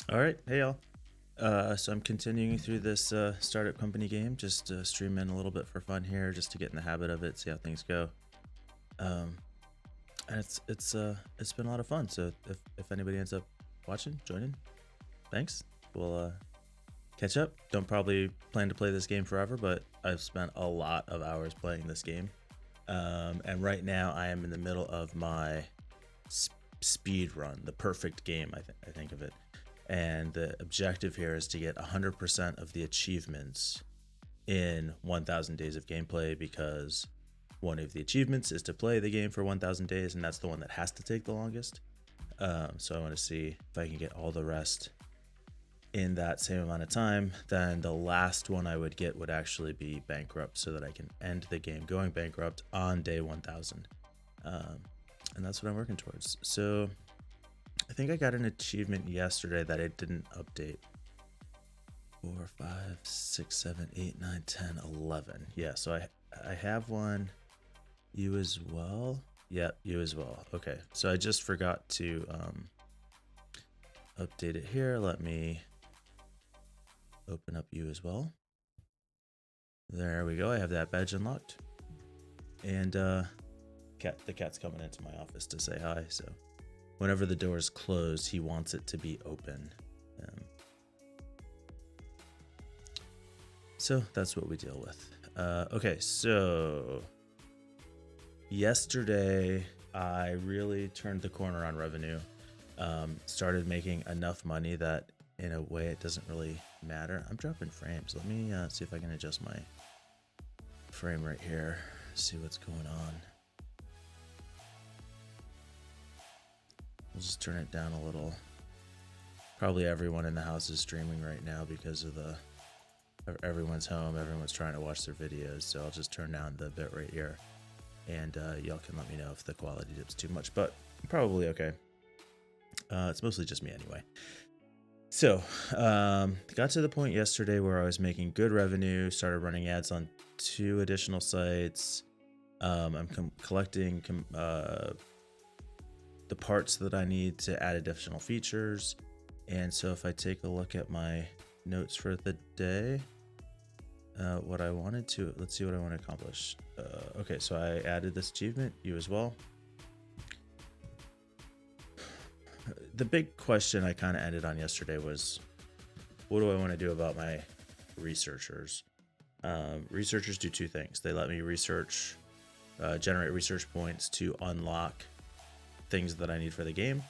All right, hey y'all. So I'm continuing through this startup company game, just streaming a little bit for fun here, just to get in the habit of it, see how things go. Um, and it's been a lot of fun. So if anybody ends up watching, joining, thanks. We'll catch up. Don't probably plan to play this game forever, but I've spent a lot of hours playing this game. And right now I am in the middle of my speed run, the perfect game. I think of it. And the objective here is to get 100% of the achievements in 1000 days of gameplay, because one of the achievements is to play the game for 1000 days, and that's the one that has to take the longest. So I want to see if I can get all the rest in that same amount of time. Then the last one I would get would actually be bankrupt, so that I can end the game going bankrupt on day 1000. And that's what I'm working towards. So I think I got an achievement yesterday that it didn't update. 4, 5, 6, 7, 8, 9, 10, 11. Yeah, so I have one. You as well? Yep, you as well. Okay, so I just forgot to update it here. Let me open up you as well. There we go. I have that badge unlocked. And the cat's coming into my office to say hi, so whenever the door is closed, he wants it to be open. So that's what we deal with. Okay, so yesterday I really turned the corner on revenue. Started making enough money that in a way it doesn't really matter. I'm dropping frames. Let me see if I can adjust my frame right here. See what's going on. We'll just turn it down a little. Probably everyone in the house is streaming right now because of everyone's home. Everyone's trying to watch their videos, so I'll just turn down the bitrate here, and y'all can let me know if the quality dips too much, but probably okay. It's mostly just me anyway. So got to the point yesterday where I was making good revenue, started running ads on 2 additional sites. I'm collecting the parts that I need to add additional features. And so if I take a look at my notes for the day, what I wanted to, let's see what I want to accomplish. Okay, so I added this achievement, you as well. The big question I kind of ended on yesterday was, what do I want to do about my researchers? Researchers do 2 things. They let me research, generate research points to unlock things that I need for the game.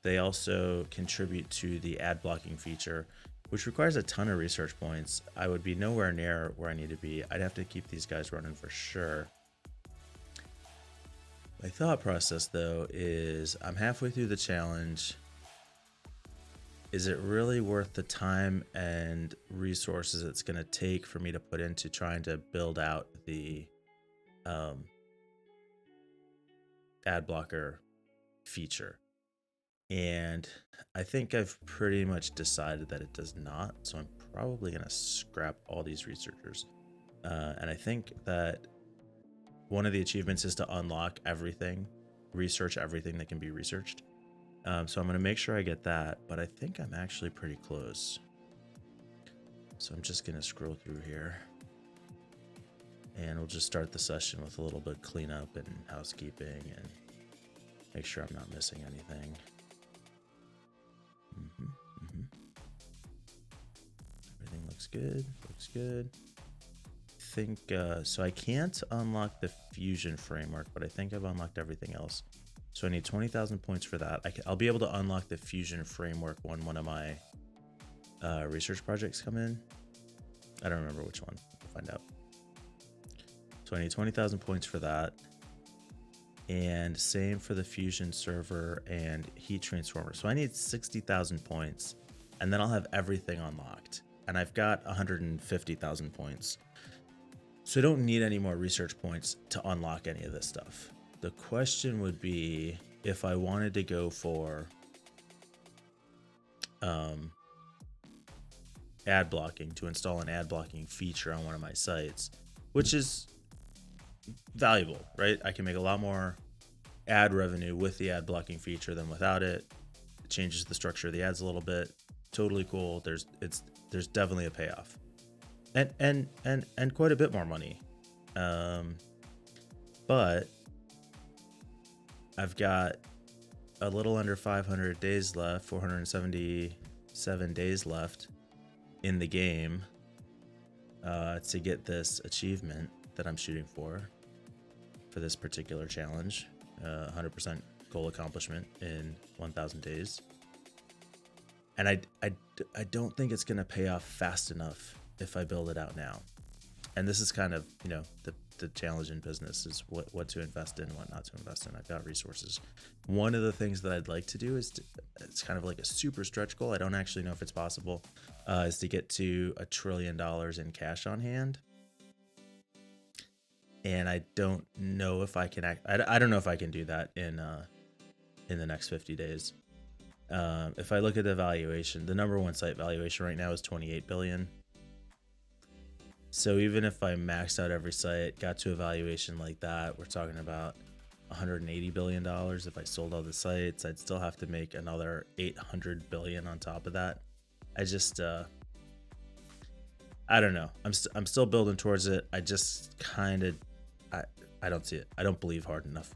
They also contribute to the ad blocking feature, which requires a ton of research points. I would be nowhere near where I need to be. I'd have to keep these guys running for sure. My thought process, though, is I'm halfway through the challenge. Is it really worth the time and resources it's going to take for me to put into trying to build out the ad blocker feature? And I think I've pretty much decided that it does not, so I'm probably going to scrap all these researchers. And I think that one of the achievements is to unlock everything, research everything that can be researched. So I'm going to make sure I get that, but I think I'm actually pretty close. So I'm just going to scroll through here, and we'll just start the session with a little bit of cleanup and housekeeping and make sure I'm not missing anything. Everything looks good. Looks good. I think so. I can't unlock the fusion framework, but I think I've unlocked everything else. So I need 20,000 points for that. I'll be able to unlock the fusion framework when one of my research projects come in. I don't remember which one. I'll find out. So I need 20,000 points for that. And same for the fusion server and heat transformer. So I need 60,000 points, and then I'll have everything unlocked. And I've got 150,000 points. So I don't need any more research points to unlock any of this stuff. The question would be if I wanted to go for ad blocking, to install an ad blocking feature on one of my sites, which is valuable, right? I can make a lot more ad revenue with the ad blocking feature than without it. It changes the structure of the ads a little bit. totally cool. There's definitely a payoff, and quite a bit more money. Um, but I've got a little under 500 days left, 477 days left in the game to get this achievement that I'm shooting for this particular challenge. 100% goal accomplishment in 1,000 days. And I don't think it's going to pay off fast enough if I build it out now. And this is kind of, the challenge in business is what to invest in, what not to invest in. I've got resources. One of the things that I'd like to do is it's kind of like a super stretch goal. I don't actually know if it's possible, is to get to $1 trillion in cash on hand. And I don't know if I can I don't know if I can do that in the next 50 days. If I look at the valuation, the number one site valuation right now is 28 billion. So even if I maxed out every site, got to a valuation like that, we're talking about $180 billion. If I sold all the sites, I'd still have to make another 800 billion on top of that. I just, I don't know. I'm still building towards it. I just kind of, I don't see it. I don't believe hard enough.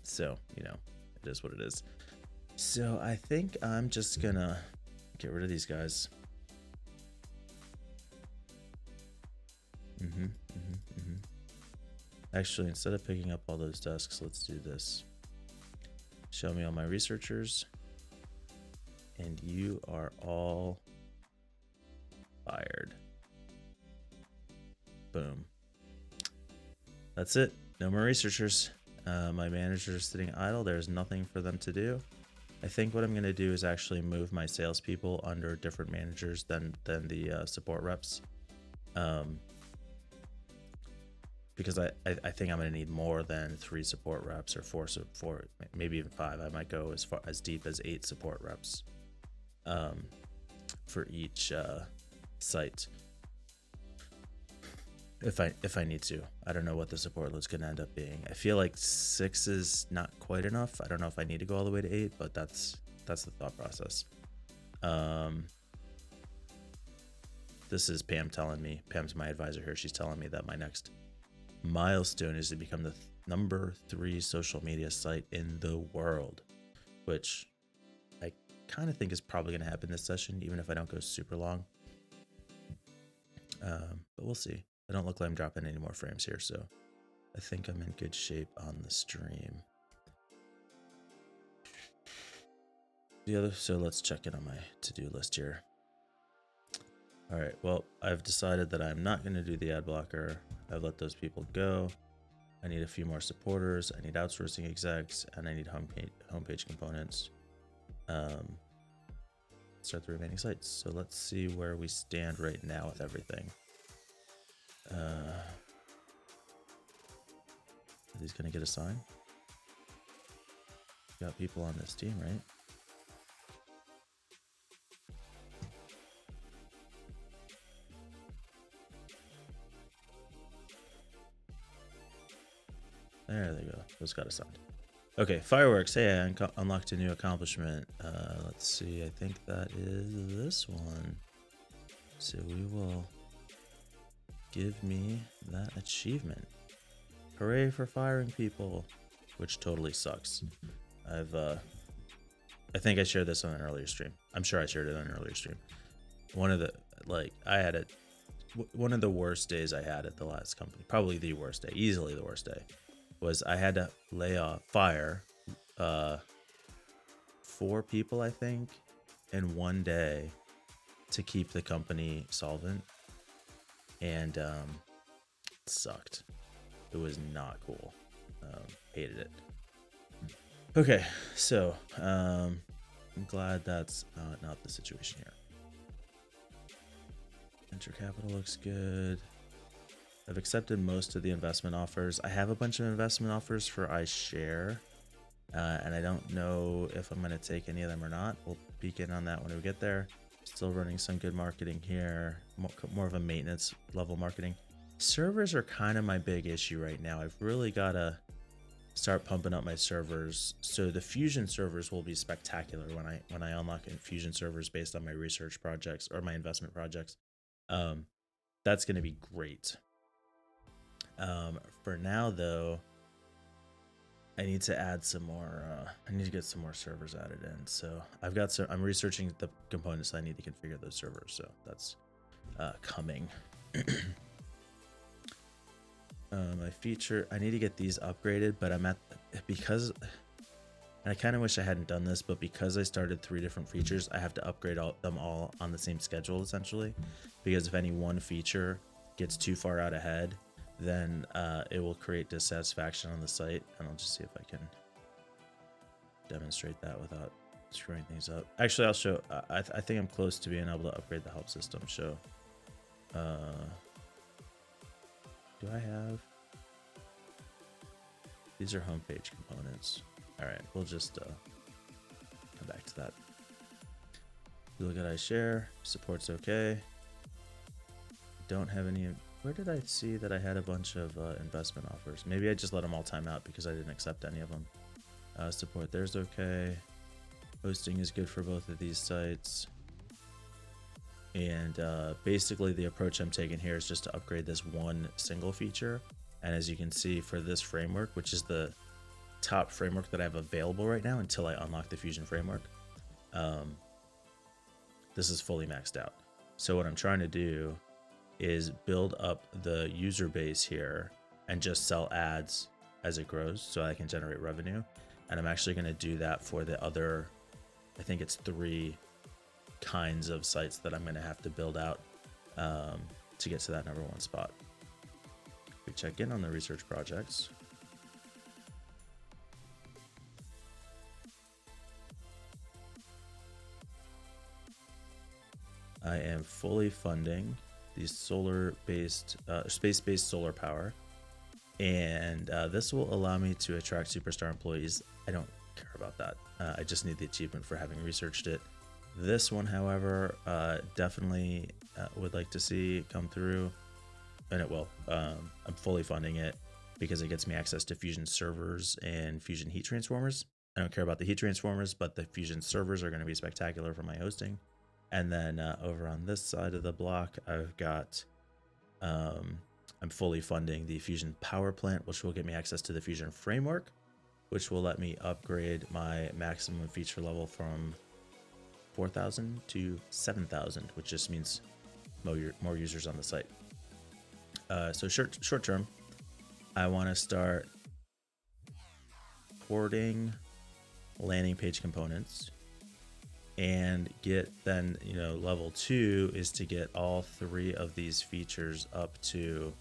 So, it is what it is. So I think I'm just gonna get rid of these guys. Actually, instead of picking up all those desks, let's do this. Show me all my researchers. And you are all fired. Boom. That's it. No more researchers. My managers are sitting idle. There's nothing for them to do. I think what I'm going to do is actually move my salespeople under different managers than the support reps. Because I think I'm going to need more than 3 support reps or 4, maybe even 5. I might go as deep as 8 support reps for each site. If I need to. I don't know what the support load's going to end up being. I feel like 6 is not quite enough. I don't know if I need to go all the way to 8, but that's the thought process. This is Pam telling me. Pam's my advisor here. She's telling me that my next milestone is to become the number 3 social media site in the world, which I kind of think is probably going to happen this session, even if I don't go super long. But we'll see. I don't look like I'm dropping any more frames here, so I think I'm in good shape on the stream. So let's check in on my to-do list here. All right, well, I've decided that I'm not going to do the ad blocker. I've let those people go. I need a few more supporters. I need outsourcing execs, and I need homepage components. Start the remaining sites. So let's see where we stand right now with everything. Are these going to get assigned? Got people on this team, right? There they go. Those got assigned. Okay, fireworks. Hey, I unlocked a new accomplishment. Let's see. I think that is this one. So we will give me that achievement. Hooray for firing people, which totally sucks. I think I shared this on an earlier stream. I'm sure I shared it on an earlier stream. One of the worst days I had at the last company, probably the worst day, easily the worst day, was I had to fire 4 people, I think, in one day to keep the company solvent. And it sucked. It was not cool. Hated it. Okay, so I'm glad that's not the situation here. Venture capital looks good. I've accepted most of the investment offers. I have a bunch of investment offers for iShare, and I don't know if I'm going to take any of them or not. We'll peek in on that when we get there. Still running some good marketing here, more of a maintenance level marketing. Servers are kind of my big issue right now. I've really got to start pumping up my servers. So the Fusion servers will be spectacular when I unlock Fusion servers based on my research projects or my investment projects. That's going to be great. For now though, I need to add some more. I need to get some more servers added in. So I'm researching the components I need to configure those servers. So that's coming. My feature, I need to get these upgraded, but because, and I kind of wish I hadn't done this, but because I started 3 different features, I have to upgrade them all on the same schedule essentially, because if any one feature gets too far out ahead, then it will create dissatisfaction on the site. And I'll just see if I can demonstrate that without screwing things up. Actually, I'll show, I think I'm close to being able to upgrade the help system. So, do I have? These are homepage components. All right, we'll just come back to that. You look at iShare, support's okay. Don't have any. Where did I see that I had a bunch of investment offers? Maybe I just let them all time out because I didn't accept any of them. Support there's okay. Hosting is good for both of these sites. And basically the approach I'm taking here is just to upgrade this one single feature. And as you can see for this framework, which is the top framework that I have available right now until I unlock the Fusion framework, this is fully maxed out. So what I'm trying to do is build up the user base here and just sell ads as it grows so I can generate revenue. And I'm actually going to do that for the other, I think it's 3 kinds of sites that I'm going to have to build out to get to that #1 spot. We check in on the research projects. I am fully funding these solar-based, space-based solar power, and this will allow me to attract superstar employees. I don't care about that. I just need the achievement for having researched it. This one, however, definitely would like to see come through, and it will. I'm fully funding it because it gets me access to Fusion servers and Fusion heat transformers. I don't care about the heat transformers, but the Fusion servers are going to be spectacular for my hosting. And then over on this side of the block, I've got, I'm fully funding the Fusion power plant, which will get me access to the Fusion framework, which will let me upgrade my maximum feature level from 4,000 to 7,000, which just means more users on the site. So short term, I want to start porting landing page components and get then, level 2 is to get all 3 of these features up to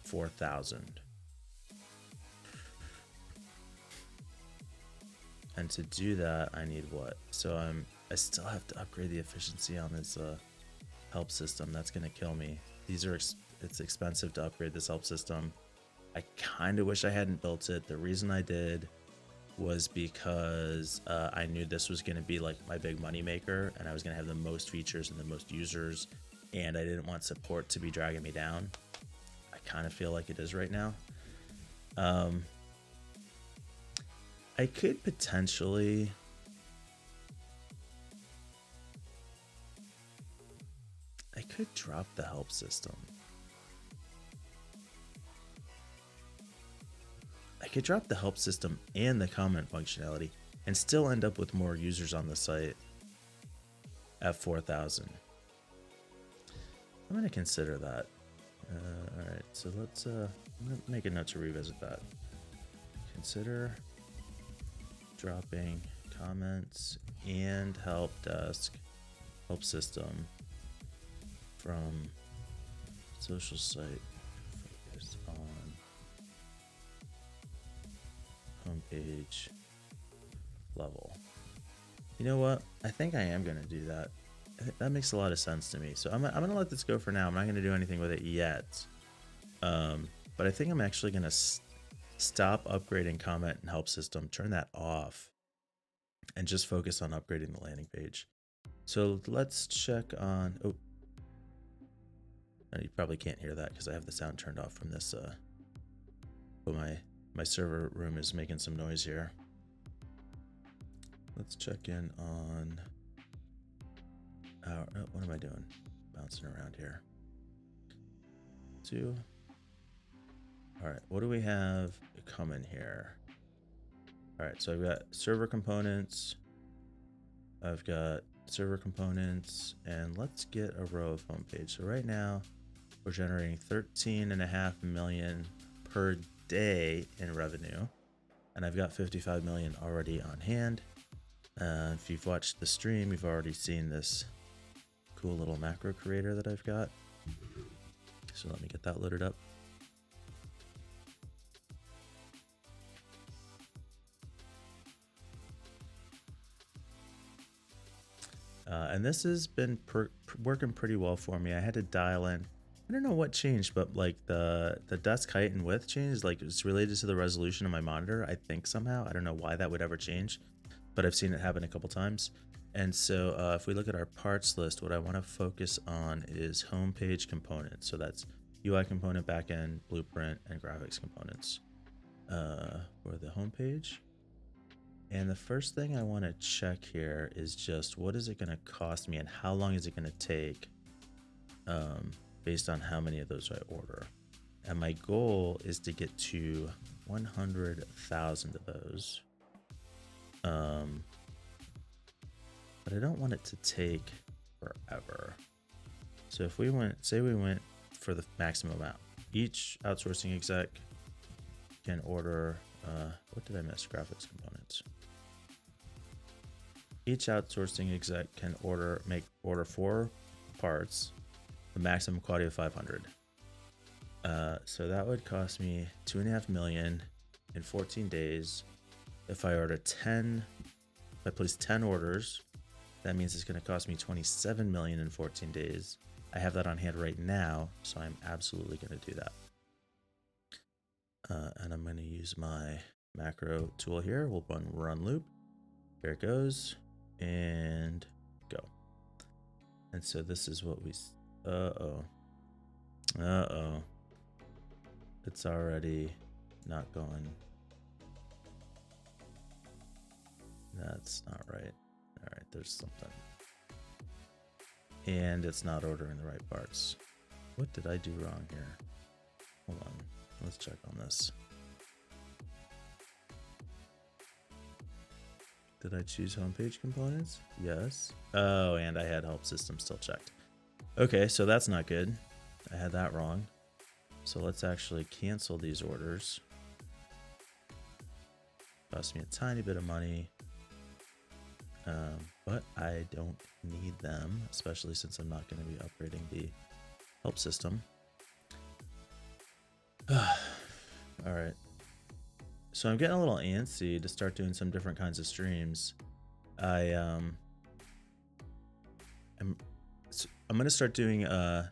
4,000. And to do that, I need what? So I still have to upgrade the efficiency on this help system. That's gonna kill me. It's expensive to upgrade this help system. I kind of wish I hadn't built it. The reason I did was because I knew this was gonna be like my big money maker, and I was gonna have the most features and the most users, and I didn't want support to be dragging me down. I kind of feel like it is right now. I could potentially drop the help system. I could drop the help system and the comment functionality and still end up with more users on the site at 4,000. I'm going to consider that. All right, so let's I'm going to make a note to revisit that. Consider dropping comments and help desk, help system from social site focused on homepage level. You know what? I think I am going to do that. That makes a lot of sense to me. So I'm going to let this go for now. I'm not going to do anything with it yet. But I think I'm actually going to stop upgrading comment and help system, turn that off, and just focus on upgrading the landing page. So let's check on, oh, you probably can't hear that because I have the sound turned off from this, my my server room is making some noise here. Let's check in on our, what am I doing? Bouncing around here. 2. All right, what do we have coming here? All right, so I've got server components. I've got server components, and let's get a row of homepage. So right now we're generating 13.5 million per day in revenue, and I've got 55 million already on hand. If you've watched the stream, you've already seen this cool little macro creator that I've got. So let me get that loaded up. And this has been working pretty well for me. I had to dial in. I don't know what changed, but like the desk height and width changed. Like it's related to the resolution of my monitor, I think somehow. I don't know why that would ever change, but I've seen it happen a couple times. And so if we look at our parts list, what I want to focus on is homepage components. So that's UI component, backend, blueprint, and graphics components for the homepage. And the first thing I want to check here is just what is it going to cost me and how long is it going to take based on how many of those I order. And my goal is to get to 100,000 of those. But I don't want it to take forever. So if we went, say we went for the maximum amount, each outsourcing exec can order, what did I miss? Graphics components. Each outsourcing exec can order 4 parts, the maximum quantity of 500. So that would cost me 2.5 million in 14 days. If I order 10, if I place 10 orders, that means it's going to cost me 27 million in 14 days. I have that on hand right now, so I'm absolutely going to do that. And I'm going to use my macro tool here. We'll run loop. Here it goes. And go. And so this is what we, it's already not going. That's not right. All right, there's something. And it's not ordering the right parts. What did I do wrong here? Hold on, let's check on this. Did I choose homepage components? Yes. Oh, and I had help system still checked. Okay, so that's not good. I had that wrong. So let's actually cancel these orders. Cost me a tiny bit of money. But I don't need them, especially since I'm not going to be upgrading the help system. All right. So I'm getting a little antsy to start doing some different kinds of streams. I'm going to start doing, I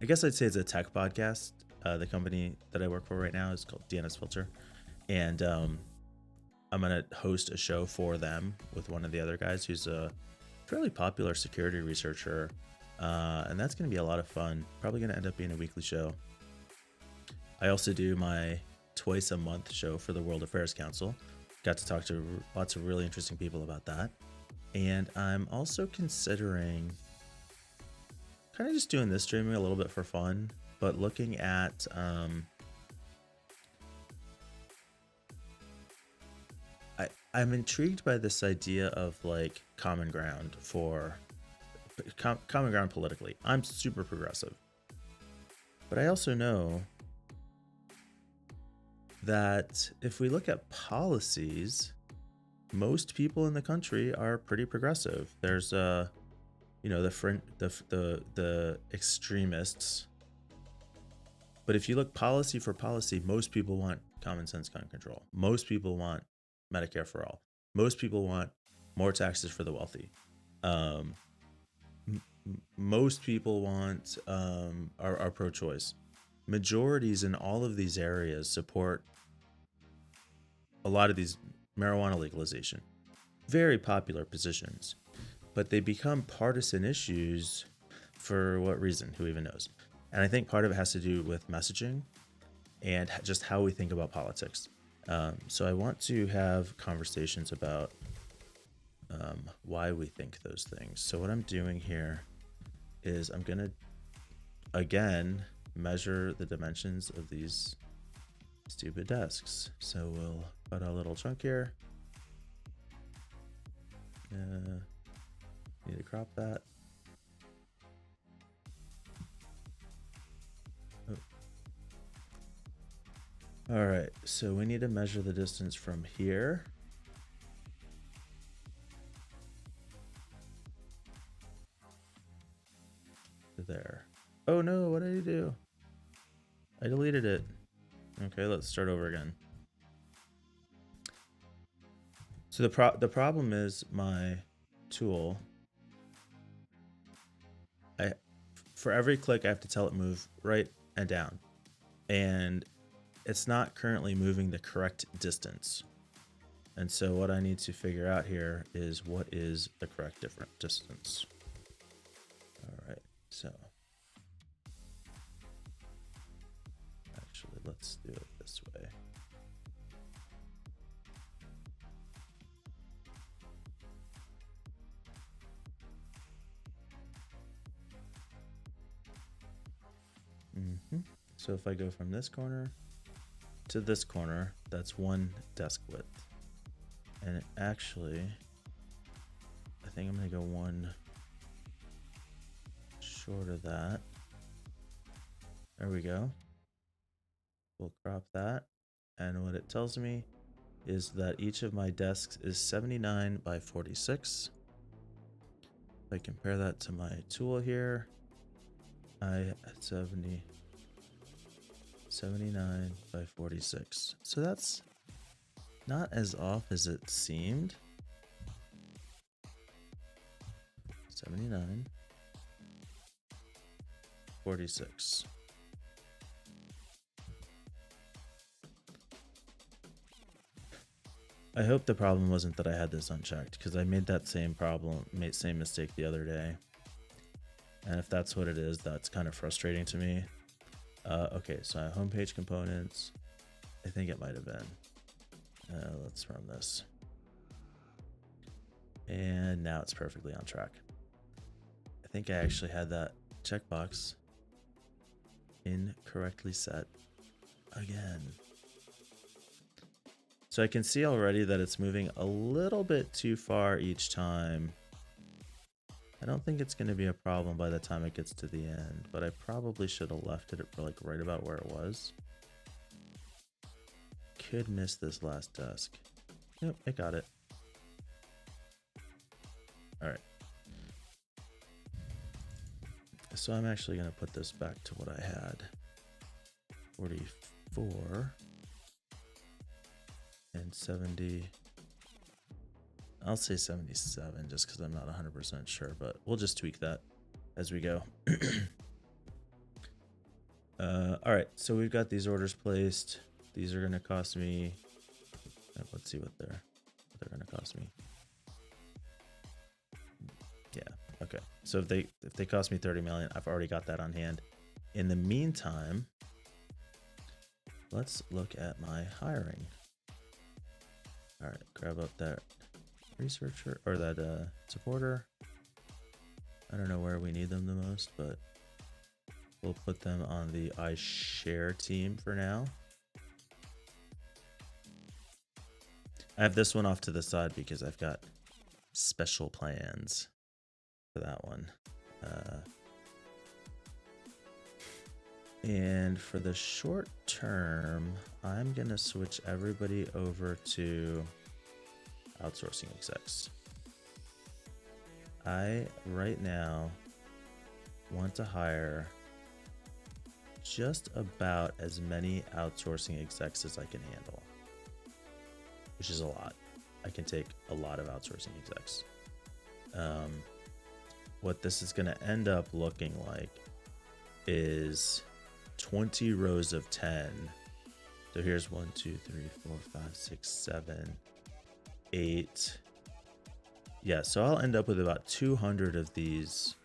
guess I'd say it's a tech podcast. The company that I work for right now is called DNS Filter. And I'm going to host a show for them with one of the other guys who's a fairly popular security researcher. And that's going to be a lot of fun. Probably going to end up being a weekly show. I also do my twice a month show for the World Affairs Council. Got to talk to lots of really interesting people about that. And I'm also considering kind of just doing this streaming a little bit for fun, but looking at I'm intrigued by this idea of like common ground politically. I'm super progressive, but I also know that if we look at policies, most people in the country are pretty progressive. There's the extremists, but if you look policy for policy, most people want common sense gun control. Most people want Medicare for all. Most people want more taxes for the wealthy. Most people want are pro-choice. Majorities in all of these areas support a lot of these marijuana legalization. Very popular positions, but they become partisan issues for what reason? Who even knows? And I think part of it has to do with messaging. and just how we think about politics. So I want to have conversations about why we think those things. So what I'm doing here is I'm going to, again, measure the dimensions of these stupid desks. So we'll put a little chunk here. Need to crop that. Oh. All right, so we need to measure the distance from here to there. Oh no, what did I do? I deleted it. Okay, let's start over again. So the problem is my tool. For every click I have to tell it move right and down, and it's not currently moving the correct distance. And so what I need to figure out here is what is the correct different distance. All right, so actually let's do it this way. So if I go from this corner to this corner, that's one desk width. And actually, I think I'm gonna go one short of that. There we go. We'll crop that. And what it tells me is that each of my desks is 79 by 46. If I compare that to my tool here, I at 79 by 46. So that's not as off as it seemed. 79, 46. I hope the problem wasn't that I had this unchecked, because I made that same mistake the other day. And if that's what it is, that's kind of frustrating to me. Okay, so homepage components. I think it might have been. Let's run this. And now it's perfectly on track. I think I actually had that checkbox incorrectly set again. So I can see already that it's moving a little bit too far each time. I don't think it's going to be a problem by the time it gets to the end, but I probably should have left it for like right about where it was. Could miss this last desk. Yep, I got it. All right. So I'm actually going to put this back to what I had. 44 and 70. I'll say 77 just because I'm not 100% sure, but we'll just tweak that as we go. All right, so we've got these orders placed. These are going to cost me. Let's see what they're going to cost me. Yeah. Okay. So if they cost me 30 million, I've already got that on hand. In the meantime, let's look at my hiring. All right, grab up that researcher or that supporter. I don't know where we need them the most, but we'll put them on the iShare team for now. I have this one off to the side because I've got special plans for that one. And for the short term, I'm going to switch everybody over to outsourcing execs. I, right now, want to hire just about as many outsourcing execs as I can handle, which is a lot. I can take a lot of outsourcing execs. What this is going to end up looking like is 20 rows of 10. So here's 1, 2, 3, 4, 5, 6, 7, 8. Yeah, so I'll end up with about 200 of these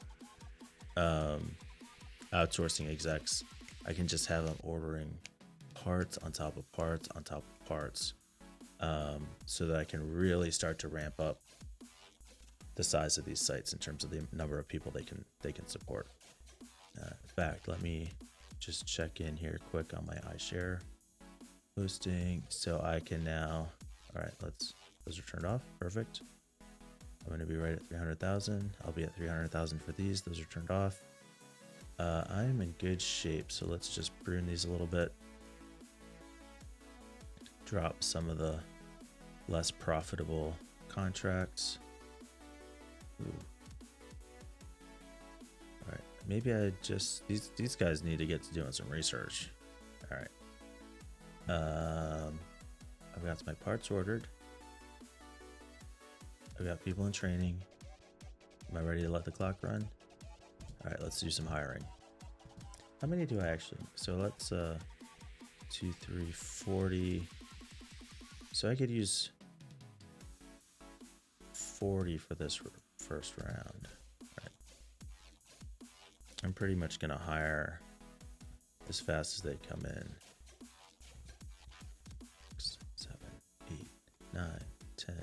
outsourcing execs. I can just have them ordering parts on top of parts on top of parts, so that I can really start to ramp up the size of these sites in terms of the number of people they can support. In fact, let me just check in here quick on my iShare hosting, so I can now. All right, those are turned off. Perfect. I'm going to be right at 300,000. I'll be at 300,000 for these. Those are turned off. I'm in good shape, so let's just prune these a little bit. Drop some of the less profitable contracts. Ooh. All right, maybe I just these guys need to get to doing some research. All right. I've got my parts ordered. I've got people in training. Am I ready to let the clock run? All right, let's do some hiring. How many do I actually? So let's 2, 3, 40. So I could use 40 for this first round. All right. I'm pretty much gonna hire as fast as they come in. 6, 7, 8, 9, 10,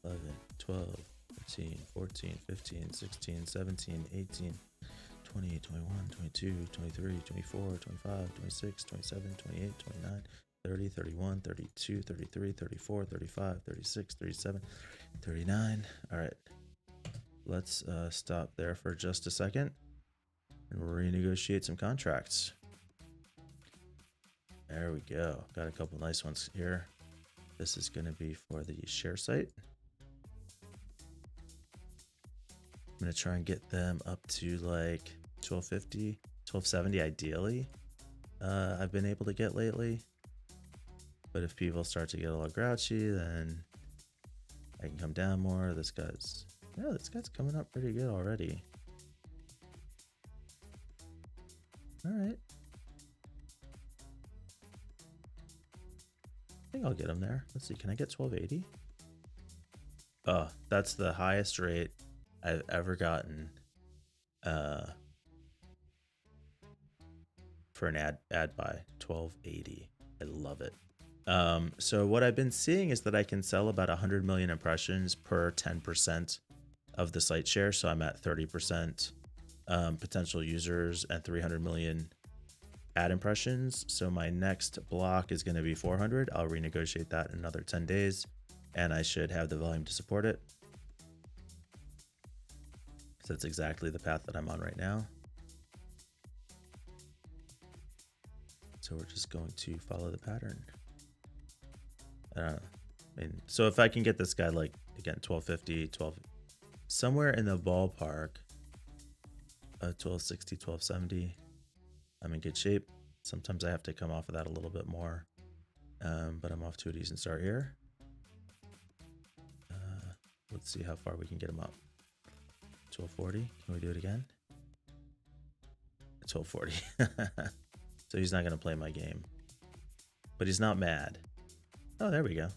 11, 12, 13, 14, 15, 16, 17, 18, 20, 21, 22, 23, 24, 25, 26, 27, 28, 29, 30, 31, 32, 33, 34, 35, 36, 37, 39. All right. Let's stop there for just a second and renegotiate some contracts. There we go. Got a couple nice ones here. This is going to be for the share site. I'm going to try and get them up to like 1250, 1270 ideally. I've been able to get lately. But if people start to get a little grouchy, then I can come down more. This guy's coming up pretty good already. All right. I think I'll get him there. Let's see. Can I get 1280? Oh, that's the highest rate I've ever gotten for an ad buy. 1280. I love it. So what I've been seeing is that I can sell about 100 million impressions per 10% of the site share. So I'm at 30% potential users and 300 million ad impressions. So my next block is going to be 400. I'll renegotiate that in another 10 days and I should have the volume to support it. So that's exactly the path that I'm on right now. So we're just going to follow the pattern. So if I can get this guy, like, again, 1250, somewhere in the ballpark, 1260, 1270, I'm in good shape. Sometimes I have to come off of that a little bit more, but I'm off to a decent start here. Let's see how far we can get him up. 1240, can we do it again? 1240. So he's not going to play my game, but he's not mad. Oh, there we go.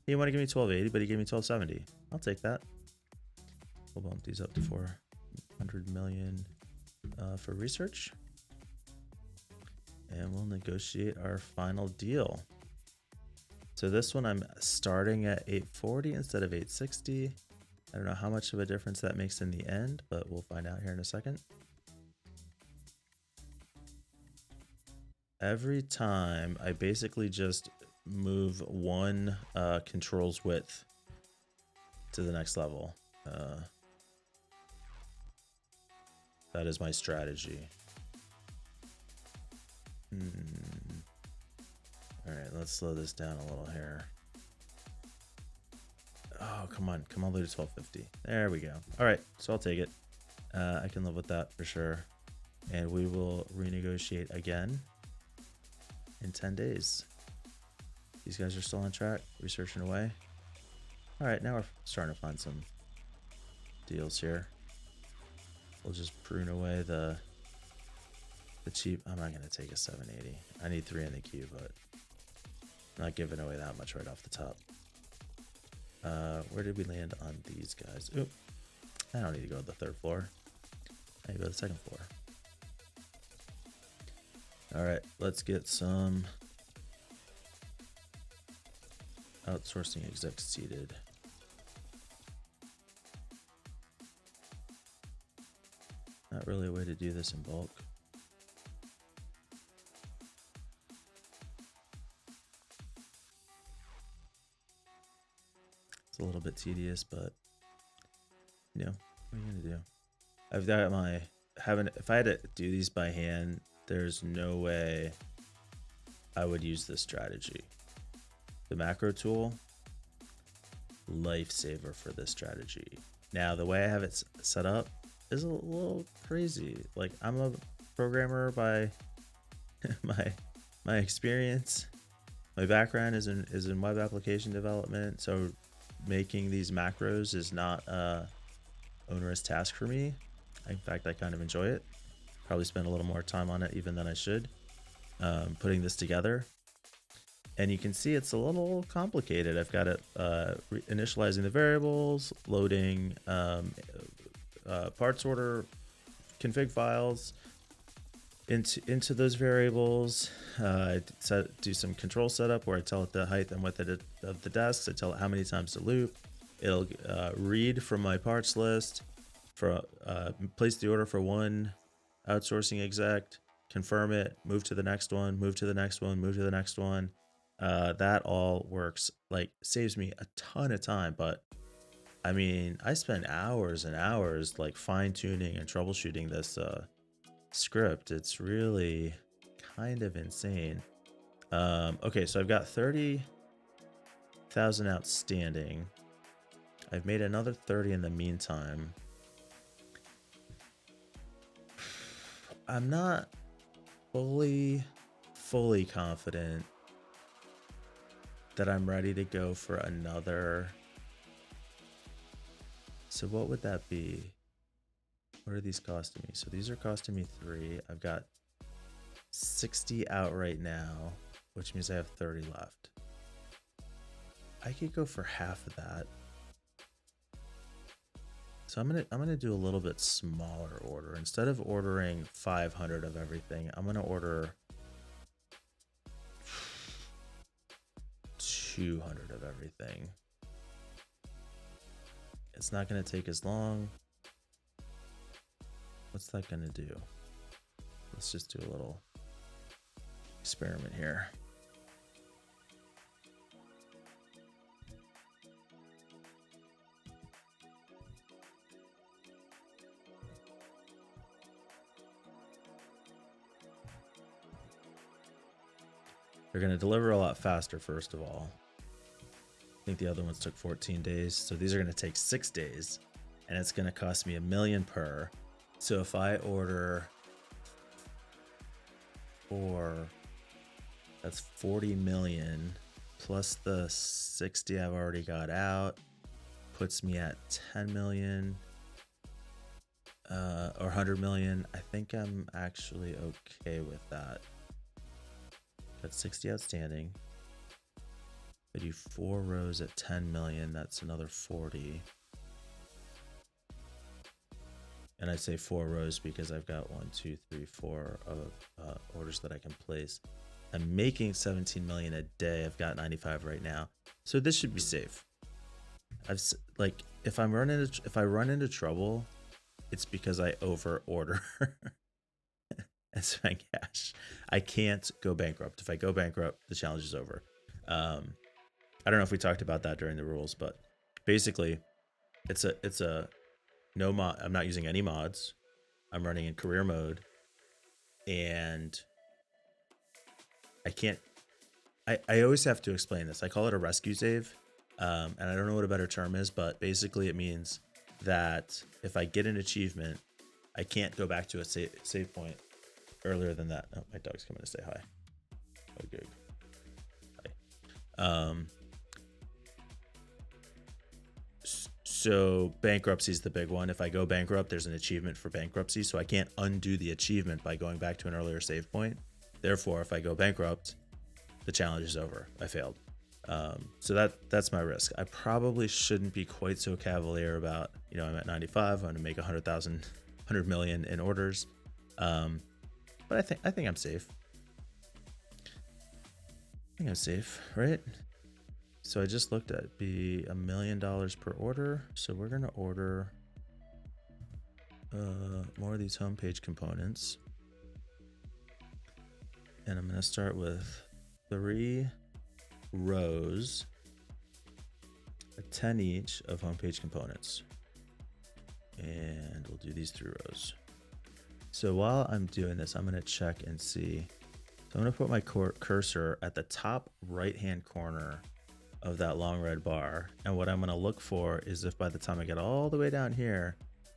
He didn't want to give me 1280, but he gave me 1270. I'll take that. We'll bump these up to 400 million for research. And we'll negotiate our final deal. So this one I'm starting at 840 instead of 860. I don't know how much of a difference that makes in the end, but we'll find out here in a second. Every time I basically just move one controls width to the next level. That is my strategy. All right, let's slow this down a little here. Oh, come on, come all the way to 1250. There we go. All right, so I'll take it. I can live with that for sure. And we will renegotiate again in 10 days. These guys are still on track, researching away. All right, now we're starting to find some deals here. We'll just prune away the cheap. I'm not going to take a 780. I need 3 in the queue, but I'm not giving away that much right off the top. Where did we land on these guys? Oop, I don't need to go to the 3rd floor. I need to go to the 2nd floor. All right, let's get some Outsourcing exec seated. Not really a way to do this in bulk. It's a little bit tedious, but you know, what are you gonna do? I've got my if I had to do these by hand, there's no way I would use this strategy. The macro tool, lifesaver for this strategy. Now, the way I have it set up is a little crazy. Like, I'm a programmer by my experience. My background is in web application development, so making these macros is not a onerous task for me. In fact, I kind of enjoy it. Probably spend a little more time on it even than I should. Putting this together, and you can see it's a little complicated. I've got it initializing the variables, loading parts order config files into those variables. Do some control setup where I tell it the height and width of the desks. I tell it how many times to loop. It'll read from my parts list, for place the order for one outsourcing exec, confirm it, move to the next one, move to the next one, move to the next one. That all works, like, saves me a ton of time. But I mean, I spend hours and hours like fine tuning and troubleshooting this script. It's really kind of insane. Okay, so I've got 30,000 outstanding. I've made another 30 in the meantime. I'm not fully confident that I'm ready to go for another. So what would that be? What are these costing me? So these are costing me 3. I've got 60 out right now, which means I have 30 left. I could go for half of that. So I'm gonna do a little bit smaller order. Instead of ordering 500 of everything, I'm gonna order 200 of everything. It's not gonna take as long. What's that gonna do? Let's just do a little experiment here. They're going to deliver a lot faster, first of all. I think the other ones took 14 days. So these are going to take 6 days, and it's going to cost me $1 million per. So if I order 4, that's 40 million plus the 60 I've already got out, puts me at 10 million or 100 million. I think I'm actually okay with that. Got 60 outstanding. I do 4 rows at 10 million. That's another 40. And I say 4 rows because I've got 1, 2, 3, 4 orders that I can place. I'm making 17 million a day. I've got 95 right now, so this should be safe. If I run into trouble, it's because I over order and spend cash. I can't go bankrupt. If I go bankrupt, the challenge is over. I don't know if we talked about that during the rules, but basically, it's a no mod. I'm not using any mods. I'm running in career mode, and I can't. I always have to explain this. I call it a rescue save, and I don't know what a better term is, but basically it means that if I get an achievement, I can't go back to a save point earlier than that. Oh, my dog's coming to say hi. Okay. Hi. So bankruptcy is the big one. If I go bankrupt, there's an achievement for bankruptcy, so I can't undo the achievement by going back to an earlier save point. Therefore, if I go bankrupt, the challenge is over. I failed. So that's my risk. I probably shouldn't be quite so cavalier about, I'm at 95. I'm going to make 100 million in orders. But I think I'm safe. I think I'm safe, right? So I just looked at be $1 million per order. So we're gonna order more of these homepage components. And I'm gonna start with 3 rows, 10 each of homepage components. And we'll do these 3 rows. So while I'm doing this, I'm gonna check and see. So I'm gonna put my cursor at the top right-hand corner of that long red bar. And what I'm gonna look for is if by the time I get all the way down here,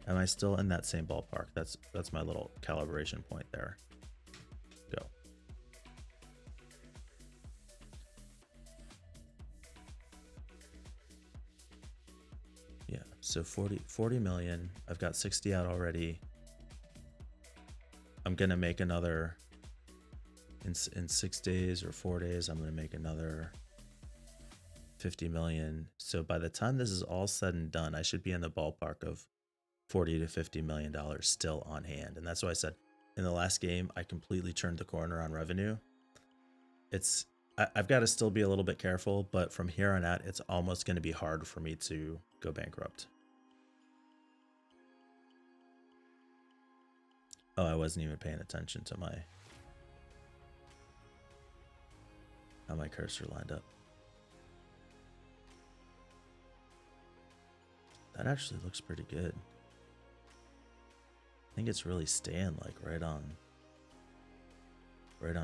am I still in that same ballpark? That's my little calibration point there. Go. Yeah, so 40 million. I've got 60 out already. I'm gonna make another in 6 days or 4 days. I'm gonna make another 50 million. So by the time this is all said and done, I should be in the ballpark of 40 to 50 million dollars still on hand. And that's why I said in the last game, I completely turned the corner on revenue. I've got to still be a little bit careful, but from here on out, it's almost going to be hard for me to go bankrupt. Oh, I wasn't even paying attention to how my cursor lined up. That actually looks pretty good. I think it's really staying like right on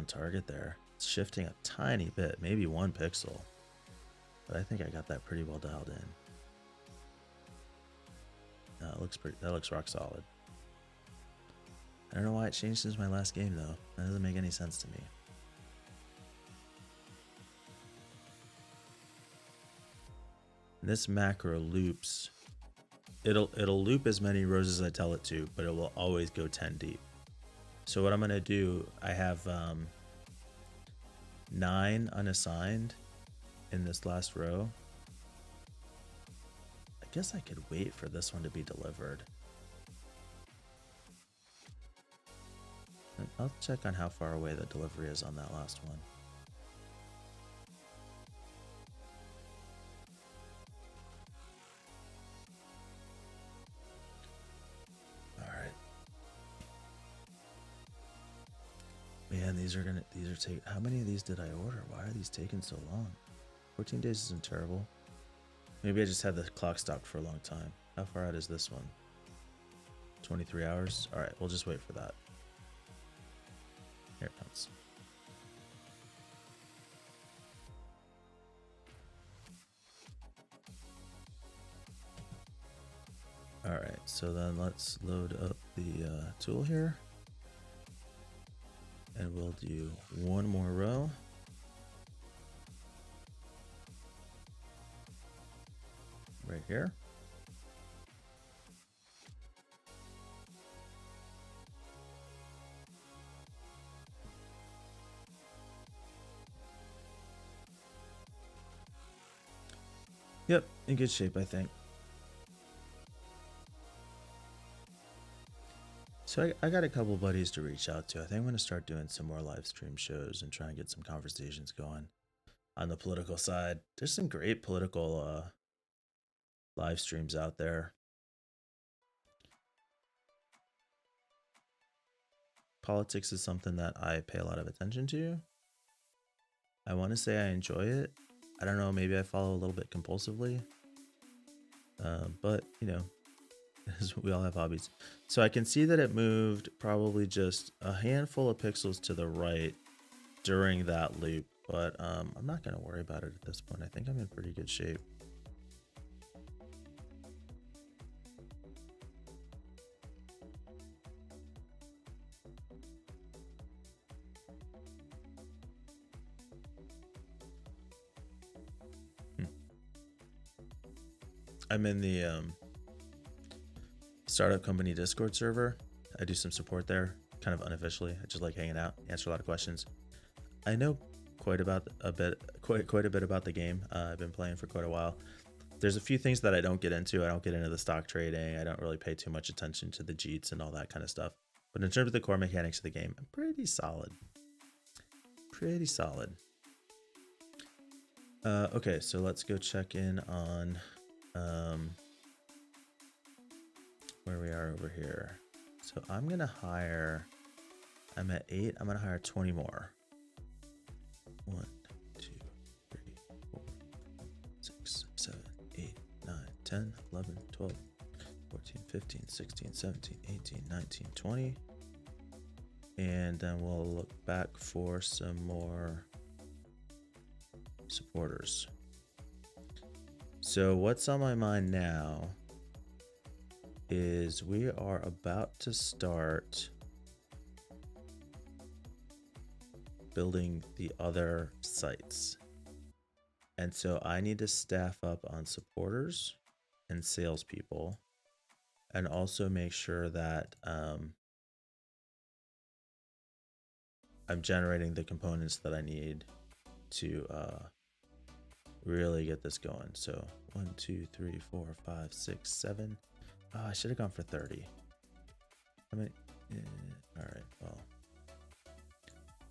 target there. It's shifting a tiny bit, maybe 1 pixel, but I think I got that pretty well dialed in. No, that looks rock solid. I don't know why it changed since my last game though. That doesn't make any sense to me. This macro loops. It'll loop as many rows as I tell it to, but it will always go 10 deep. So what I'm gonna do, I have 9 unassigned in this last row. I guess I could wait for this one to be delivered. I'll check on how far away the delivery is on that last one. Man, these are taking. How many of these did I order? Why are these taking so long? 14 days isn't terrible. Maybe I just had the clock stopped for a long time. How far out is this one? 23 hours? All right, we'll just wait for that. Here it comes. All right, so then let's load up the tool here. And we'll do 1 more row. Right here. Yep, in good shape, I think. So I got a couple buddies to reach out to. I think I'm going to start doing some more live stream shows and try and get some conversations going on the political side. There's some great political live streams out there. Politics is something that I pay a lot of attention to. I want to say I enjoy it. I don't know, maybe I follow a little bit compulsively. But, you know, we all have hobbies. So I can see that it moved probably just a handful of pixels to the right during that loop. But I'm not going to worry about it at this point. I think I'm in pretty good shape. I'm in the startup company Discord server. I do some support there, kind of unofficially. I just like hanging out, answer a lot of questions. I know quite a bit about the game. I've been playing for quite a while. There's a few things that I don't get into. I don't get into the stock trading. I don't really pay too much attention to the cheats and all that kind of stuff. But in terms of the core mechanics of the game, I'm pretty solid. Pretty solid. Okay, so let's go check in on where we are over here. So I'm gonna hire. I'm at 8. I'm gonna hire 20 more. 1, 2, 3, 4, 6, 7, 8, 9, 10, 11, 12, 14, 15, 16, 17, 18, 19, 20. And then we'll look back for some more supporters. So what's on my mind now is we are about to start building the other sites. And so I need to staff up on supporters and salespeople, and also make sure that I'm generating the components that I need to really get this going. So 1, 2, 3, 4, 5, 6, 7. Oh, I should have gone for 30. I mean, all right. Well,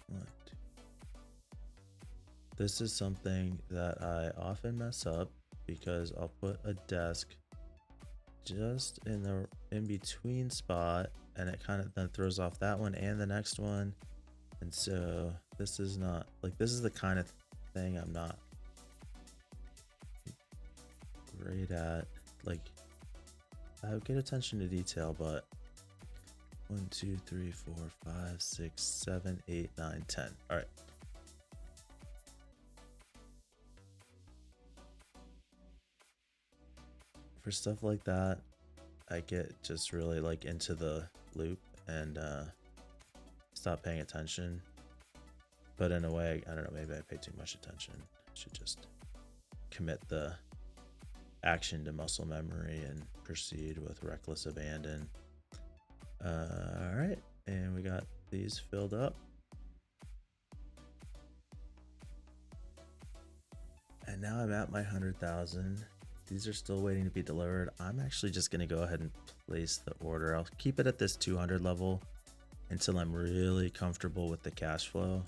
1, 2. This is something that I often mess up because I'll put a desk just in the in between spot, and it kind of then throws off that one and the next one. And so this is not like, this is the kind of thing I'm not great at. Like, I have good attention to detail, but 1, 2, 3, 4, 5, 6, 7, 8, 9, 10. All right. For stuff like that, I get just really like into the loop and stop paying attention. But in a way, I don't know, maybe I pay too much attention. I should just commit the action to muscle memory and proceed with reckless abandon. All right, and we got these filled up. And now I'm at my 100,000. These are still waiting to be delivered. I'm actually just going to go ahead and place the order. I'll keep it at this 200 level until I'm really comfortable with the cash flow.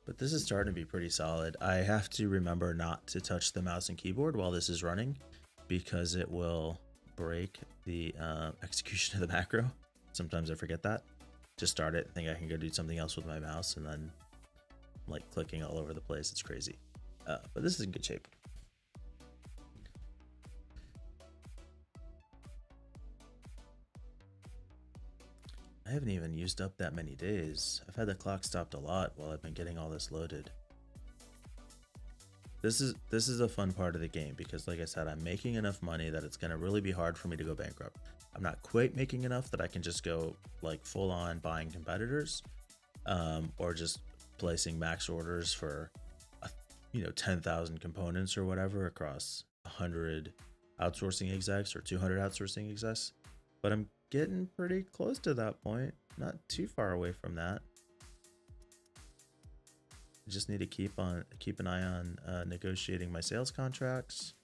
But this is starting to be pretty solid. I have to remember not to touch the mouse and keyboard while this is running, because it will break the execution of the macro. Sometimes I forget that. Just start it, think I can go do something else with my mouse, and then I'm like clicking all over the place. It's crazy. But this is in good shape. I haven't even used up that many days. I've had the clock stopped a lot while I've been getting all this loaded. This is a fun part of the game because, like I said, I'm making enough money that it's going to really be hard for me to go bankrupt. I'm not quite making enough that I can just go like full on buying competitors, or just placing max orders for 10,000 components or whatever across 100 outsourcing execs or 200 outsourcing execs. But I'm getting pretty close to that point, not too far away from that. I just need to keep an eye on negotiating my sales contracts,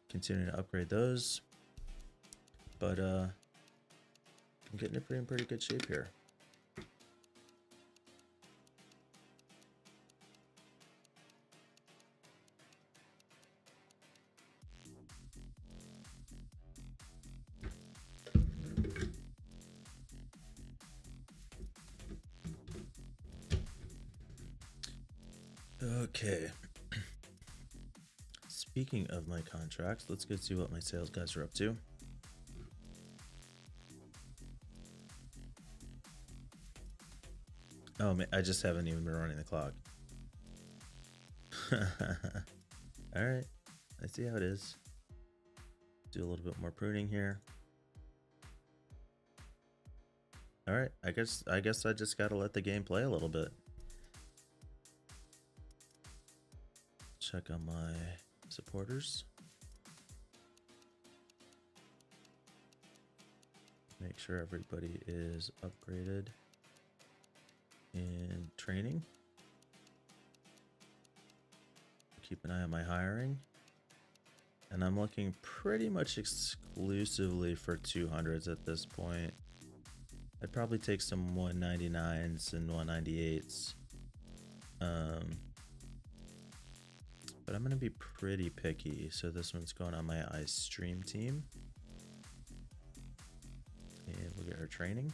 continuing to upgrade those. But I'm getting it in pretty good shape here. Okay. Speaking of my contracts, let's go see what my sales guys are up to. Oh man, I just haven't even been running the clock. All right, I see how it is. Do a little bit more pruning here. All right, I guess I just gotta let the game play a little bit. Check on my supporters. Make sure everybody is upgraded in training. Keep an eye on my hiring. And I'm looking pretty much exclusively for 200s at this point. I'd probably take some 199s and 198s. But I'm gonna be pretty picky. So this one's going on my iStream team. And we'll get her training.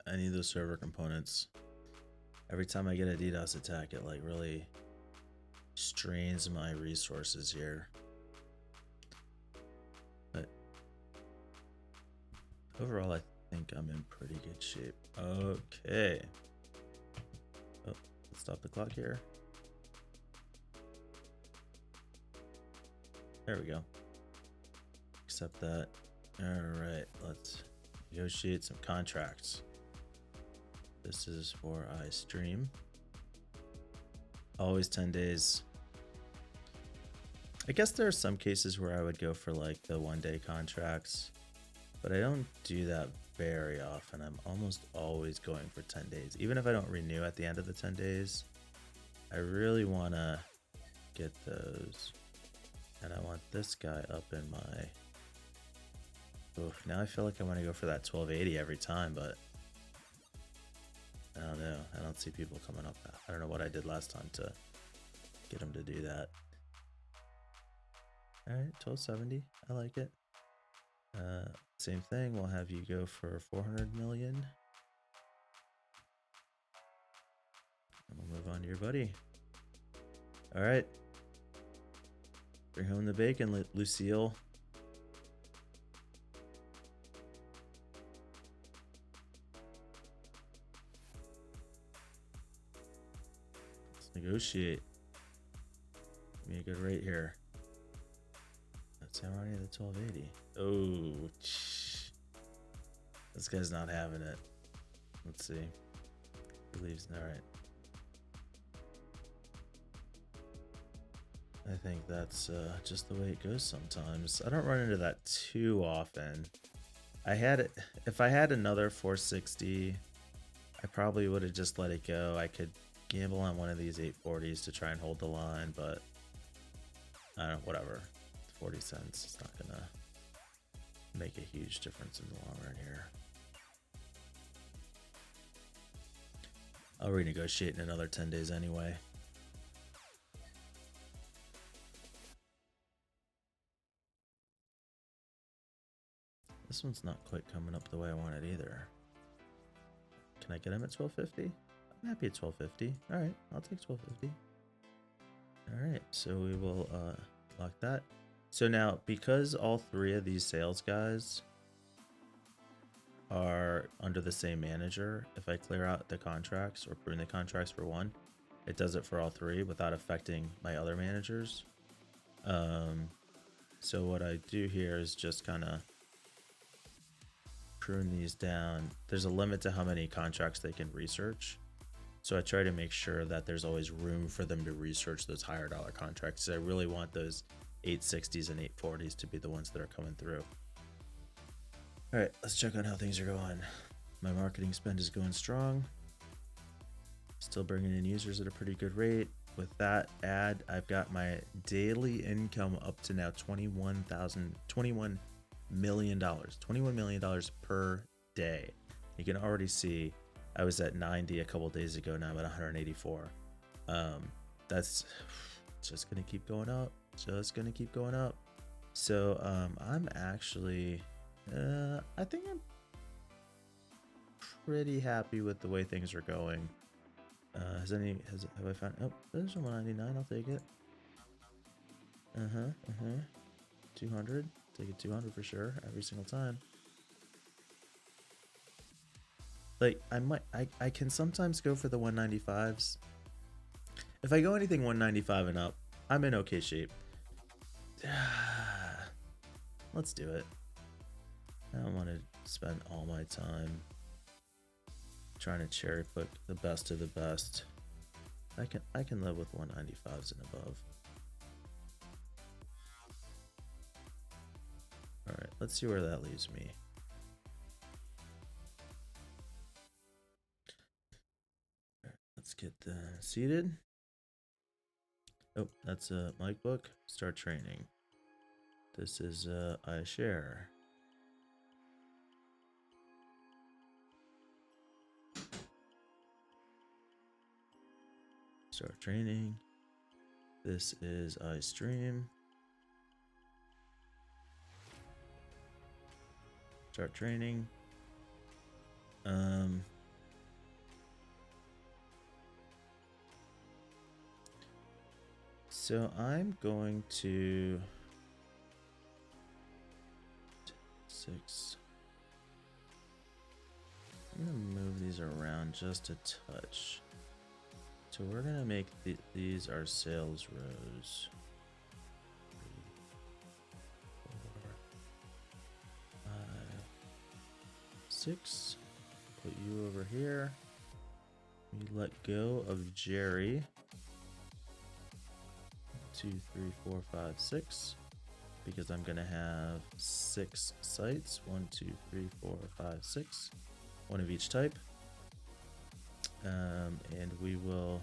I need those server components. Every time I get a DDoS attack, it like really strains my resources here. But overall, I think I'm in pretty good shape. Okay. Oh, let's stop the clock here. There we go. Accept that. All right, let's negotiate some contracts. This is for iStream. Always 10 days. I guess there are some cases where I would go for like the 1-day contracts, but I don't do that very often. I'm almost always going for 10 days. Even if I don't renew at the end of the 10 days, I really want to get those. And I want this guy up in my... Oof, now I feel like I want to go for that 1280 every time, but I don't know. I don't see people coming up. I don't know what I did last time to get them to do that. All right, 1270. I like it. Same thing. We'll have you go for 400 million. And we'll move on to your buddy. All right. Bring home the bacon, Lucille. Negotiate. Give me a good rate here. That's already the 1280. Oh, this guy's not having it. Let's see. He leaves. All right. I think that's just the way it goes sometimes. I don't run into that too often. If I had another 460, I probably would have just let it go. I could gamble on one of these 840s to try and hold the line, but I don't, whatever. 40 cents. It's not gonna make a huge difference in the long run here. I'll renegotiate in another 10 days anyway. This one's not quite coming up the way I want it either. Can I get him at 1250? I'm happy at 1250. All right, I'll take 1250. All right, so we will lock that. So now, because all three of these sales guys are under the same manager, if I clear out the contracts or prune the contracts for one, it does it for all three without affecting my other managers. So what I do here is just kind of prune these down. There's a limit to how many contracts they can research. So I try to make sure that there's always room for them to research those higher dollar contracts. I really want those 860s and 840s to be the ones that are coming through. All right, let's check on how things are going. My marketing spend is going strong. Still bringing in users at a pretty good rate. With that ad, I've got my daily income up to now $21 million. $21 million per day. You can already see I was at 90 a couple days ago. Now I'm at 184. That's just gonna keep going up. Just gonna keep going up. So I'm actually, I think I'm pretty happy with the way things are going. Have I found? Oh, there's a 199. I'll take it. 200. Take it 200 for sure every single time. Like I can sometimes go for the 195s. If I go anything 195 and up, I'm in okay shape. Let's do it. I don't want to spend all my time trying to cherry pick the best of the best. I can live with 195s and above. All right, let's see where that leaves me. Let's get seated. Oh, that's a mic book. Start training. This is iShare. Start training. This is iStream. Start training. So I'm going to 6. I'm gonna move these around just a touch. So we're gonna make these our sales rows. 3, 4, 5, 6. Put you over here. We let go of Jerry. 2, 3, 4, 5, 6. Because I'm gonna have 6 sites. 1, 2, 3, 4, 5, 6. One of each type. And we will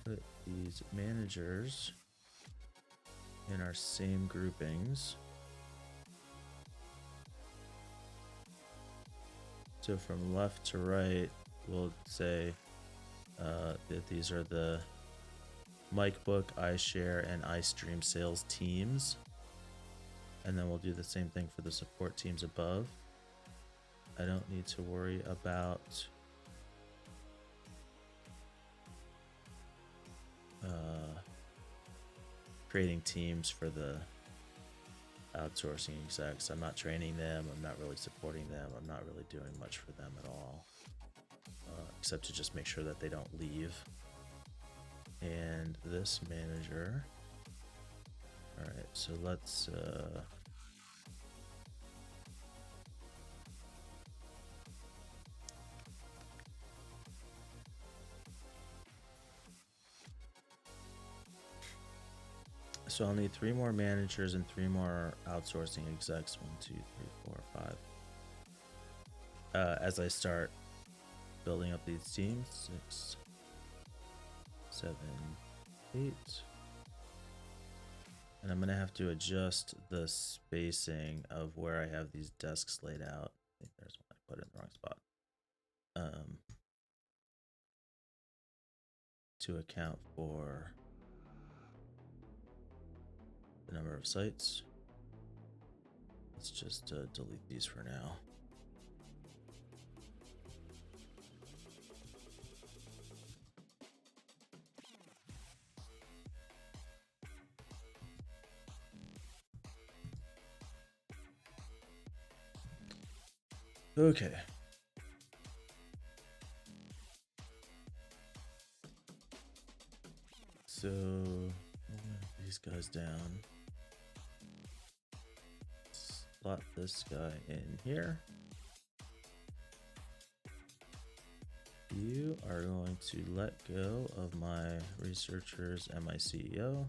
put these managers in our same groupings. So from left to right, we'll say that these are the MicBook, iShare, and iStream sales teams. And then we'll do the same thing for the support teams above. I don't need to worry about creating teams for the outsourcing execs. I'm not training them. I'm not really supporting them. I'm not really doing much for them at all, except to just make sure that they don't leave. And this manager. All right, so let's so I'll need 3 more managers and 3 more outsourcing execs. 1, 2, 3, 4, 5. As I start building up these teams, 6, 7, 8. And I'm gonna have to adjust the spacing of where I have these desks laid out. I think there's one I put in the wrong spot. To account for the number of sites. Let's just delete these for now. Okay. So these guys down. Slot this guy in here. You are going to let go of my researchers and my CEO.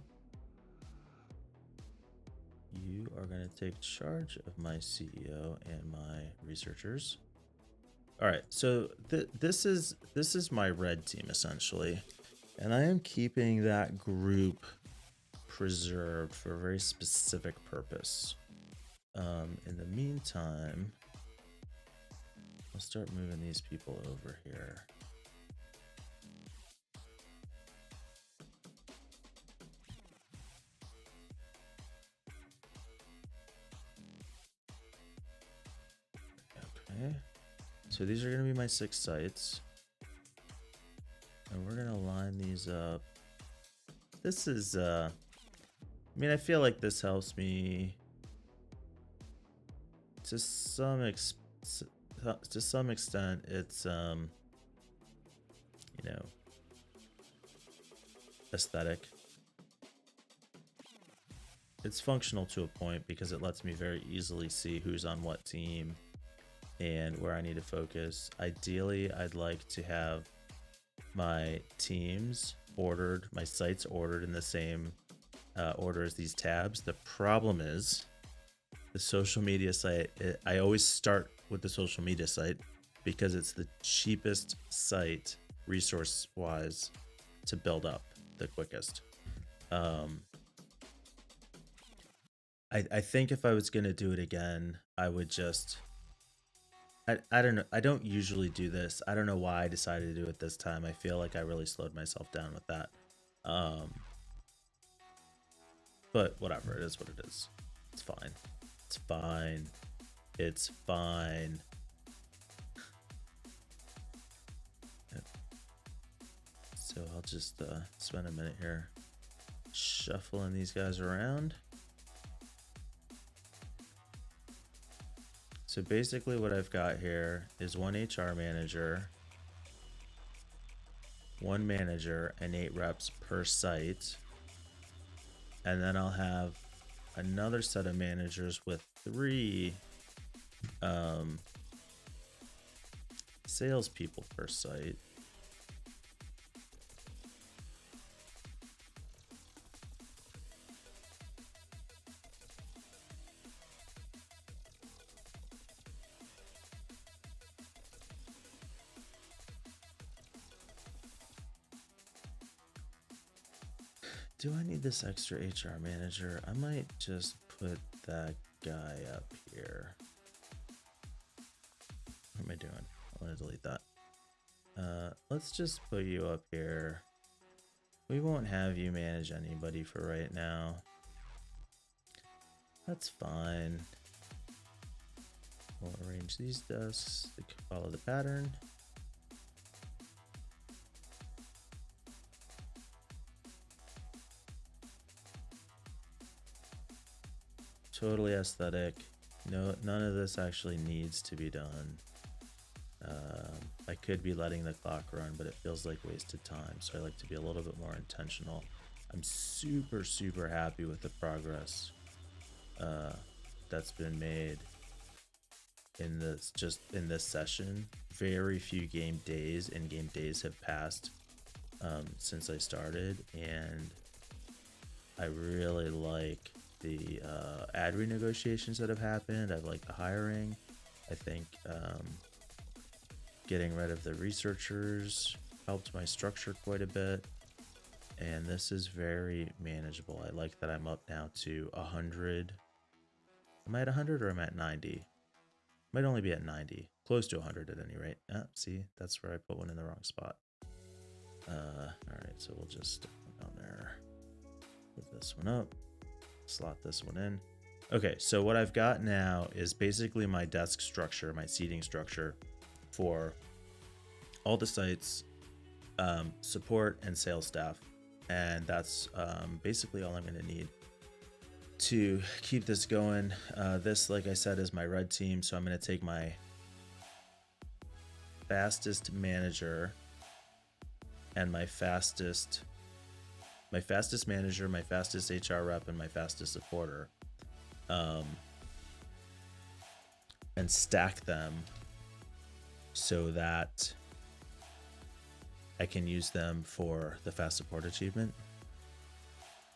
You are going to take charge of my CEO and my researchers. All right, so this is my red team essentially, and I am keeping that group preserved for a very specific purpose. In the meantime, I'll start moving these people over here. Okay, so these are going to be my 6 sites, and we're going to line these up. This is, I mean, I feel like this helps me to some extent. It's, you know, aesthetic. It's functional to a point because it lets me very easily see who's on what team and where I need to focus. Ideally, I'd like to have my teams ordered, my sites ordered in the same order as these tabs. The problem is the social media site. I always start with the social media site because it's the cheapest site resource wise to build up the quickest. Um, I think if I was gonna do it again, I would just I don't know. I don't usually do this. I don't know why I decided to do it this time. I feel like I really slowed myself down with that. Um, but whatever, it is what it is. It's fine. It's fine. It's fine. So I'll just spend a minute here shuffling these guys around. So basically what I've got here is one HR manager, one manager, and 8 reps per site. And then I'll have another set of managers with 3 salespeople per site. Do I need this extra HR manager? I might just put that guy up here. What am I doing? I want to delete that. Let's just put you up here. We won't have you manage anybody for right now. That's fine. We'll arrange these desks to follow the pattern. Totally aesthetic. No, none of this actually needs to be done. I could be letting the clock run, but it feels like wasted time. So I like to be a little bit more intentional. I'm super, super happy with the progress that's been made in this session. Very few game days have passed since I started, and I really like the ad renegotiations that have happened. I like the hiring. I think getting rid of the researchers helped my structure quite a bit, and this is very manageable. I like that I'm up now to 100. Am I at 100 or am I at 90? Might only be at 90, close to 100 at any rate. See, that's where I put one in the wrong spot. All right, so we'll just stick one down there. Put this one up, slot this one in. Okay, so what I've got now is basically my desk structure, my seating structure for all the sites, support and sales staff. And that's basically all I'm going to need to keep this going. This, like I said, is my red team. So I'm going to take my fastest manager and my fastest manager, my fastest HR rep, and my fastest supporter, and stack them so that I can use them for the fast support achievement,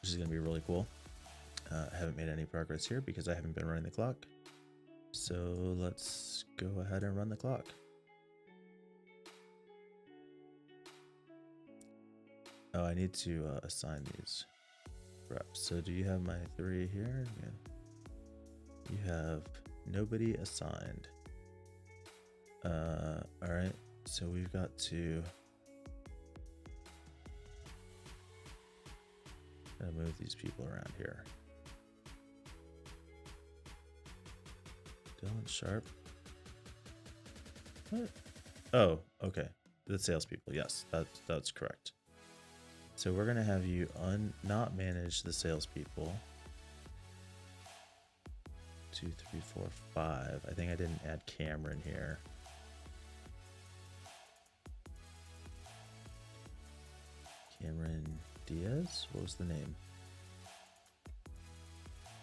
which is going to be really cool. I haven't made any progress here because I haven't been running the clock. So let's go ahead and run the clock. Oh, I need to assign these reps. So do you have my 3 here? Yeah. You have nobody assigned. All right. So we've got to move these people around here. Dylan Sharp. What? Oh, okay. The salespeople. Yes, that's correct. So we're gonna have you not manage the salespeople. 2, 3, 4, 5. I think I didn't add Cameron here. Cameron Diaz? What was the name?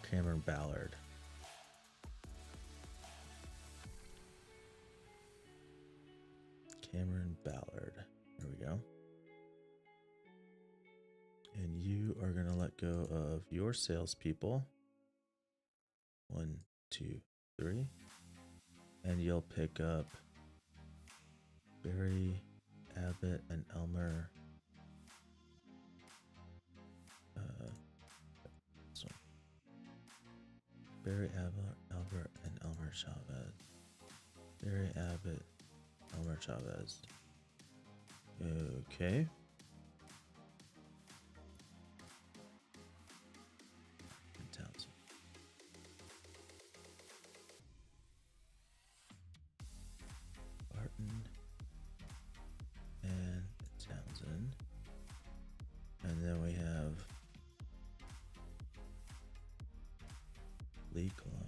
Cameron Ballard. Cameron Ballard. There we go. And you are going to let go of your salespeople. 1, 2, 3. And you'll pick up Barry Abbott and Elmer. This one. Barry Abbott, Albert, and Elmer Chavez. Barry Abbott, Elmer Chavez. Okay. Townsend. Barton and Townsend. And then we have Lee Cologne.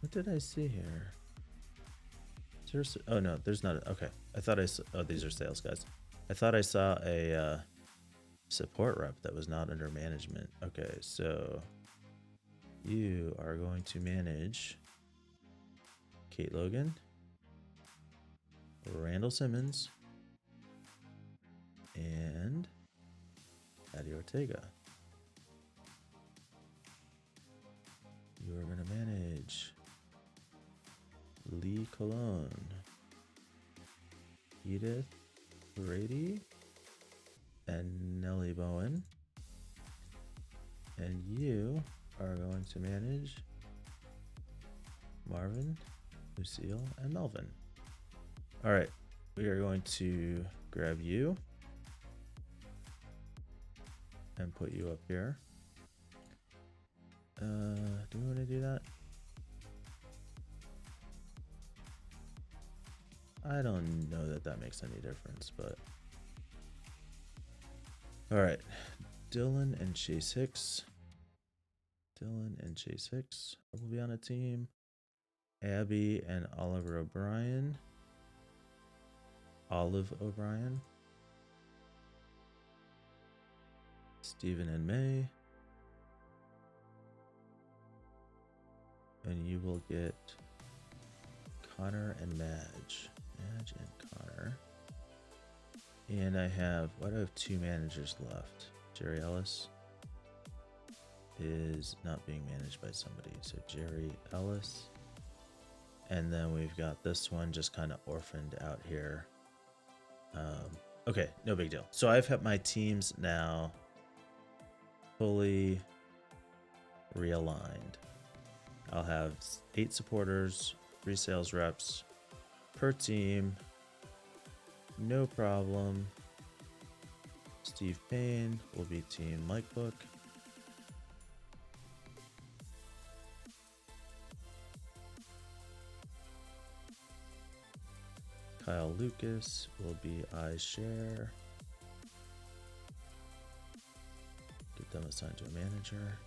What did I see here? Oh no, there's not. Okay, I thought I saw. Oh, these are sales guys. I thought I saw a support rep that was not under management. Okay, so you are going to manage Kate Logan, Randall Simmons, and Addie Ortega. You are going to manage Lee Cologne, Edith Brady, and Nellie Bowen. And you are going to manage Marvin, Lucille, and Melvin. All right, we are going to grab you and put you up here. Do we want to do that? I don't know that that makes any difference, but all right. Dylan and Chase Hicks. Dylan and Chase Hicks will be on a team. Abby and Oliver O'Brien. Olive O'Brien. Stephen and May. And you will get Connor and Madge. Madge and Connor. And I have, what do I have? 2 managers left. Jerry Ellis is not being managed by somebody. So Jerry Ellis. And then we've got this one just kind of orphaned out here. Okay, no big deal. So I've had my teams now fully realigned. I'll have 8 supporters, 3 sales reps per team. No problem. Steve Payne will be team Mike Book. Kyle Lucas will be iShare. Get them assigned to a manager.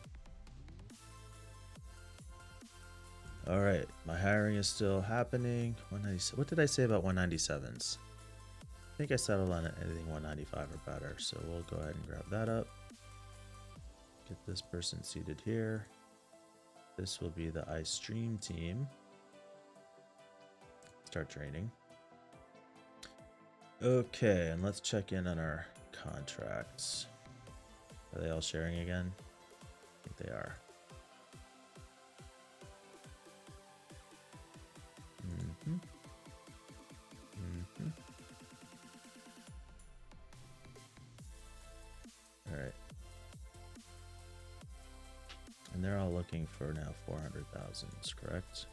All right, my hiring is still happening. 190. What did I say about 197s? I think I settled on anything 195 or better, so we'll go ahead and grab that up. Get this person seated here. This will be the iStream team. Start training. Okay, and let's check in on our contracts. Are they all sharing again? I think they are. All right. And they're all looking for now 400,000, correct?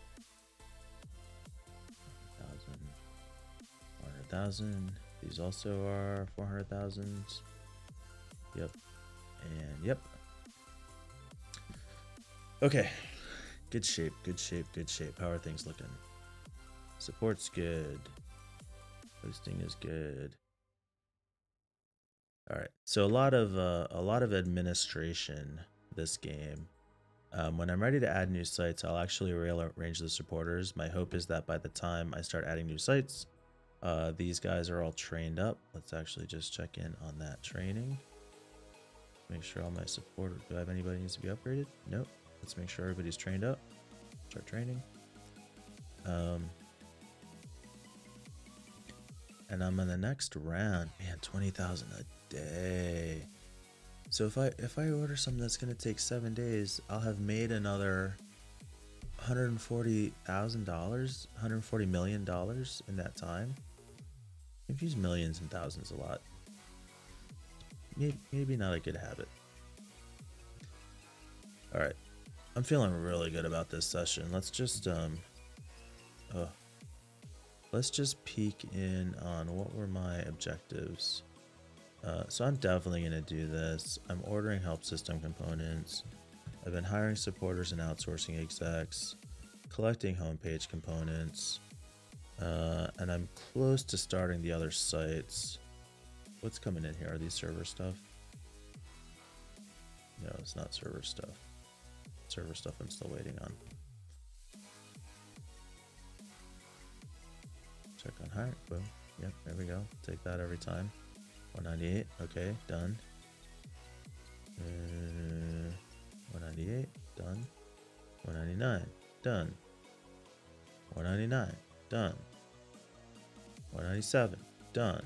400,000. These also are 400,000. Yep. And yep. Okay. Good shape, good shape, good shape. How are things looking? Support's good. Hosting is good. All right. So a lot of administration this game. When I'm ready to add new sites, I'll actually rearrange the supporters. My hope is that by the time I start adding new sites, these guys are all trained up. Let's actually just check in on that training. Make sure all my supporters. Do I have anybody who needs to be upgraded? Nope. Let's make sure everybody's trained up. Start training. And I'm in the next round. Man, 20,000 a day. So if I order something that's gonna take 7 days, I'll have made another $140,000, $140 million in that time. I've used millions and thousands a lot. Maybe not a good habit. All right, I'm feeling really good about this session. Let's just peek in on what were my objectives. So I'm definitely going to do this. I'm ordering help system components. I've been hiring supporters and outsourcing execs, collecting homepage components, and I'm close to starting the other sites. What's coming in here? Are these server stuff? No, it's not server stuff. Server stuff I'm still waiting on. Check on hire. Boom. Yep, there we go. Take that every time. 198. Okay, done. 198. Done. 199. Done. 199. Done. 197. Done.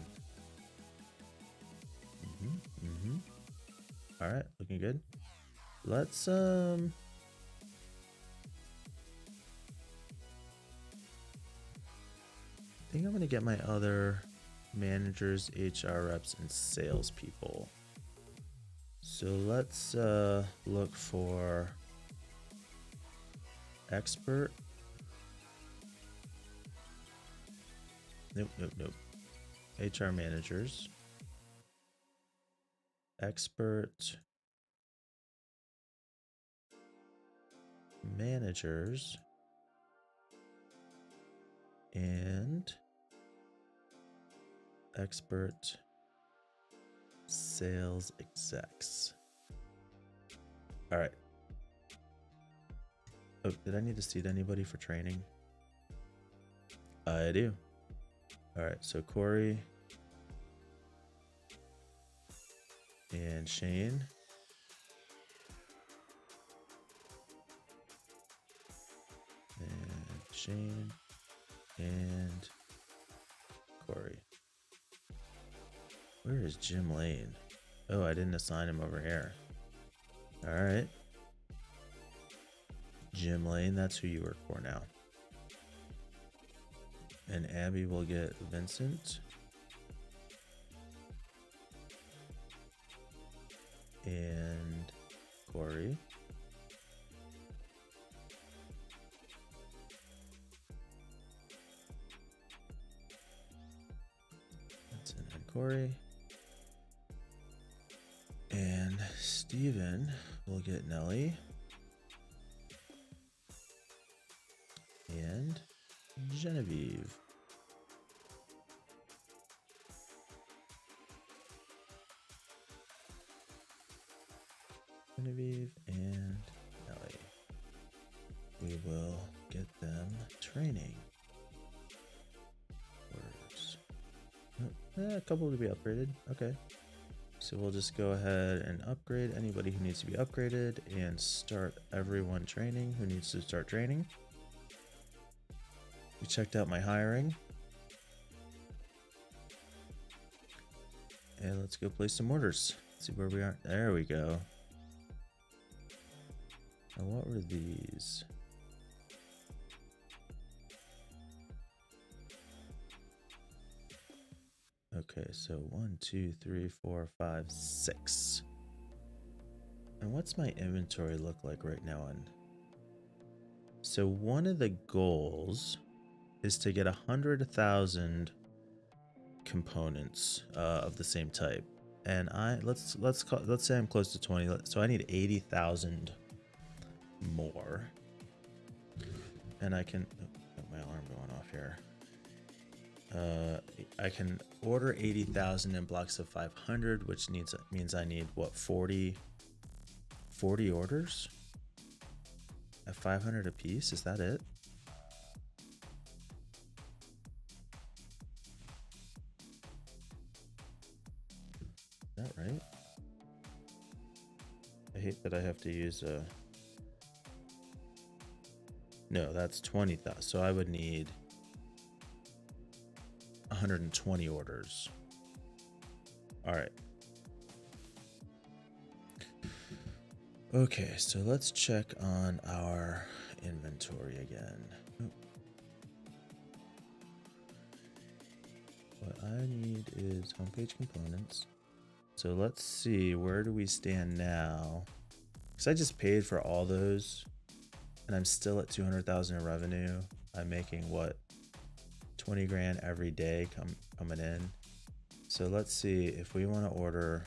All right, looking good. Let's I think I'm gonna get my other managers, HR reps, and salespeople. So let's look for expert. Nope. HR managers, expert managers, and expert sales execs. All right. Oh, did I need to seat anybody for training? I do. All right, so Corey and Shane. And Shane and Corey. Where is Jim Lane? Oh, I didn't assign him over here. All right. Jim Lane, that's who you work for now. And Abby will get Vincent. And Corey. Vincent and Corey. And Steven will get Nelly. And Genevieve. Genevieve and Nelly. We will get them training. Words. A couple to be upgraded. Okay. So we'll just go ahead and upgrade anybody who needs to be upgraded and start everyone training who needs to start training. We checked out my hiring. And let's go place some orders. See where we are. There we go. Now what were these? Okay, so 1, 2, 3, 4, 5, 6. And what's my inventory look like right now on? So one of the goals is to get 100,000 components of the same type, and let's say I'm close to 20. So I need 80,000 more, and I can. Oh, my alarm going off here. I can order 80,000 in blocks of 500, which means I need what, 40 orders at 500 a piece. Is that it? Is that right? I hate that I have to use a. No, that's 20,000. So I would need 120 orders. All right. Okay, so let's check on our inventory again. Oh. What I need is homepage components. So let's see, where do we stand now? Because I just paid for all those and I'm still at 200,000 in revenue. I'm making what, 20 grand every day coming in. So let's see if we want to order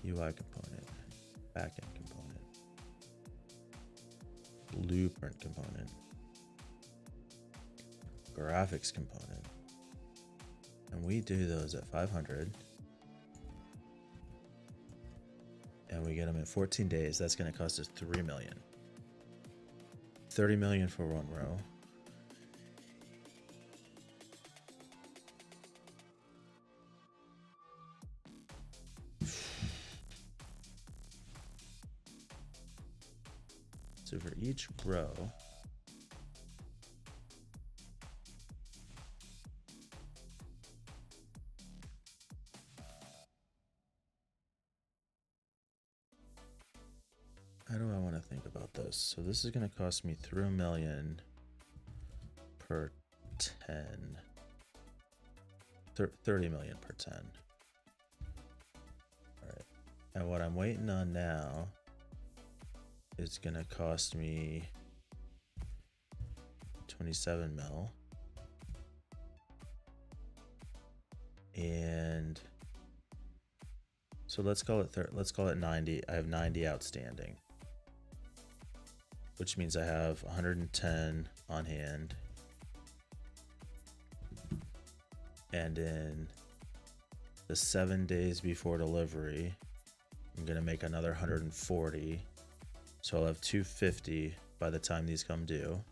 UI component, backend component, blueprint component, graphics component, and we do those at 500 and we get them in 14 days. That's going to cost us 3 million. 30 million for one row. So for each row, how do I want to think about this? So this is going to cost me 3 million per 10. 30 million per 10. All right. And what I'm waiting on now is going to cost me 27 mil. And so let's call it 90. I have 90 outstanding, which means I have 110 on hand. And in the 7 days before delivery, I'm gonna make another 140. So I'll have 250 by the time these come due.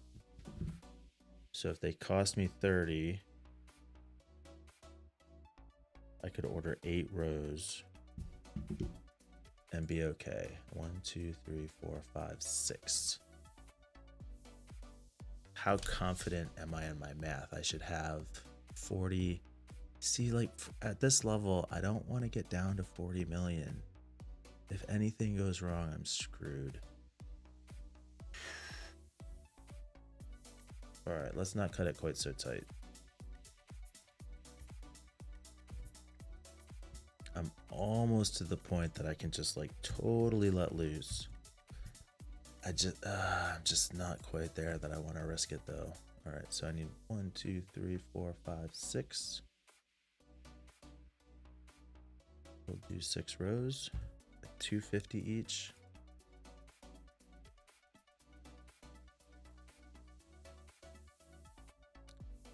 So if they cost me 30, I could order 8 rows and be okay. 1, 2, 3, 4, 5, 6. How confident am I in my math? I should have 40. See, like at this level, I don't want to get down to 40 million. If anything goes wrong, I'm screwed. All right, let's not cut it quite so tight. I'm almost to the point that I can just like totally let loose. I'm just not quite there that I want to risk it though. All right, so I need 1, 2, 3, 4, 5, 6. We'll do 6 rows at 250 each.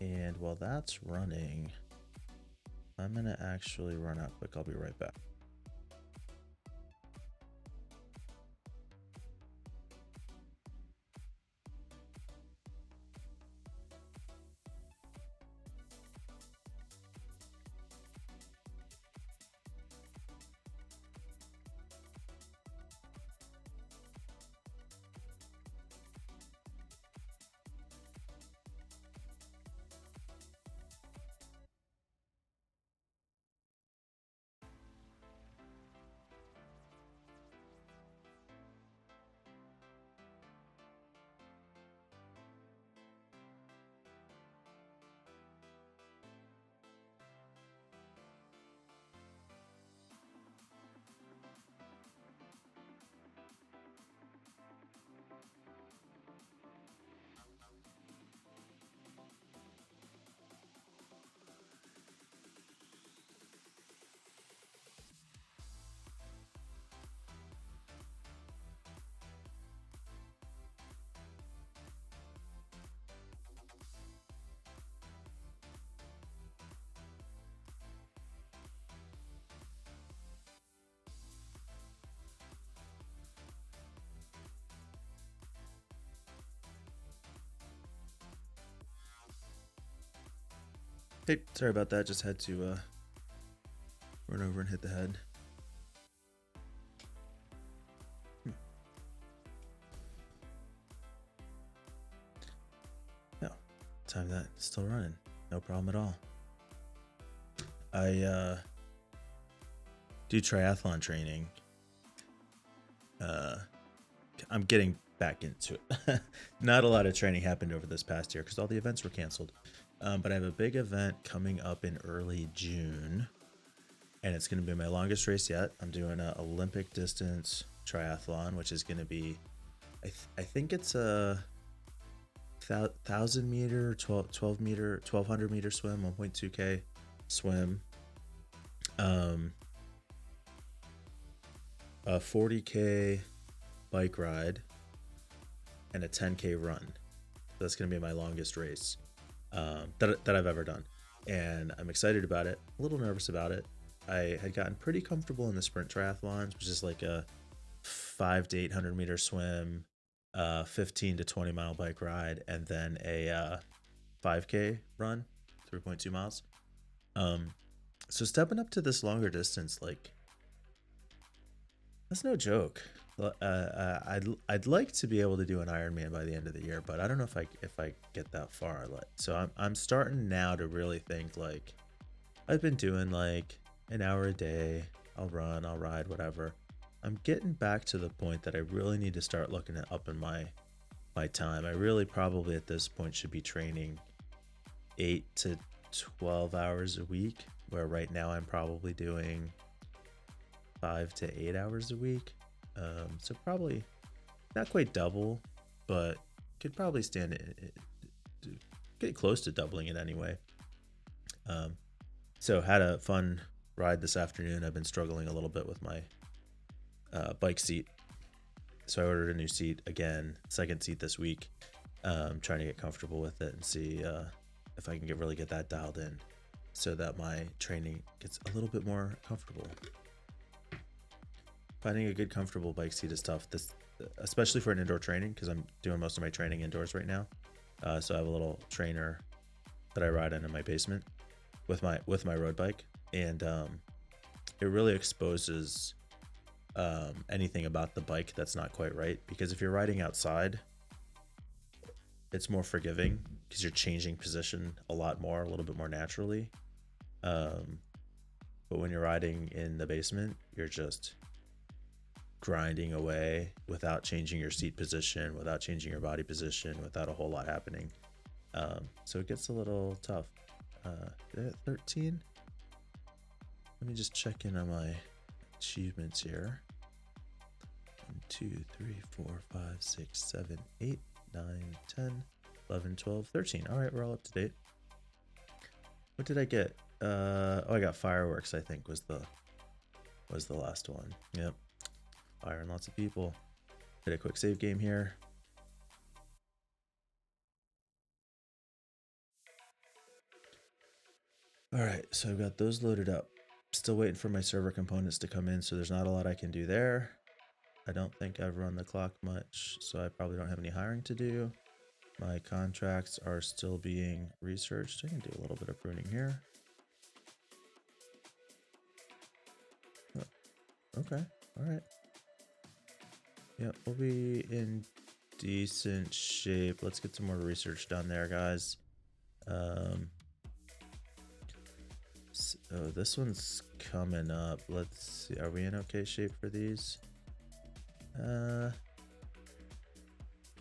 And while that's running, I'm gonna actually run out quick. I'll be right back. Hey, sorry about that. Just had to run over and hit the head. No, time that still running. No problem at all. do triathlon training. I'm getting back into it. Not a lot of training happened over this past year because all the events were canceled. But I have a big event coming up in early June, and it's going to be my longest race yet. I'm doing an Olympic distance triathlon, which is going to be, I think it's a 1,000 meter, 12 meter, 1,200 meter swim, 1.2K swim, a 40K bike ride, and a 10K run. That's going to be my longest race that I've ever done. And I'm excited about it, a little nervous about it. I had gotten pretty comfortable in the sprint triathlons, which is like a 5 to 800 meter swim, 15 to 20 mile bike ride, and then a 5K run, 3.2 miles. So stepping up to this longer distance, like, that's no joke. I'd like to be able to do an Ironman by the end of the year, but I don't know if I get that far. So I'm starting now to really think, like, I've been doing like an hour a day. I'll run, I'll ride, whatever. I'm getting back to the point that I really need to start looking at upping my time. I really probably at this point should be training 8 to 12 hours a week, where right now I'm probably doing 5 to 8 hours a week. So probably not quite double, but could probably stand it, get close to doubling it anyway. So had a fun ride this afternoon. I've been struggling a little bit with my bike seat, so I ordered a new seat again, second seat this week. Trying to get comfortable with it and see if I can really get that dialed in, so that my training gets a little bit more comfortable. Finding a good comfortable bike seat is tough, especially for an indoor training, because I'm doing most of my training indoors right now. So I have a little trainer that I ride in my basement with my road bike, and it really exposes anything about the bike that's not quite right, because if you're riding outside, it's more forgiving because you're changing position a little bit more naturally. But when you're riding in the basement, you're just grinding away without changing your seat position, without changing your body position, without a whole lot happening. So it gets a little tough. 13. Let me just check in on my achievements here. 1, 2, 3, 4, 5, 6, 7, 8, 9, 10, 11, 12, 13. All right, we're all up to date. What did I get? I got fireworks, I think was the last one. Yep. Firing lots of people. Hit a quick save game here. All right, so I've got those loaded up. Still waiting for my server components to come in, so there's not a lot I can do there. I don't think I've run the clock much, so I probably don't have any hiring to do. My contracts are still being researched. I can do a little bit of pruning here. Okay, all right. Yeah, we'll be in decent shape. Let's get some more research done there, guys. So this one's coming up. Let's see. Are we in okay shape for these?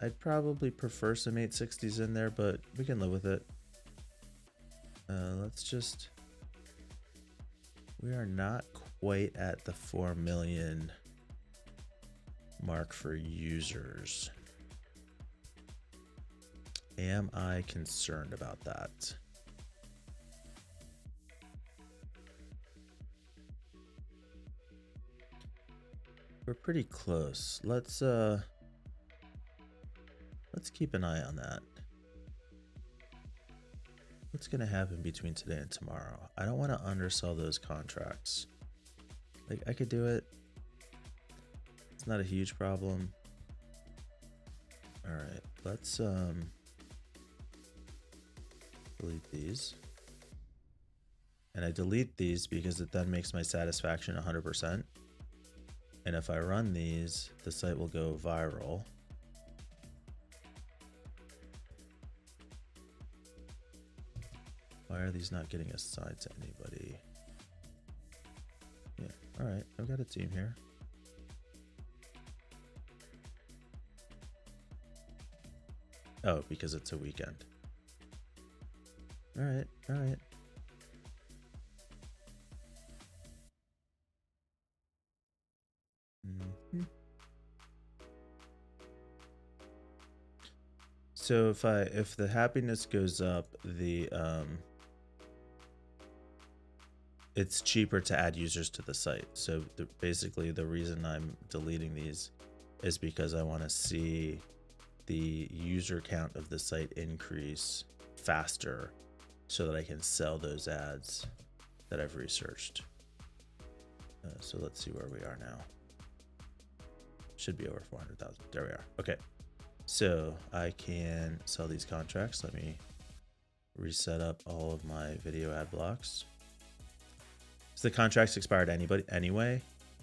I'd probably prefer some 860s in there, but we can live with it. We are not quite at the 4 million mark for users. Am I concerned about that? We're pretty close. Let's keep an eye on that. What's gonna happen between today and tomorrow? I don't want to undersell those contracts. Like, I could do it. It's not a huge problem. All right, let's delete these. And I delete these because it then makes my satisfaction 100%. And if I run these, the site will go viral. Why are these not getting assigned to anybody? Yeah, All right, I've got a team here. Oh, because it's a weekend. All right, all right. Mm-hmm. So if the happiness goes up, it's cheaper to add users to the site. So basically the reason I'm deleting these is because I want to see the user count of the site increase faster so that I can sell those ads that I've researched. So let's see where we are now. Should be over 400,000. There we are. Okay. So I can sell these contracts. Let me reset up all of my video ad blocks. So the contracts expired anyway,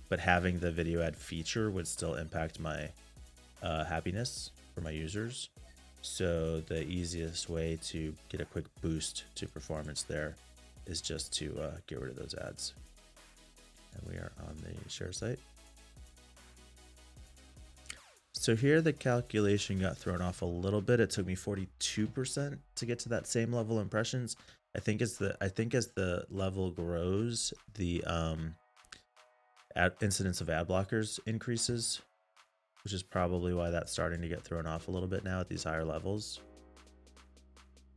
but having the video ad feature would still impact my happiness for my users. So the easiest way to get a quick boost to performance there is just to get rid of those ads. And we are on the share site. So here the calculation got thrown off a little bit. It took me 42% to get to that same level of impressions. I think as the level grows, the incidence of ad blockers increases, which is probably why that's starting to get thrown off a little bit now at these higher levels.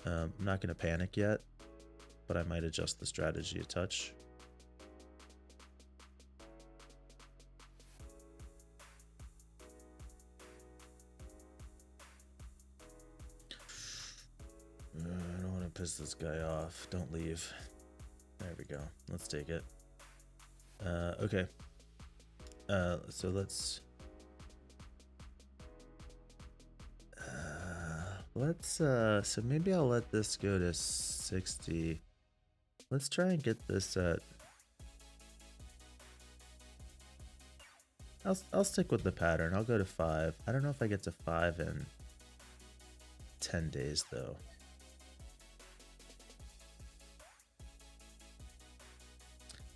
I'm not going to panic yet, but I might adjust the strategy a touch. I don't want to piss this guy off. Don't leave. There we go. Let's take it. Okay. So let's so maybe I'll let this go to 60. Let's try and get this at, I'll stick with the pattern. I'll go to 5. I don't know if I get to 5 in 10 days though.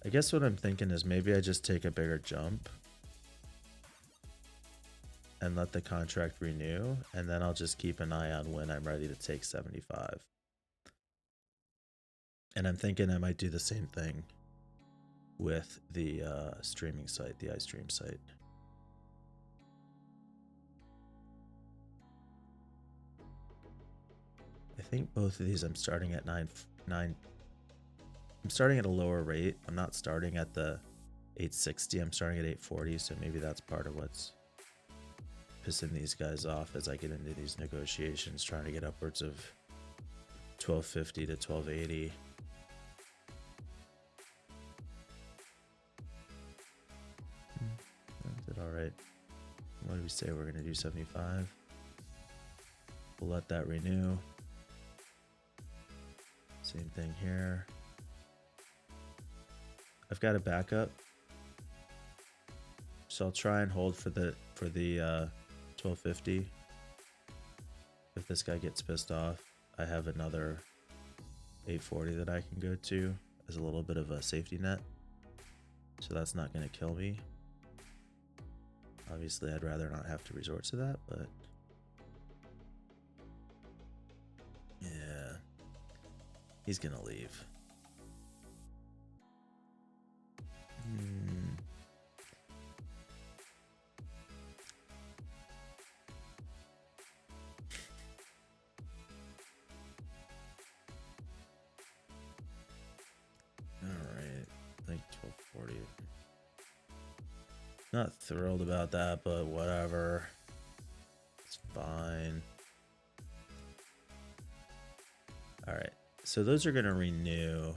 I guess what I'm thinking is maybe I just take a bigger jump and let the contract renew, and then I'll just keep an eye on when I'm ready to take 75. And I'm thinking I might do the same thing with the streaming site, the iStream site. I think both of these I'm starting at 9. I'm starting at a lower rate. I'm not starting at the 860. I'm starting at 840. So maybe that's part of what's pissing these guys off as I get into these negotiations, trying to get upwards of 1250 to 1280. That did all right. What did we say? We're going to do 75. We'll let that renew. Same thing here. I've got a backup, so I'll try and hold for the 1250. If this guy gets pissed off, I have another 840 that I can go to as a little bit of a safety net, so that's not going to kill me. Obviously, I'd rather not have to resort to that, but yeah, he's gonna leave. Alright, I think 1240. Not thrilled about that, but whatever. It's fine. Alright, so those are gonna renew.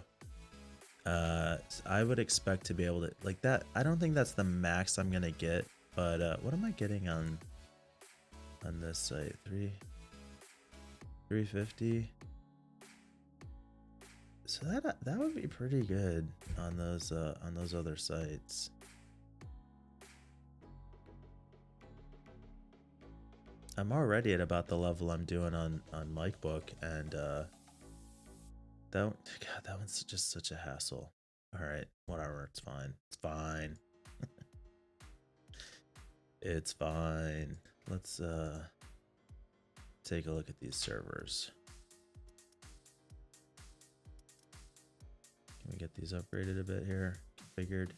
I would expect to be able to, like that, I don't think that's the max I'm gonna get, but what am I getting on this site? 350. So that would be pretty good on those other sites. I'm already at about the level I'm doing on MicBook, and that one's just such a hassle. All right, whatever. It's fine. It's fine. It's fine. Let's take a look at these servers. Can we get these upgraded a bit here? Configured.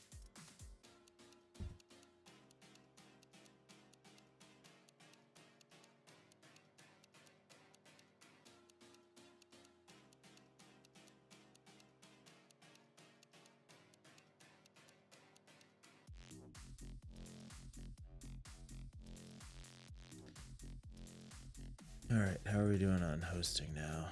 All right, how are we doing on hosting now?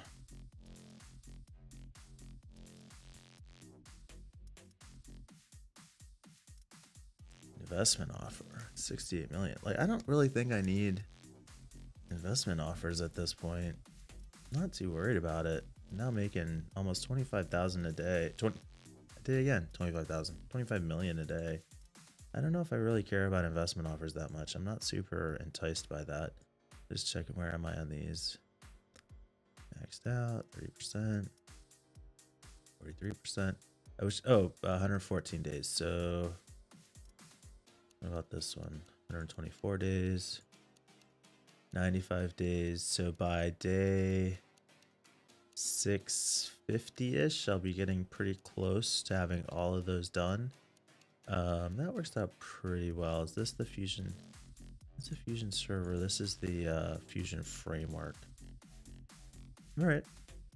Investment offer, 68 million. Like, I don't really think I need investment offers at this point. Not too worried about it. Now making almost 25,000 a day. I did it again, 25,000, 25 million a day. I don't know if I really care about investment offers that much. I'm not super enticed by that. Just checking where am I on these. Maxed out, 30%, 43%. I wish, 114 days. So what about this one? 124 days, 95 days. So by day 650-ish, I'll be getting pretty close to having all of those done. That works out pretty well. Is this the Fusion? It's a Fusion server. This is the Fusion framework. All right,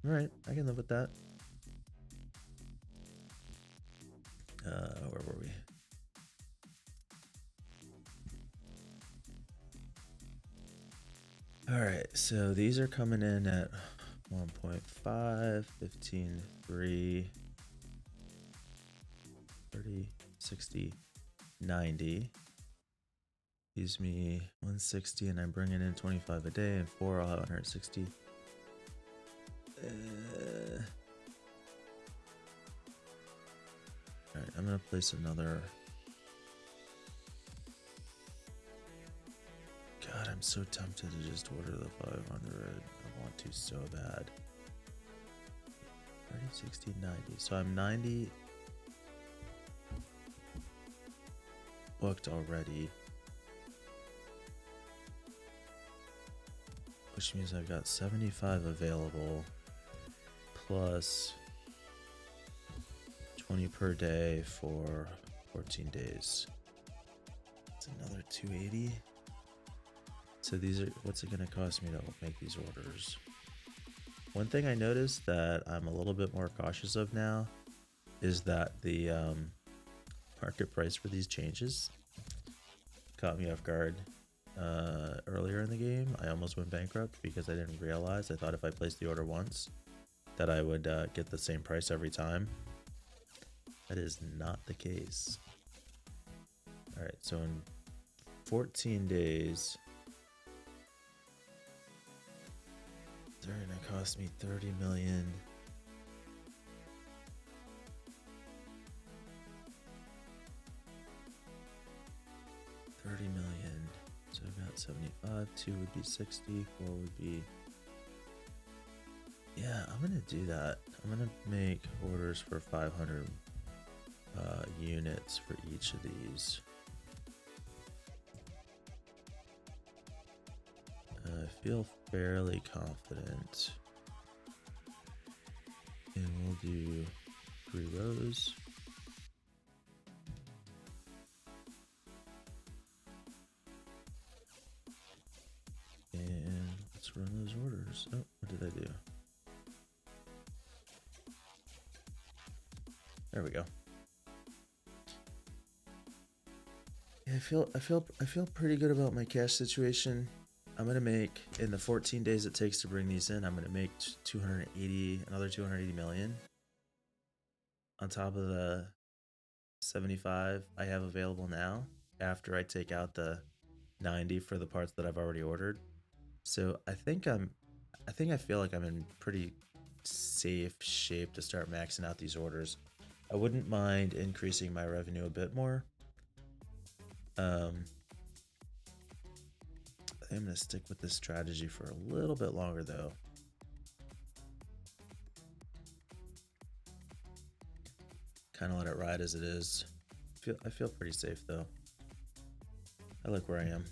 I can live with that. Where were we? All right, so these are coming in at 1.5, 15, 3, 30, 60, 90. Gives me 160, and I'm bringing in 25 a day, and 4, I'll have 160. All right, I'm gonna place another. God, I'm so tempted to just order the 500. I want to so bad. 30, 60, 90. So I'm 90 booked already. Which means I've got 75 available. Plus 20 per day for 14 days. It's another 280. So these are, what's it gonna cost me to make these orders? One thing I noticed that I'm a little bit more cautious of now is that the market price for these changes caught me off guard. Earlier in the game, I almost went bankrupt because I didn't realize. I thought if I placed the order once that I would get the same price every time. That is not the case. All right, so in 14 days, they're gonna cost me 30 million. $30 million. So I've got 75, 2 would be 60, 4 would be. Yeah, I'm gonna do that. I'm gonna make orders for 500 units for each of these. I feel fairly confident. And we'll do 3 rows. And let's run those orders. Oh, what did I do? There we go. Yeah, I feel pretty good about my cash situation. I'm gonna make, in the 14 days it takes to bring these in, I'm gonna make another 280 million on top of the 75 I have available now after I take out the 90 for the parts that I've already ordered. So I feel like I'm in pretty safe shape to start maxing out these orders. I wouldn't mind increasing my revenue a bit more. I think I'm gonna stick with this strategy for a little bit longer though. kind of let it ride as it is. I feel pretty safe though. I like where I am.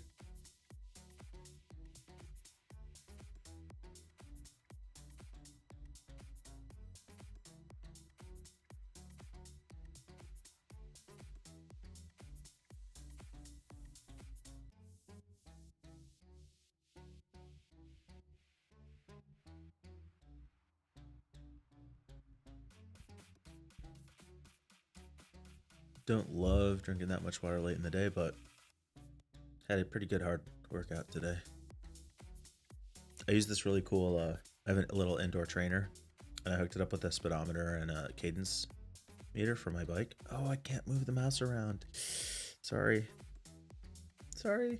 Don't love drinking that much water late in the day, but had a pretty good hard workout today. I use this really cool, I have a little indoor trainer, and I hooked it up with a speedometer and a cadence meter for my bike. Oh, I can't move the mouse around. Sorry. Sorry.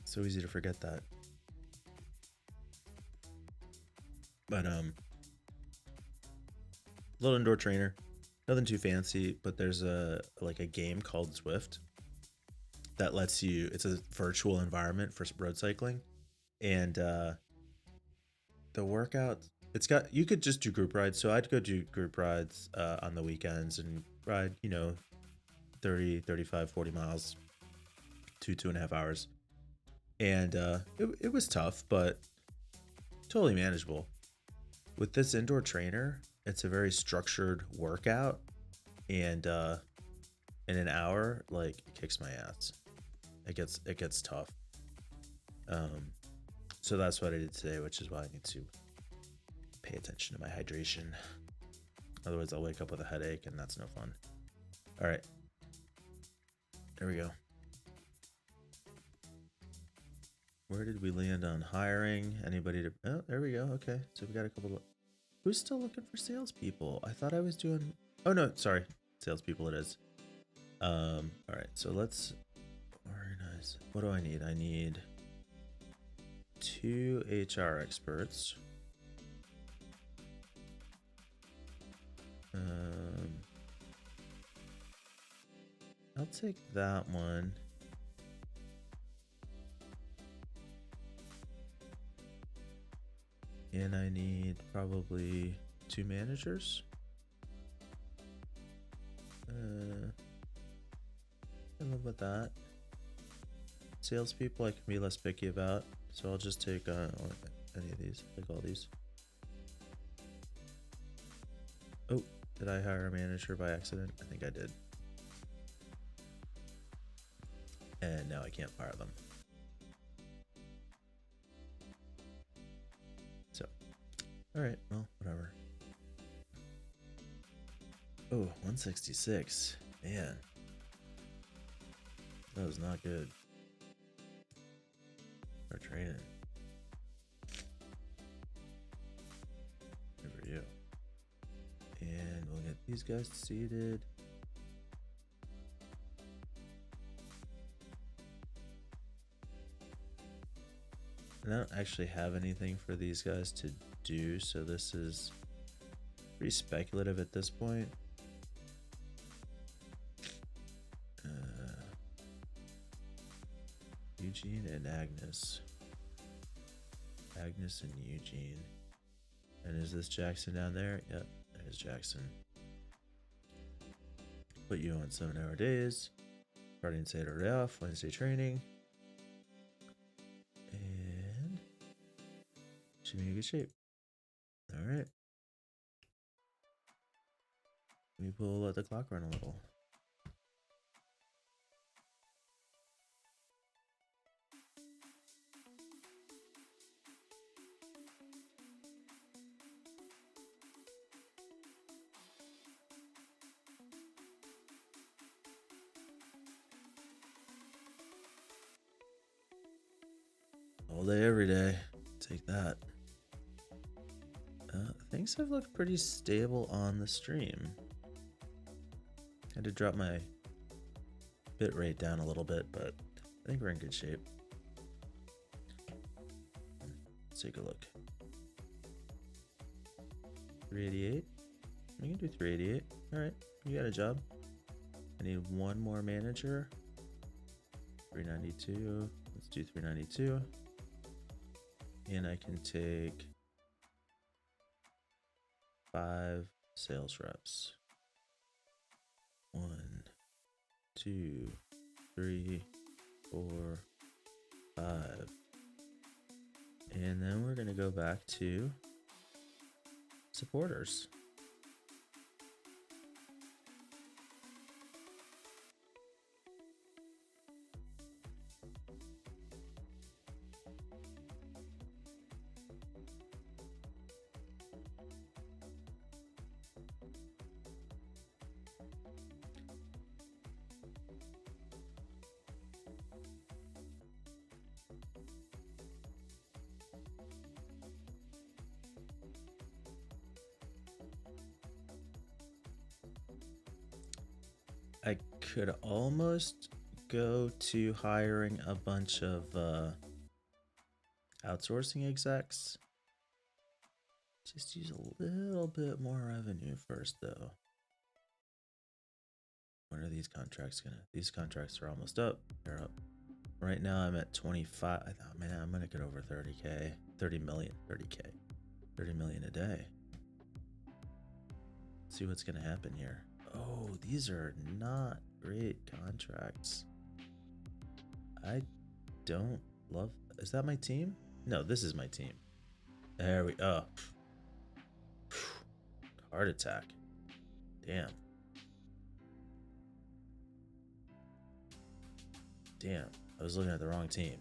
So easy to forget that. But, little indoor trainer. Nothing too fancy, but there's a game called Zwift that lets you, it's a virtual environment for road cycling. And the workout, it's got, you could just do group rides. So I'd go do group rides on the weekends and ride, 30, 35, 40 miles, 2.5 hours. And it was tough, but totally manageable. With this indoor trainer, it's a very structured workout, and in an hour, like, it kicks my ass. It gets tough. So that's what I did today, which is why I need to pay attention to my hydration. Otherwise, I'll wake up with a headache, and that's no fun. All right, there we go. Where did we land on hiring? Anybody to... Oh, there we go. Okay, so we got a couple of... Who's still looking for salespeople? I thought I was doing... Oh, no, sorry. Salespeople it is. All right, so let's organize. What do I need? I need 2 HR experts. I'll take that one. And I need probably 2 managers. I live with that. Salespeople I can be less picky about, so I'll just take any of these, like all these. Oh, did I hire a manager by accident? I think I did. And now I can't fire them. So, all right, well, whatever. Oh, 166, man. That was not good. Our training. Good for you. And we'll get these guys seated. And I don't actually have anything for these guys to do, so this is pretty speculative at this point. Eugene and Agnes. Agnes and Eugene. And is this Jackson down there? Yep, there's Jackson. Put you on 7-hour days. Friday and Saturday off. Wednesday training. And should be in good shape. Alright. Maybe we'll let the clock run a little. All day, every day. Take that. Things have looked pretty stable on the stream. Had to drop my bit rate down a little bit, but I think we're in good shape. Let's take a look. 388. We can do 388. All right, you got a job. I need one more manager. 392. Let's do 392. And I can take 5 sales reps. 1, 2, 3, 4, 5. And then we're going to go back to supporters. I could almost go to hiring a bunch of outsourcing execs. Just use a little bit more revenue first, though. When are these contracts gonna? These contracts are almost up. They're up. Right now I'm at 25. I thought, man, I'm gonna get over 30K, 30 million, 30K, 30 million a day. Let's see what's gonna happen here. Oh, these are not great contracts. I don't love. Is that my team? No, this is my team. There we go. Oh. Heart attack. Damn. Damn. I was looking at the wrong team.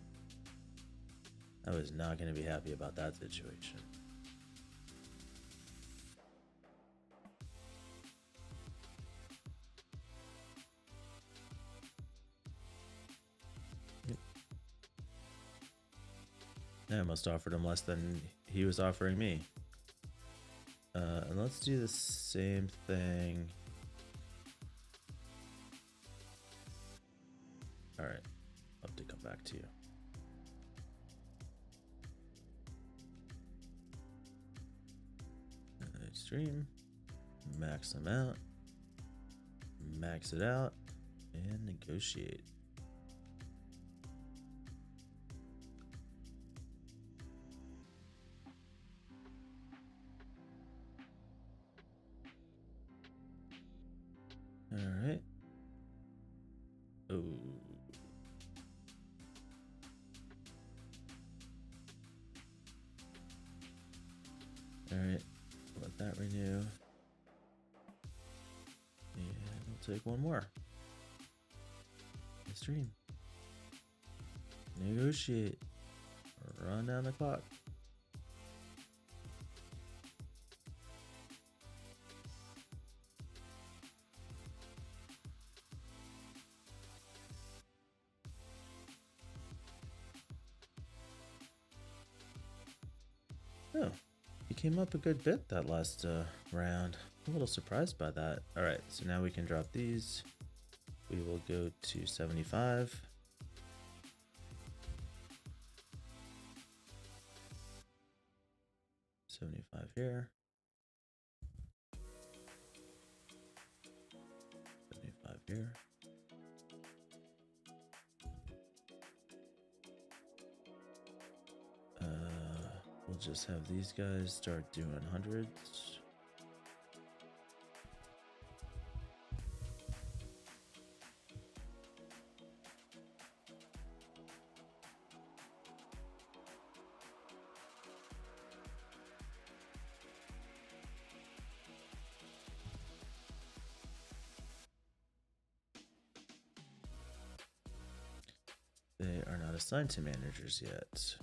I was not going to be happy about that situation. I almost offered him less than he was offering me. And let's do the same thing. All right. I'll have to come back to you. Stream. Max them out. Max it out. And negotiate. All right. Oh. All right. Let that renew. And we'll take one more. Stream. Negotiate. Run down the clock. Oh, he came up a good bit that last round. I'm a little surprised by that. All right, so now we can drop these. We will go to 75. Here. 75 here. We'll just have these guys start doing hundreds. They are not assigned to managers yet.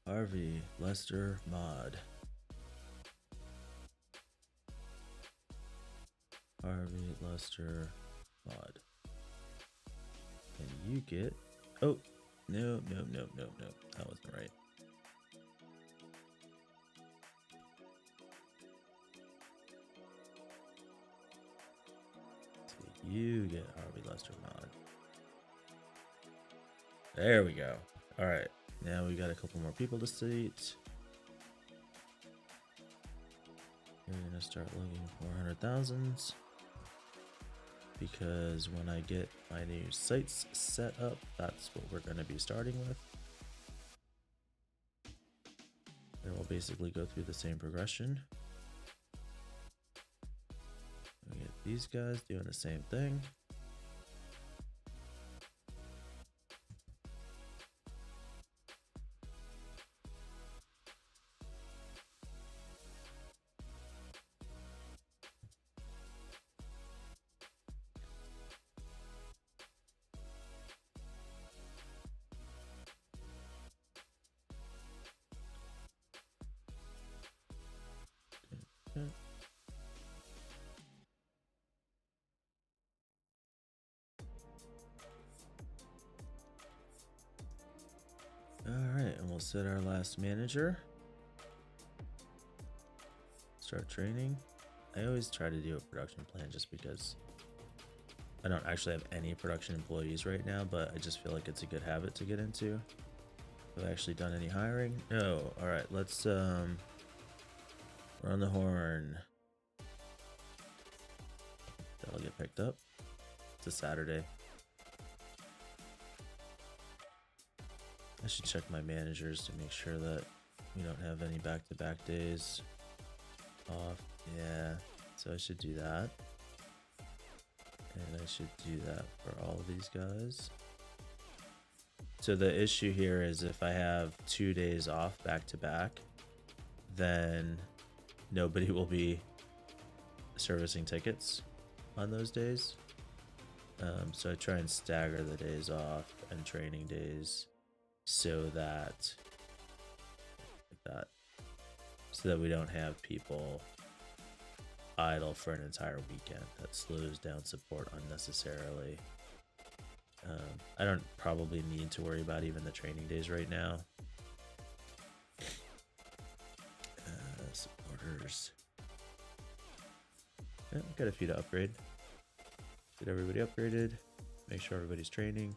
Harvey, Lester, Mod. Harvey, Lester, Mod. And you get... Oh, no. That wasn't right. So you get Harvey, Lester, Mod. There we go. All right. Now we got a couple more people to seat. We're gonna start looking for 400,000s because when I get my new sites set up, that's what we're gonna be starting with. And we'll basically go through the same progression. We get these guys doing the same thing. Okay. All right, and we'll set our last manager. Start training. I always try to do a production plan just because I don't actually have any production employees right now, but I just feel like it's a good habit to get into. Have I actually done any hiring? No. All right, let's run the horn. That'll get picked up. It's a Saturday. I should check my managers to make sure that we don't have any back-to-back days off. Yeah, so I should do that. And I should do that for all of these guys. So the issue here is if I have 2 days off back-to-back, then nobody will be servicing tickets on those days. So I try and stagger the days off and training days so that we don't have people idle for an entire weekend. That slows down support unnecessarily. I don't probably need to worry about even the training days right now. Supporters. Yeah, got a few to upgrade. Get everybody upgraded. Make sure everybody's training.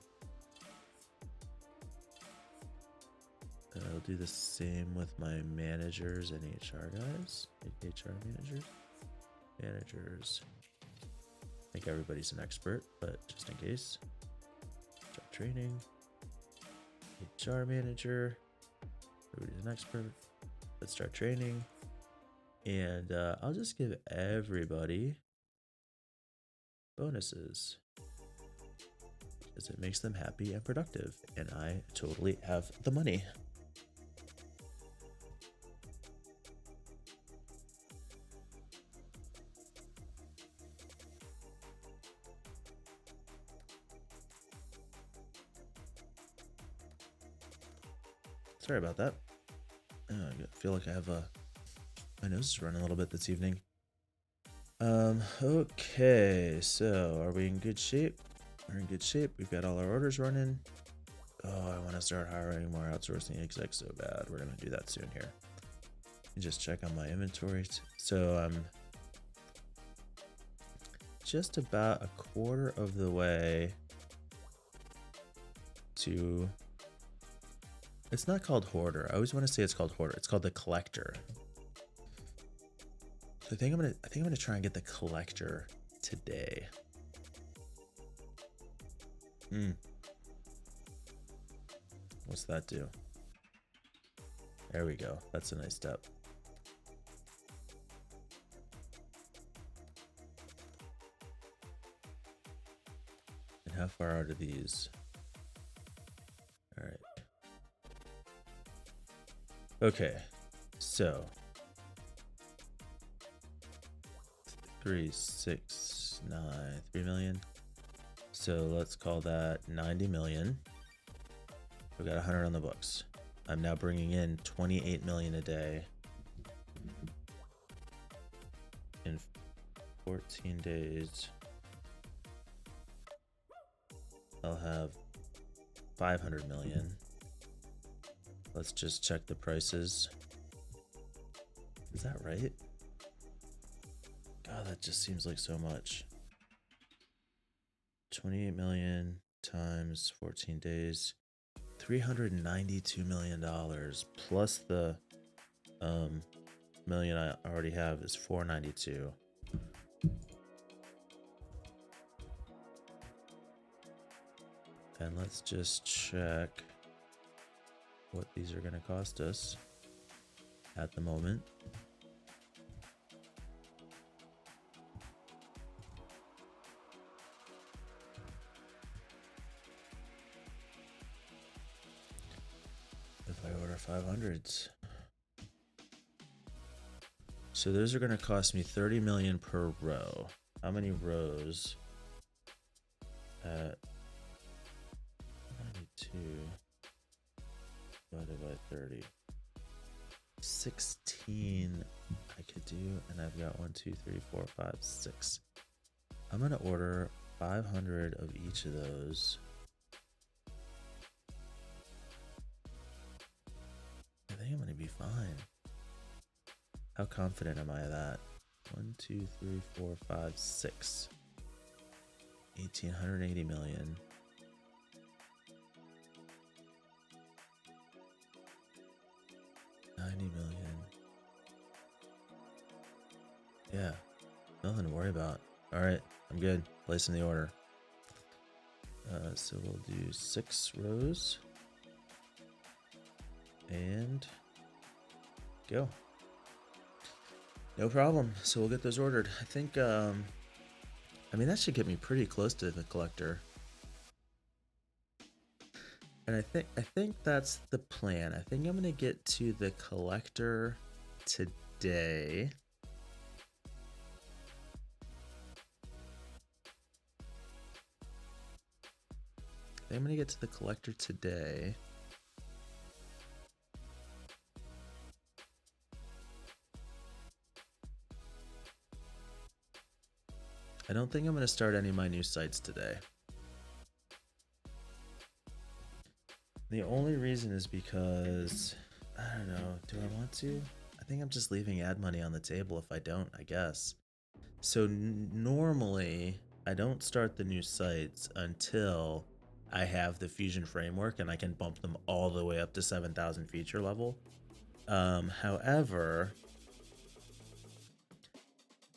I'll do the same with my managers and HR guys. HR managers. I think everybody's an expert, but just in case. Start training. HR manager. Everybody's an expert. Let's start training. And I'll just give everybody bonuses because it makes them happy and productive, and I totally have the money. Sorry about that. I feel like I have my nose is running a little bit this evening. Okay, so are we in good shape? We're in good shape. We've got all our orders running. Oh, I want to start hiring more outsourcing execs so bad. We're gonna do that soon here. Just check on my inventory. So I'm just about a quarter of the way to. It's not called hoarder. I always want to say it's called hoarder. It's called the collector. So I think I'm gonna try and get the collector today. What's that do? There we go. That's a nice step. And how far out are these? All right. Okay, so 3, 6, 9, 3 million. So let's call that 90 million. We've got 100 on the books. I'm now bringing in 28 million a day. In 14 days, I'll have 500 million. Let's just check the prices. Is that right? God, that just seems like so much. 28 million times 14 days. $392 million plus the million I already have is 492. And let's just check what these are going to cost us at the moment. If I order 500s. So those are going to cost me 30 million per row. How many rows at 92 divided by 30? 16 I could do, and I've got 1, 2, 3, 4, 5, 6. I'm going to order 500 of each of those. I think I'm going to be fine. How confident am I of that? 1, 2, 3, 4, 5, 6. 1,880 million. 90 million. Yeah, nothing to worry about. All right, I'm good. Placing the order. So we'll do 6 rows. And go. No problem. So we'll get those ordered. I think, I mean, that should get me pretty close to the collector. And I think that's the plan. I think I'm gonna get to the collector today. I think I'm gonna get to the collector today. I don't think I'm gonna start any of my new sites today. The only reason is because, I don't know, do I want to? I think I'm just leaving ad money on the table if I don't, I guess. So normally, I don't start the new sites until I have the Fusion framework and I can bump them all the way up to 7,000 feature level. However,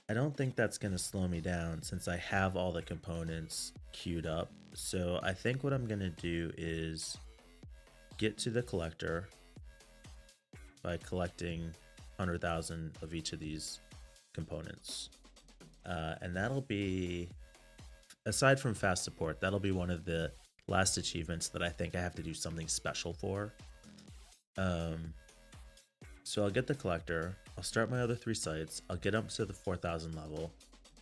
I don't think that's going to slow me down since I have all the components queued up. So I think what I'm going to do is get to the collector by collecting 100,000 of each of these components. And that'll be, aside from fast support, that'll be one of the last achievements that I think I have to do something special for. So I'll get the collector, I'll start my other 3 sites, I'll get up to the 4,000 level,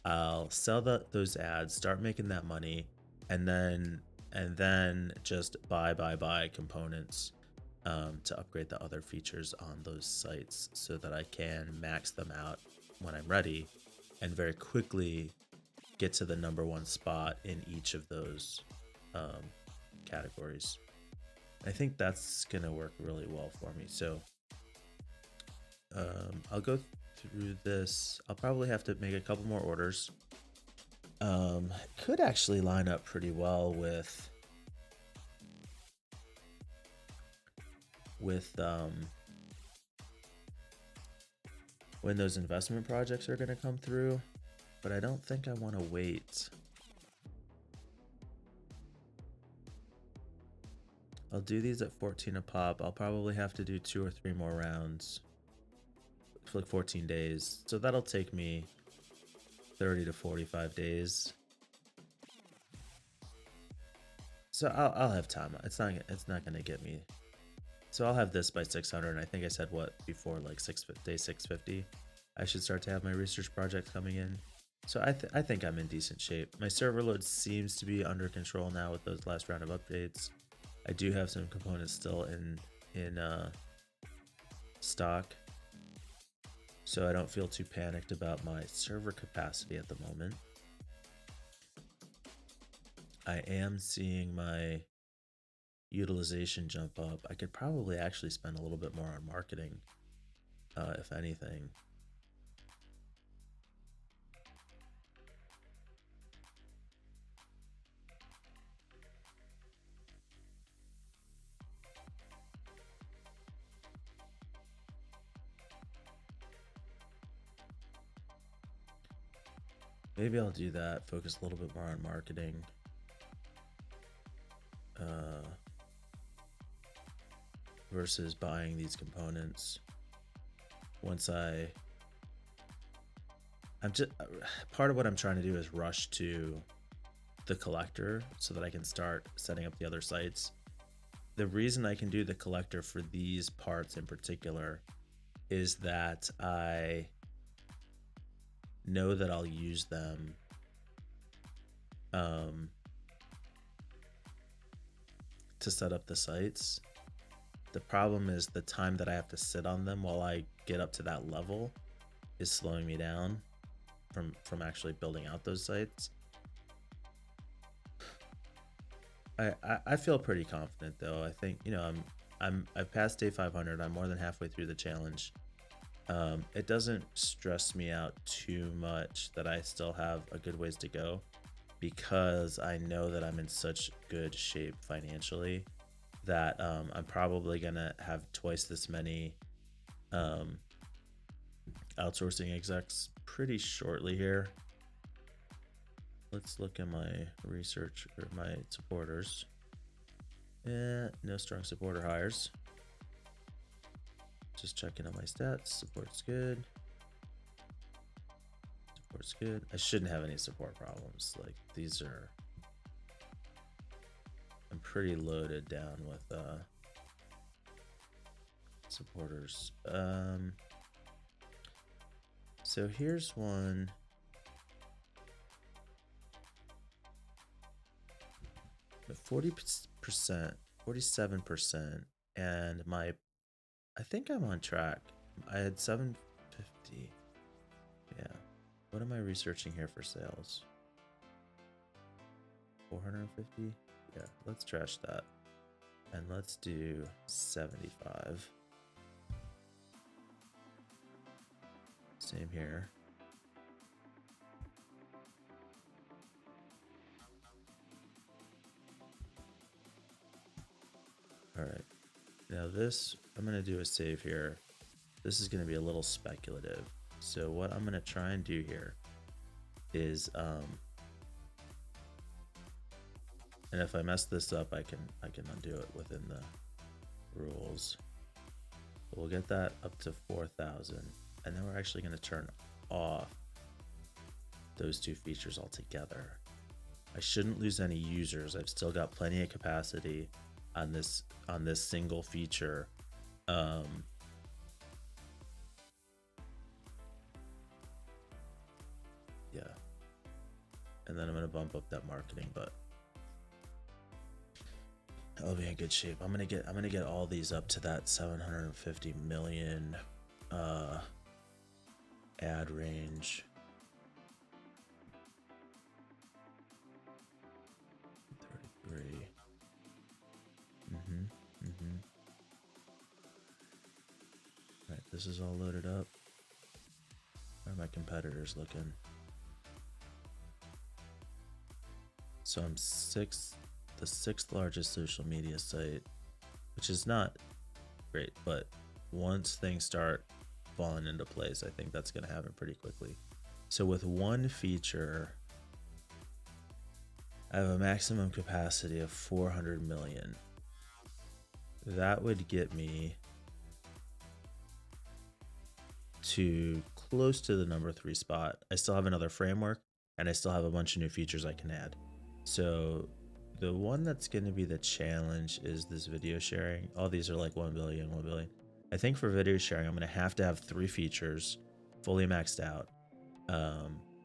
I'll sell those ads, start making that money, and then just buy components to upgrade the other features on those sites so that I can max them out when I'm ready and very quickly get to the #1 spot in each of those categories. I think that's gonna work really well for me. So I'll go through this. I'll probably have to make a couple more orders. Could actually line up pretty well with when those investment projects are going to come through, but I don't think I want to wait. I'll do these at 14 a pop. I'll probably have to do 2 or 3 more rounds for like 14 days. So that'll take me 30 to 45 days. So I'll have time. It's not going to get me. So I'll have this by 600, and I think I said what before, like day 650. I should start to have my research project coming in. So I think I'm in decent shape. My server load seems to be under control now with those last round of updates. I do have some components still in stock, so I don't feel too panicked about my server capacity at the moment. I am seeing my utilization jump up. I could probably actually spend a little bit more on marketing, if anything. Maybe I'll do that. Focus a little bit more on marketing. Versus buying these components. Once I'm just part of what I'm trying to do is rush to the collector so that I can start setting up the other sites. The reason I can do the collector for these parts in particular is that I know that I'll use them to set up the sites. The problem is the time that I have to sit on them while I get up to that level is slowing me down from actually building out those sites. I feel pretty confident though. I think, you know, I've passed day 500. I'm more than halfway through the challenge. It doesn't stress me out too much that I still have a good ways to go, because I know that I'm in such good shape financially that I'm probably gonna have twice this many outsourcing execs pretty shortly here. Let's look at my research or my supporters. No strong supporter hires. Just checking on my stats. Support's good. Support's good. I shouldn't have any support problems. Like, these are... I'm pretty loaded down with supporters. So here's one. But 40%, 47%, and I think I'm on track. I had 750. Yeah. What am I researching here for sales? 450? Yeah, let's trash that. And let's do 75. Same here. All right. Now this, I'm going to do a save here. This is going to be a little speculative. So what I'm going to try and do here is, and if I mess this up, I can undo it within the rules. But we'll get that up to 4,000, and then we're actually going to turn off those two features altogether. I shouldn't lose any users. I've still got plenty of capacity on this single feature. Yeah, and then I'm going to bump up that marketing, but I'll be in good shape. I'm gonna get all these up to that 750 million ad range. 33. All right, this is all loaded up. How are my competitors looking? So I'm the sixth largest social media site, which is not great, but once things start falling into place, I think that's going to happen pretty quickly. So with one feature, I have a maximum capacity of 400 million. That would get me to close to the number 3 spot. I still have another framework, and I still have a bunch of new features I can add. So the one that's going to be the challenge is this video sharing. All these are like 1 billion, 1 billion. I think for video sharing, I'm going to have 3 features fully maxed out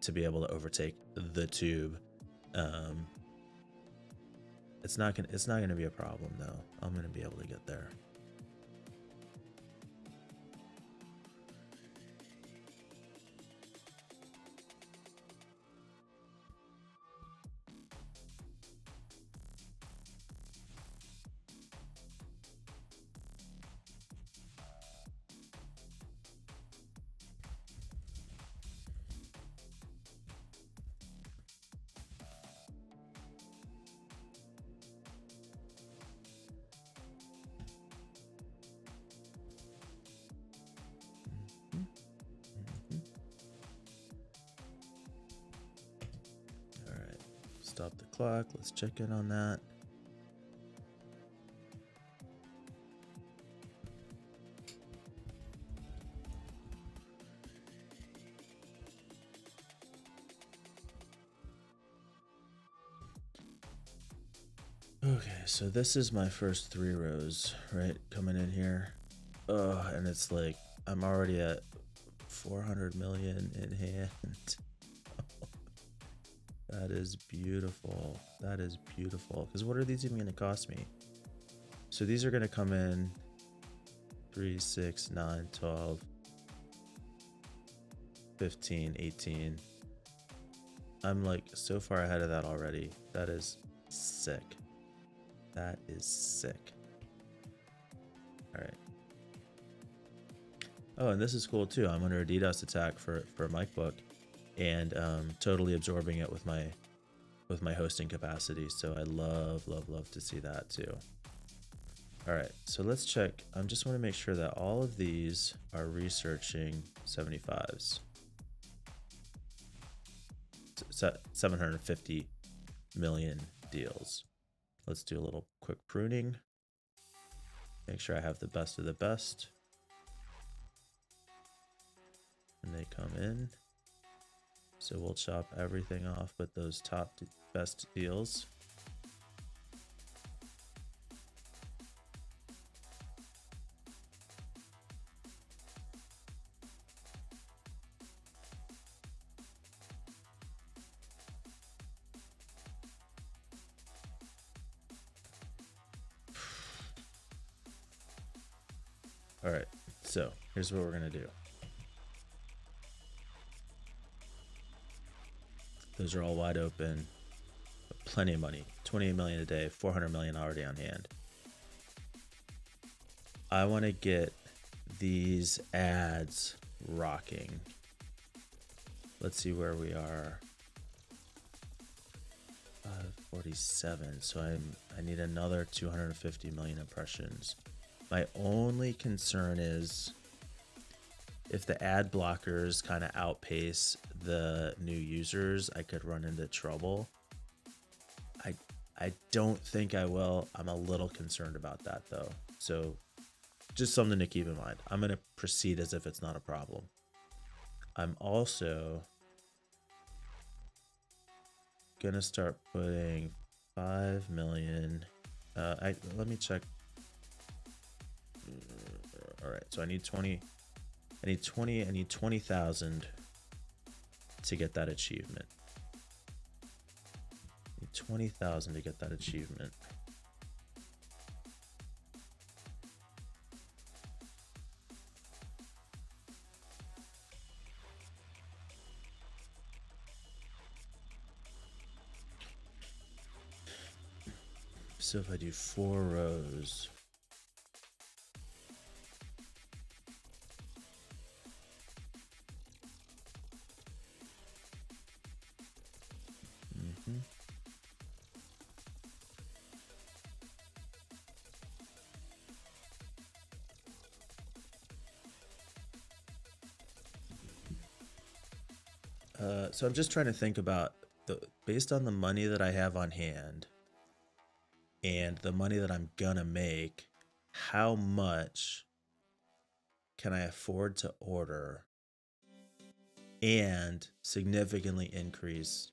to be able to overtake the tube. It's not going to be a problem though. I'm going to be able to get there. stop the clock. Let's check in on that. Okay, so this is my first 3 rows, right? Coming in here. And it's like I'm already at 400 million in hand. That is beautiful. That is beautiful. Because what are these even going to cost me? So these are going to come in 3, 6, 9, 12, 15, 18. I'm like so far ahead of that already. That is sick. That is sick. All right. Oh, and this is cool too. I'm under a DDoS attack for MicBook, and totally absorbing it with my hosting capacity. So I love to see that too. All right, so let's check. I just want to make sure that all of these are researching 75s. 750 million deals. Let's do a little quick pruning. Make sure I have the best of the best. And they come in. So we'll chop everything off but those top best deals. All right, so here's what we're gonna do. Those are all wide open, plenty of money, 28 million a day, 400 million already on hand. I want to get these ads rocking. Let's see where we are. 547. So I need another 250 million impressions. My only concern is if the ad blockers kind of outpace the new users, I could run into trouble. I don't think I will. I'm a little concerned about that though. So just something to keep in mind. I'm going to proceed as if it's not a problem. I'm also going to start putting 5 million. Let me check. All right. So I need 20. I need 20,000 to get that achievement. 20,000 to get that achievement. So if I do 4 rows, so I'm just trying to think about based on the money that I have on hand and the money that I'm gonna make, how much can I afford to order and significantly increase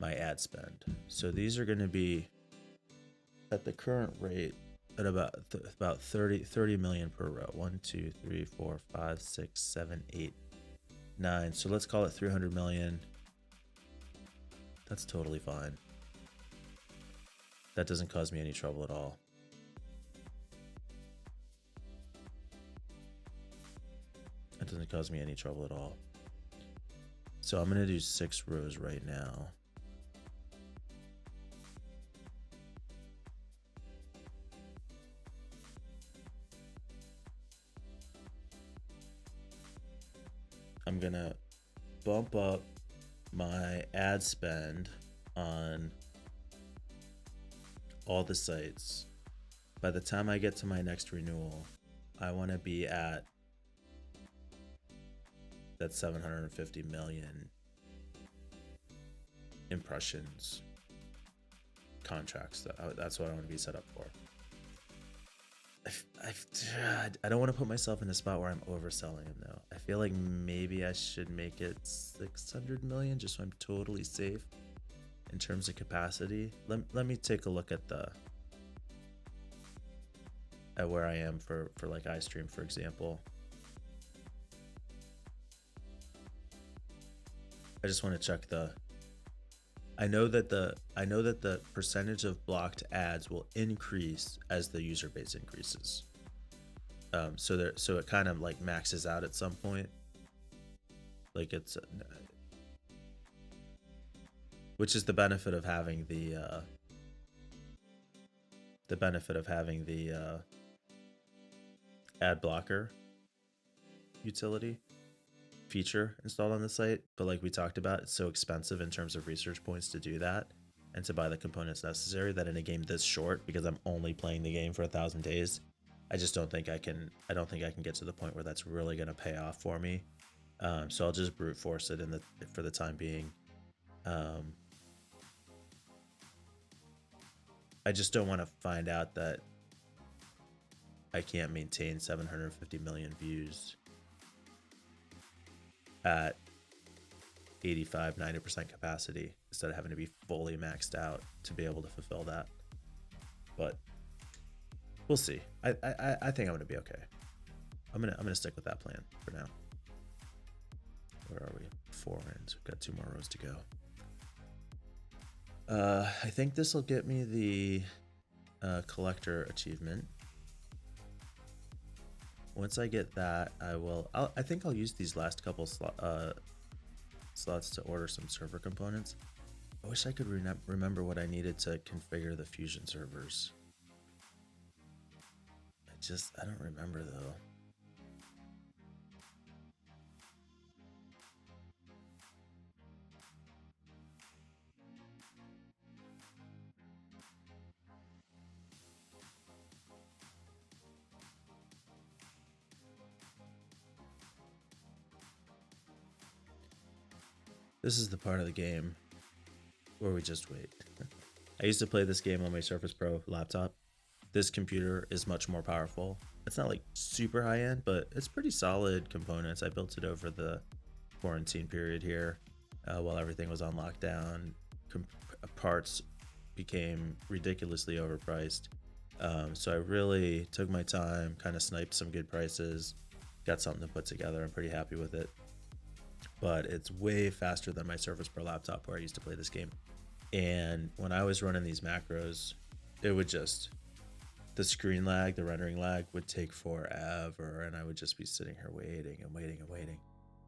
my ad spend? So these are going to be at the current rate at about 30 million per row. 1, 2, 3, 4, 5, 6, 7, 8, 9. So let's call it 300 million. That's totally fine. That doesn't cause me any trouble at all. That doesn't cause me any trouble at all. So I'm going to do 6 rows right now. I'm going to bump up my ad spend on all the sites. By the time I get to my next renewal, I want to be at that 750 million impressions contracts. That's what I want to be set up for. I don't want to put myself in a spot where I'm overselling him though. I feel like maybe I should make it 600 million just so I'm totally safe in terms of capacity. Let me take a look at where I am for like iStream, for example. I just want to check I know that the percentage of blocked ads will increase as the user base increases. So it kind of like maxes out at some point. Like it's which is the benefit of having the ad blocker utility feature installed on the site. But like we talked about, it's so expensive in terms of research points to do that and to buy the components necessary that in a game this short, because I'm only playing the game for 1,000 days, I just don't think I can get to the point where that's really going to pay off for me. So I'll just brute force it for the time being. I just don't want to find out that I can't maintain 750 million views at 85-90% capacity instead of having to be fully maxed out to be able to fulfill that. But we'll see. I think I'm gonna be okay. I'm gonna stick with that plan for now. Where are we? 4 wins. We've got 2 more rows to go. I think this will get me the collector achievement. Once I get that, I think I'll use these last couple slots to order some server components. I wish I could remember what I needed to configure the Fusion servers. I don't remember though. This is the part of the game where we just wait. I used to play this game on my Surface Pro laptop. This computer is much more powerful. It's not like super high end, but it's pretty solid components. I built it over the quarantine period here while everything was on lockdown. Parts became ridiculously overpriced. So I really took my time, kind of sniped some good prices, got something to put together. I'm pretty happy with it. But it's way faster than my Surface Pro laptop where I used to play this game. And when I was running these macros, it would just, the screen lag, the rendering lag would take forever, and I would just be sitting here waiting and waiting and waiting.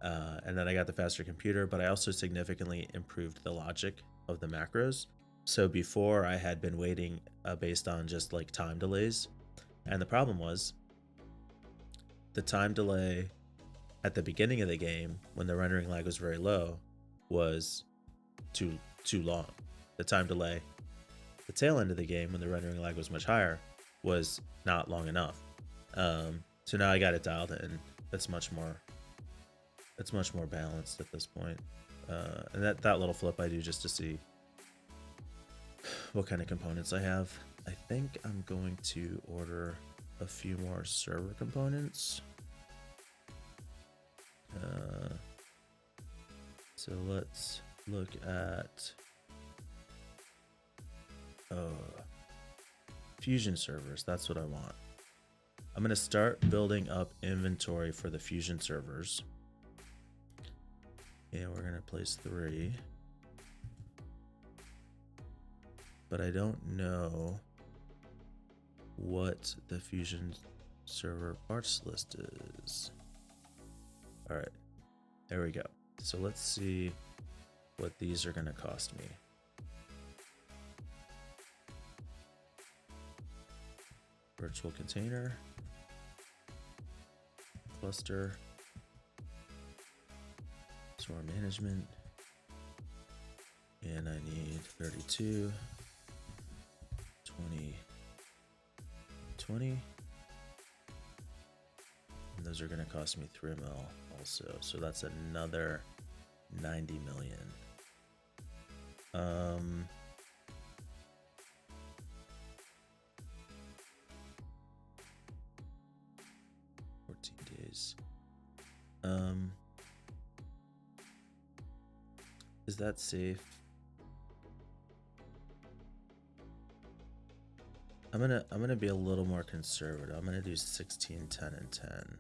And then I got the faster computer, but I also significantly improved the logic of the macros. So before I had been waiting based on just like time delays. And the problem was the time delay at the beginning of the game when the rendering lag was very low was too long. The time delay the tail end of the game when the rendering lag was much higher was not long enough. So now I got it dialed in. It's much more balanced at this point. And that little flip I do just to see what kind of components I have. I think I'm going to order a few more server components. So let's look at Fusion servers. That's what I want. I'm going to start building up inventory for the Fusion servers. And we're going to place 3. But I don't know what the Fusion server parts list is. All right, there we go. So let's see what these are going to cost me. Virtual container, cluster, store management, and I need 32, 20, 20. And those are going to cost me 3 mil also. So that's another 90 million. 14 days. Um, is that safe? I'm gonna be a little more conservative. I'm gonna do 16, 10, and 10.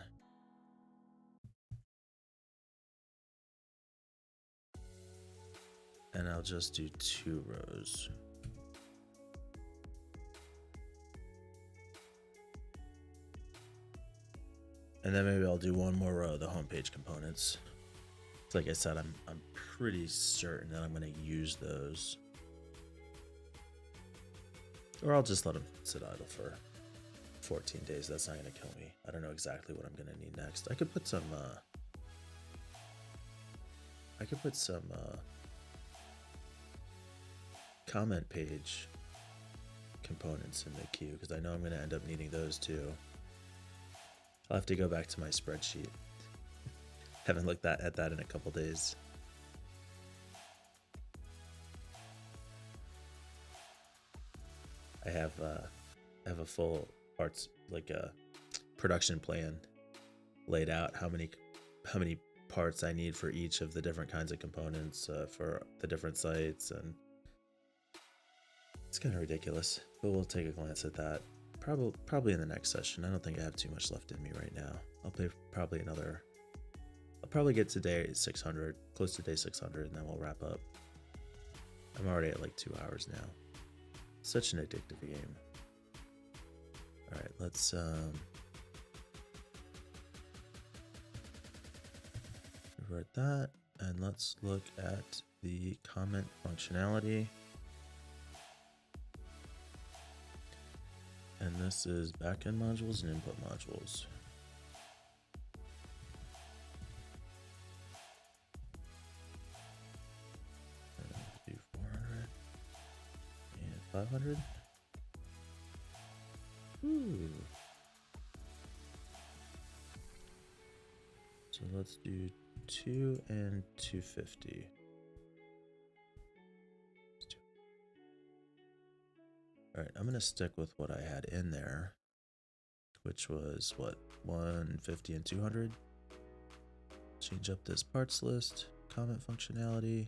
And I'll just do 2 rows. And then maybe I'll do 1 more row of the homepage components. Like I said, I'm pretty certain that I'm gonna use those. Or I'll just let them sit idle for 14 days. That's not gonna kill me. I don't know exactly what I'm gonna need next. I could put some comment page components in the queue because I know I'm gonna end up needing those too. I'll have to go back to my spreadsheet. Haven't looked at that in a couple days. I have a full parts like a production plan laid out how many parts I need for each of the different kinds of components for the different sites, and it's kind of ridiculous, but we'll take a glance at that probably in the next session. I don't think I have too much left in me right now. I'll probably get to day 600, close to day 600, and then we'll wrap up. I'm already at like 2 hours now. Such an addictive game. All right, let's revert that, and let's look at the comment functionality. And this is backend modules and input modules. Do 400 and 500. Ooh. So let's do 2 and 250. All right, I'm gonna stick with what I had in there, which was what, 150 and 200. Change up this parts list, comment functionality.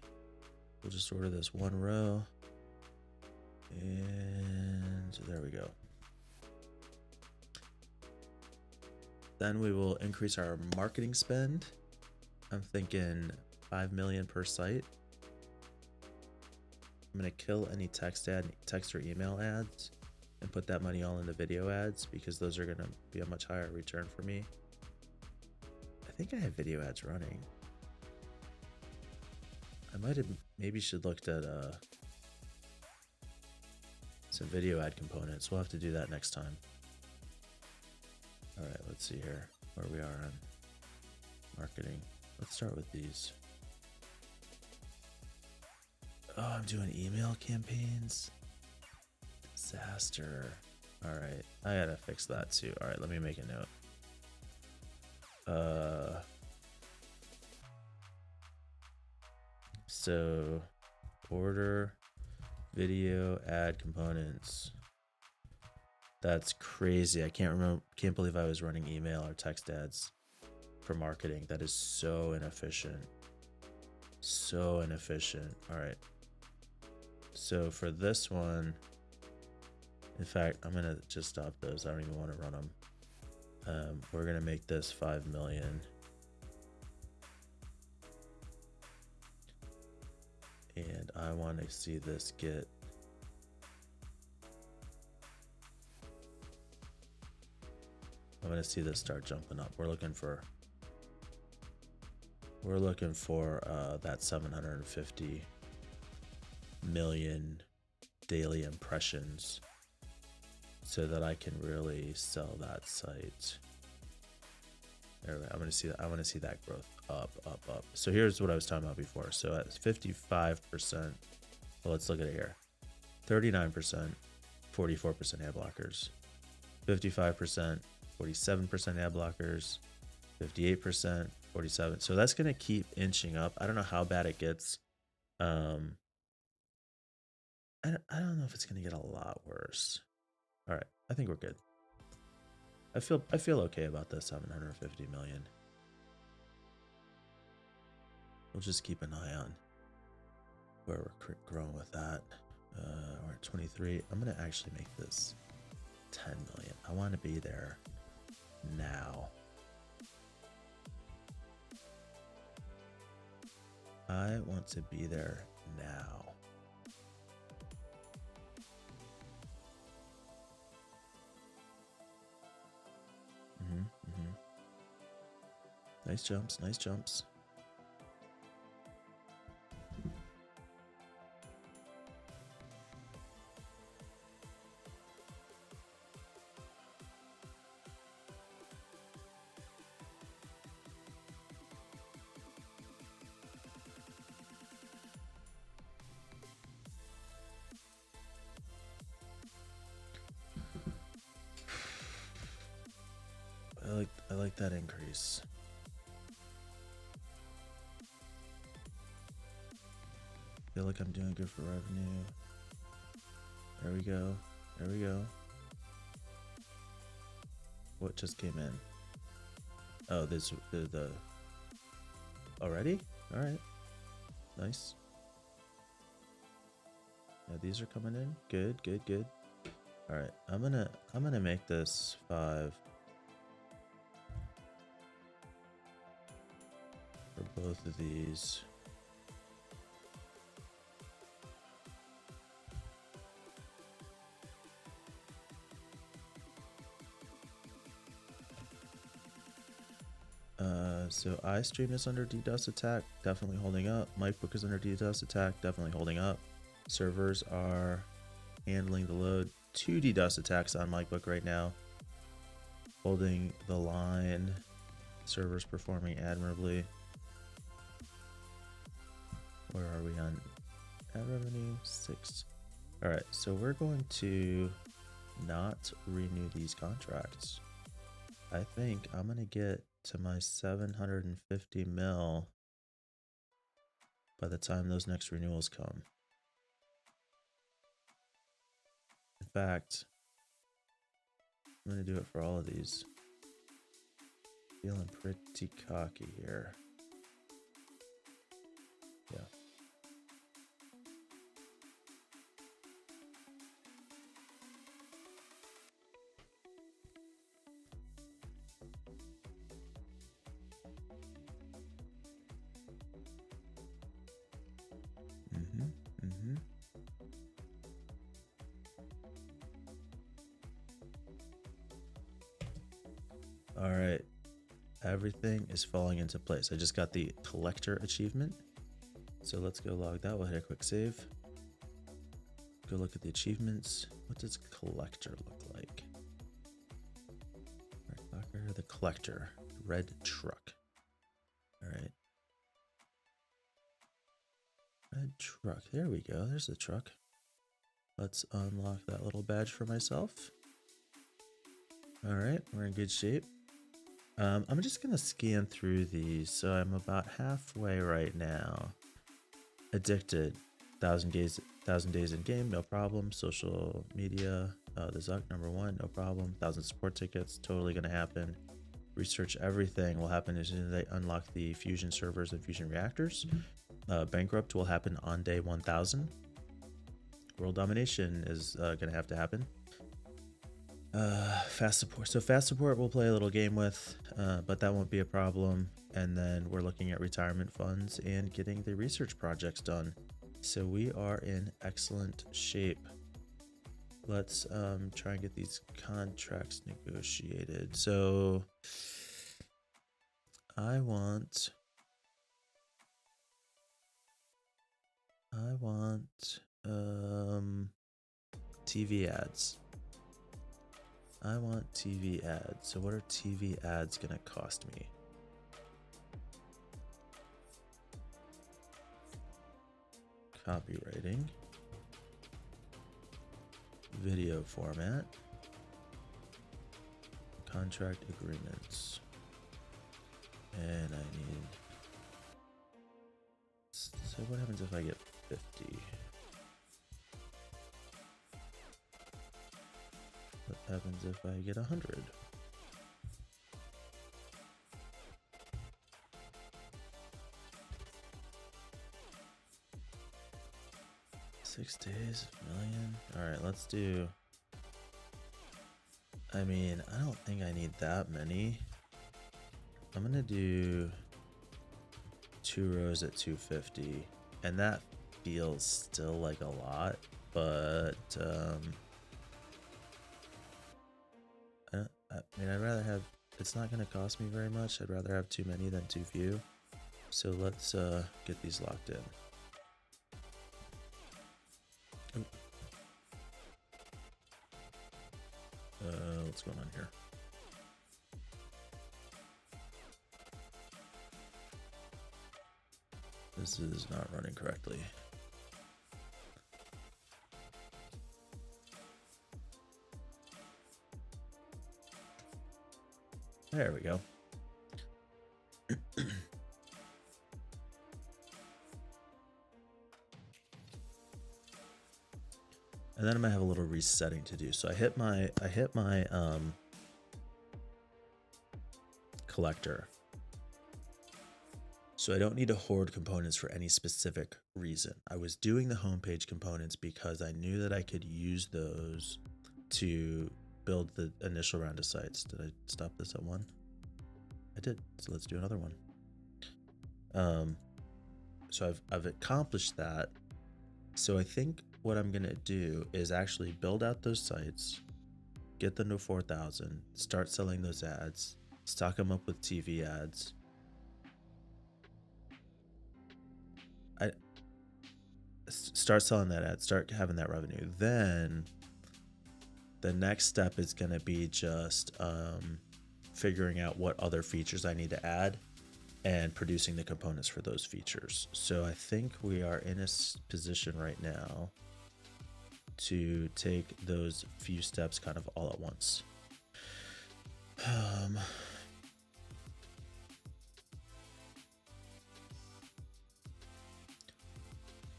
We'll just order this 1 row, and there we go. Then we will increase our marketing spend. I'm thinking 5 million per site. I'm gonna kill any text or email ads and put that money all into video ads because those are gonna be a much higher return for me. I think I have video ads running. I might have maybe should looked at some video ad components. We'll have to do that next time. All right, let's see here where we are on marketing. Let's start with these. Oh, I'm doing email campaigns. Disaster. All right, I gotta fix that too. All right, let me make a note. So order video ad components. That's crazy. I can't believe I was running email or text ads for marketing. That is so inefficient. So inefficient. All right. So for this one, in fact, I'm gonna just stop those. I don't even want to run them. We're gonna make this 5 million. And I want to see this get I'm gonna see this start jumping up. We're looking for that 750 million daily impressions so that I can really sell that site. There we go. I want to see that growth up. So here's what I was talking about before. So at 55%, well, let's look at it here. 39%, 44% ad blockers. 55%, 47% ad blockers. 58%, 47%. So that's going to keep inching up. I don't know how bad it gets. I don't know if it's going to get a lot worse. All right, I think we're good. I feel okay about this 750 million. We'll just keep an eye on where we're growing with that. We're at 23. I'm gonna actually make this 10 million. I want to be there now. I want to be there now. Nice jumps, nice jumps. I like that increase. Feel like I'm doing good for revenue. There we go. There we go. What just came in? Oh, this the already? All right. Nice. Yeah, these are coming in. Good, good, good. All right. I'm gonna make this 5 for both of these. So iStream is under DDoS attack, definitely holding up. MicBook is under DDoS attack, definitely holding up. Servers are handling the load. 2 DDoS attacks on MicBook right now, holding the line. Servers performing admirably. Where are we on ad revenue? 6. All right, so we're going to not renew these contracts. I think I'm gonna get to my 750 mil by the time those next renewals come. In fact, I'm gonna do it for all of these. Feeling pretty cocky here. Yeah. All right, everything is falling into place. I just got the collector achievement. So let's go log that. We'll hit a quick save. Go look at the achievements. What does collector look like? The collector, red truck. All right. Red truck, there we go. There's the truck. Let's unlock that little badge for myself. All right, we're in good shape. I'm just gonna scan through these. So I'm about halfway right now. Addicted, 1,000 days in game, no problem. Social media, the Zuck #1, no problem. 1,000 support tickets, totally gonna happen. Research everything will happen as soon as they unlock the fusion servers and fusion reactors. Bankrupt will happen on day 1,000. World domination is gonna have to happen. Fast support. So fast support we'll play a little game with, but that won't be a problem. And then we're looking at retirement funds and getting the research projects done. So we are in excellent shape. Let's try and get these contracts negotiated. So I want TV ads. I want TV ads. So what are TV ads gonna cost me? Copywriting. Video format. Contract agreements. And I need... So what happens if I get 50? What happens if I get 100? days, million. All right, let's do. I mean, I don't think I need that many. I'm gonna do 2 rows at 250, and that feels still like a lot, but I mean, I'd rather have. It's not gonna cost me very much. I'd rather have too many than too few. So let's get these locked in. What's going on here? This is not running correctly. There we go. And then I'm gonna have a little resetting to do. So I hit my collector. So I don't need to hoard components for any specific reason. I was doing the homepage components because I knew that I could use those to build the initial round of sites. Did I stop this at 1? I did. So let's do another one. So I've accomplished that. So I think what I'm gonna do is actually build out those sites, get them to 4,000, start selling those ads, stock them up with TV ads. I start selling that ad, start having that revenue. Then the next step is gonna be just figuring out what other features I need to add and producing the components for those features. So I think we are in a position right now to take those few steps kind of all at once.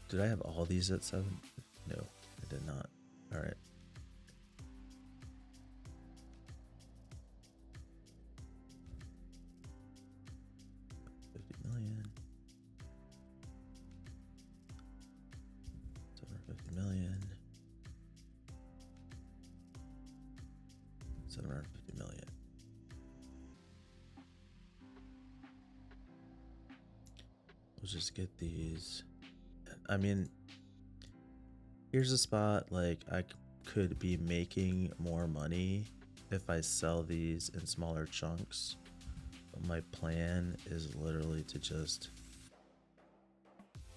Did I have all these at 7? No, I did not. All right. Just get these. I mean, here's a spot like I could be making more money if I sell these in smaller chunks, but my plan is literally to just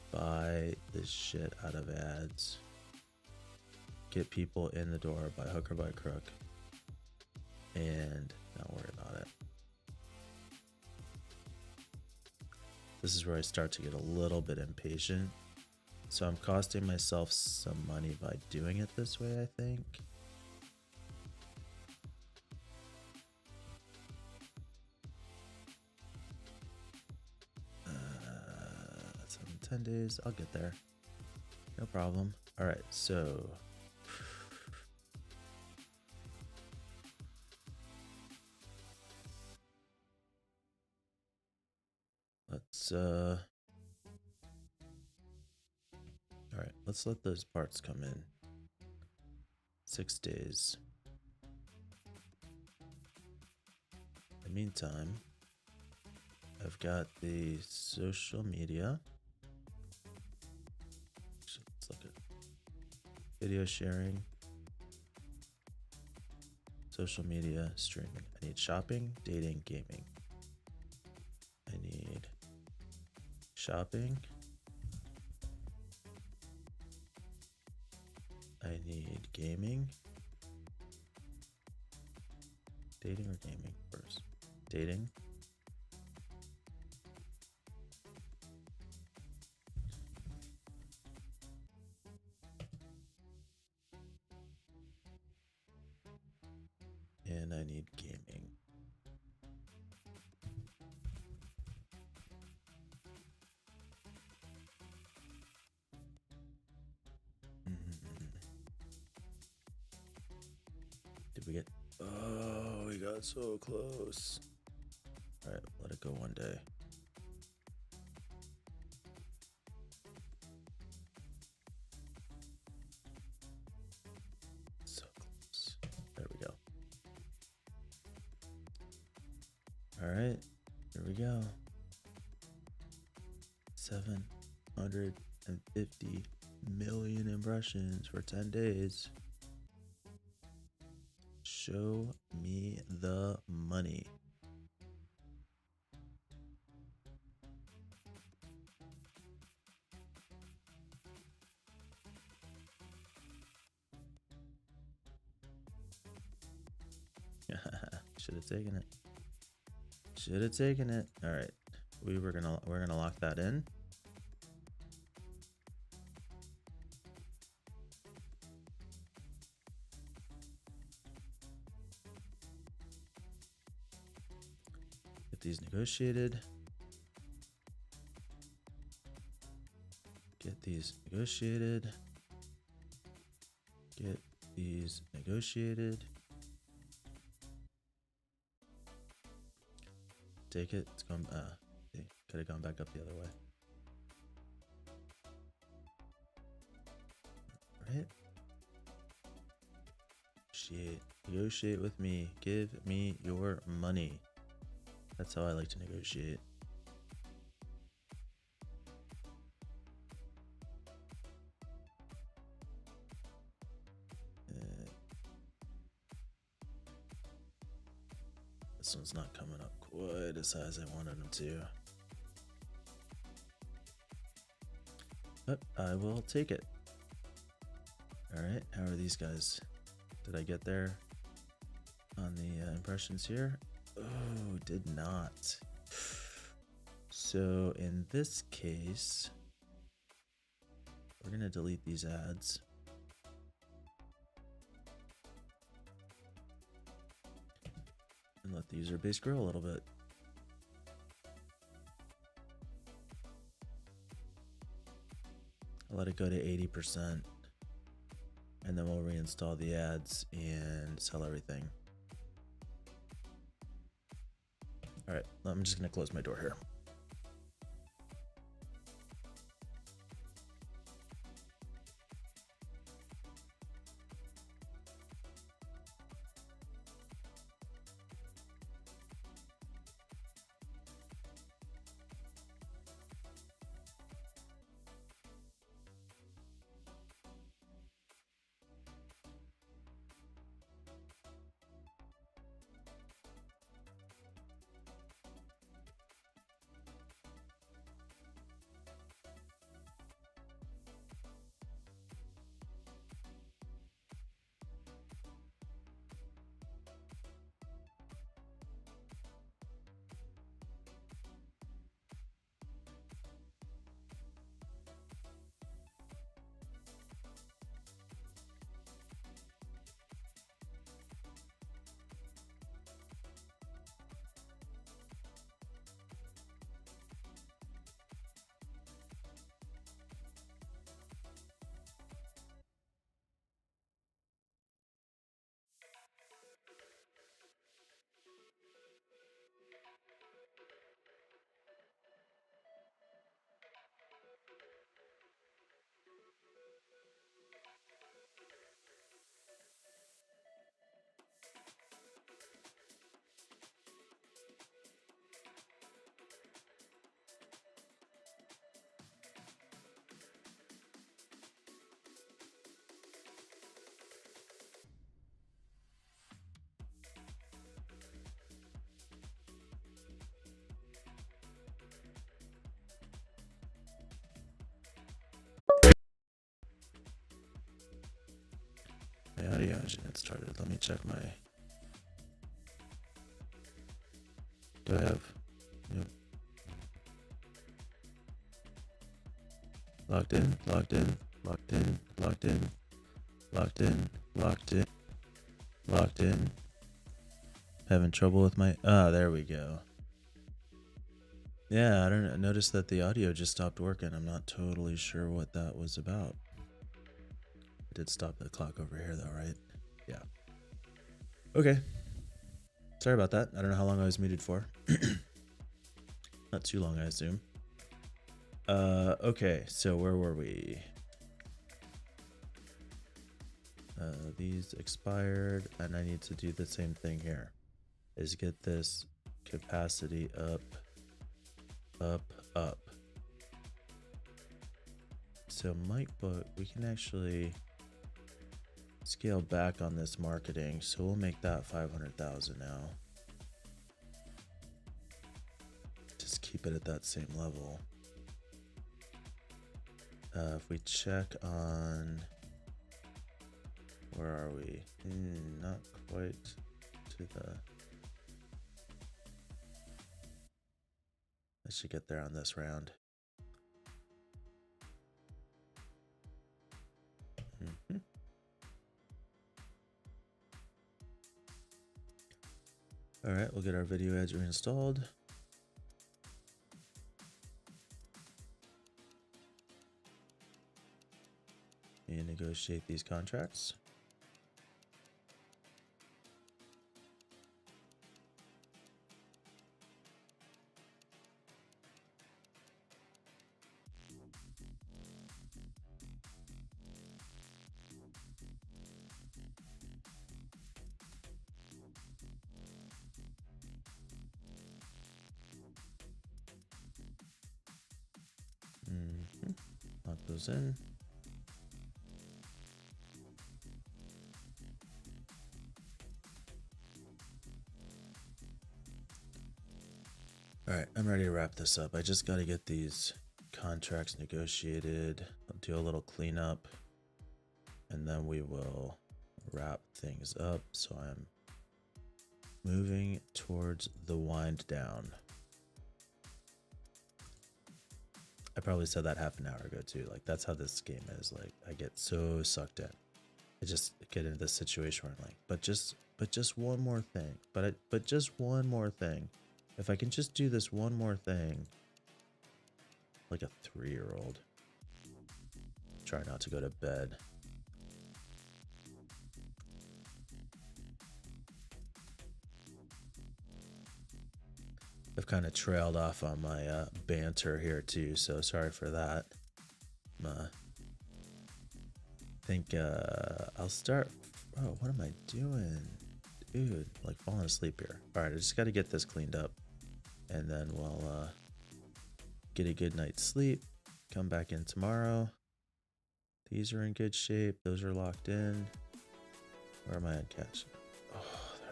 buy this shit out of ads, get people in the door by hook or by crook, and not worry about it. This is where I start to get a little bit impatient. So I'm costing myself some money by doing it this way, I think. That's 10 days. I'll get there. No problem. All right, so let's all right, let's let those parts come in. 6 days. In the meantime, I've got the social media. So let's look at video sharing, social media, streaming. I need shopping, dating, gaming. I need shopping. I need gaming. Dating or gaming first? Dating. And I need gaming. Did we get... Oh, we got so close. All right, let it go one day. All right, here we go. 750 million impressions for 10 days. Show me the money. Should have taken it. Should have taken it. All right, we're gonna lock that in. Get these negotiated. Get these negotiated. Get these negotiated. Take it. It's going. Could have gone back up the other way. Right. Negotiate with me. Give me your money. That's how I like to negotiate. This one's not coming up quite as high as I wanted them to. But I will take it. Alright, how are these guys? Did I get there on the impressions here? Oh, did not. So in this case, we're going to delete these ads. And let the user base grow a little bit. I'll let it go to 80%. And then we'll reinstall the ads and sell everything. All right, I'm just going to close my door here. My audio engine had started. Let me check my. Do I have? Yep. Locked in, locked in, locked in, locked in, locked in, locked in, locked in. Having trouble with my. Ah, there we go. Yeah, I don't know. Noticed that the audio just stopped working. I'm not totally sure what that was about. I did stop the clock over here though, right? Yeah. Okay. Sorry about that. I don't know how long I was muted for. Not too long, I assume. Okay, so where were we? These expired, and I need to do the same thing here. Is get this capacity up, up, up. So might book, we can actually scale back on this marketing. So we'll make that 500,000 now. Just keep it at that same level. If we check on, where are we? Not quite to the, I should get there on this round. All right, we'll get our video ads reinstalled. And negotiate these contracts. Lock those in. All right, I'm ready to wrap this up. I just got to get these contracts negotiated. I'll do a little cleanup and then we will wrap things up. So I'm moving towards the wind down. I probably said that half an hour ago too. Like that's how this game is. Like I get so sucked in. I just get into this situation where I'm like, but just one more thing. But just one more thing. If I can just do this one more thing, like a 3-year-old. Try not to go to bed. I've kind of trailed off on my banter here too, so sorry for that. I think I'll start. Oh, what am I doing? Dude, like falling asleep here. All right, I just got to get this cleaned up. And then we'll get a good night's sleep. Come back in tomorrow. These are in good shape. Those are locked in. Where am I on cash? Oh,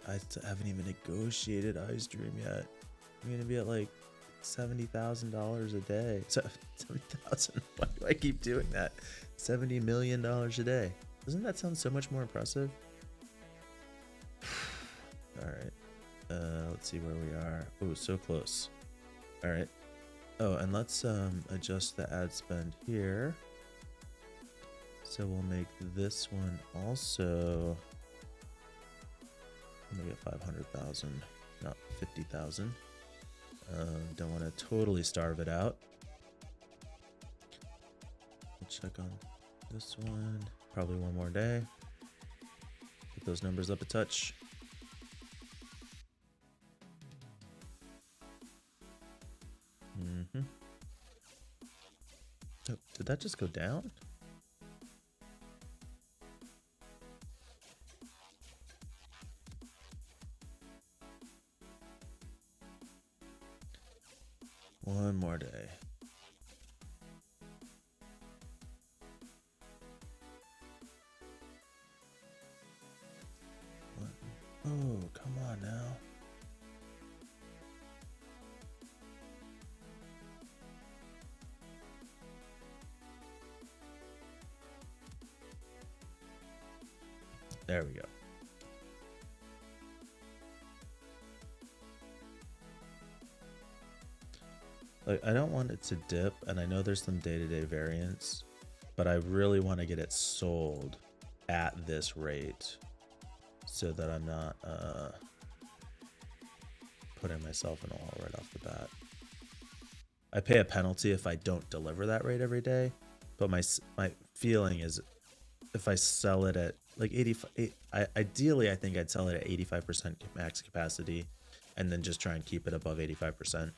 I haven't even negotiated Ice Dream yet. I'm going to be at like $70,000 a day. So, 70,000. Why do I keep doing that? $70 million a day. Doesn't that sound so much more impressive? All right. Let's see where we are. Oh, so close. All right. Oh, and let's adjust the ad spend here. So we'll make this one also. I'm gonna get 500,000, not 50,000. Don't want to totally starve it out. We'll check on this one. Probably one more day. Get those numbers up a touch. Oh, did that just go down? One more day. What? Oh, come on now. There we go. Like, I don't want it to dip, and I know there's some day-to-day variance, but I really want to get it sold at this rate so that I'm not putting myself in a hole right off the bat. I pay a penalty if I don't deliver that rate every day, but my feeling is if I sell it at like 85, ideally I think I'd sell it at 85% max capacity and then just try and keep it above 85%.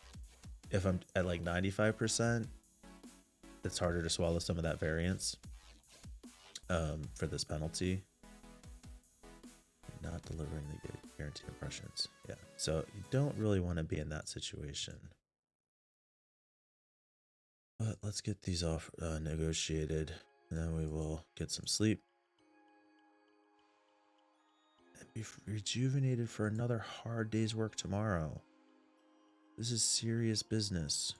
If I'm at like 95%, it's harder to swallow some of that variance for this penalty. Not delivering the guaranteed impressions. Yeah, so you don't really want to be in that situation. But let's get these off negotiated, and then we will get some sleep and be rejuvenated for another hard day's work tomorrow. This is serious business.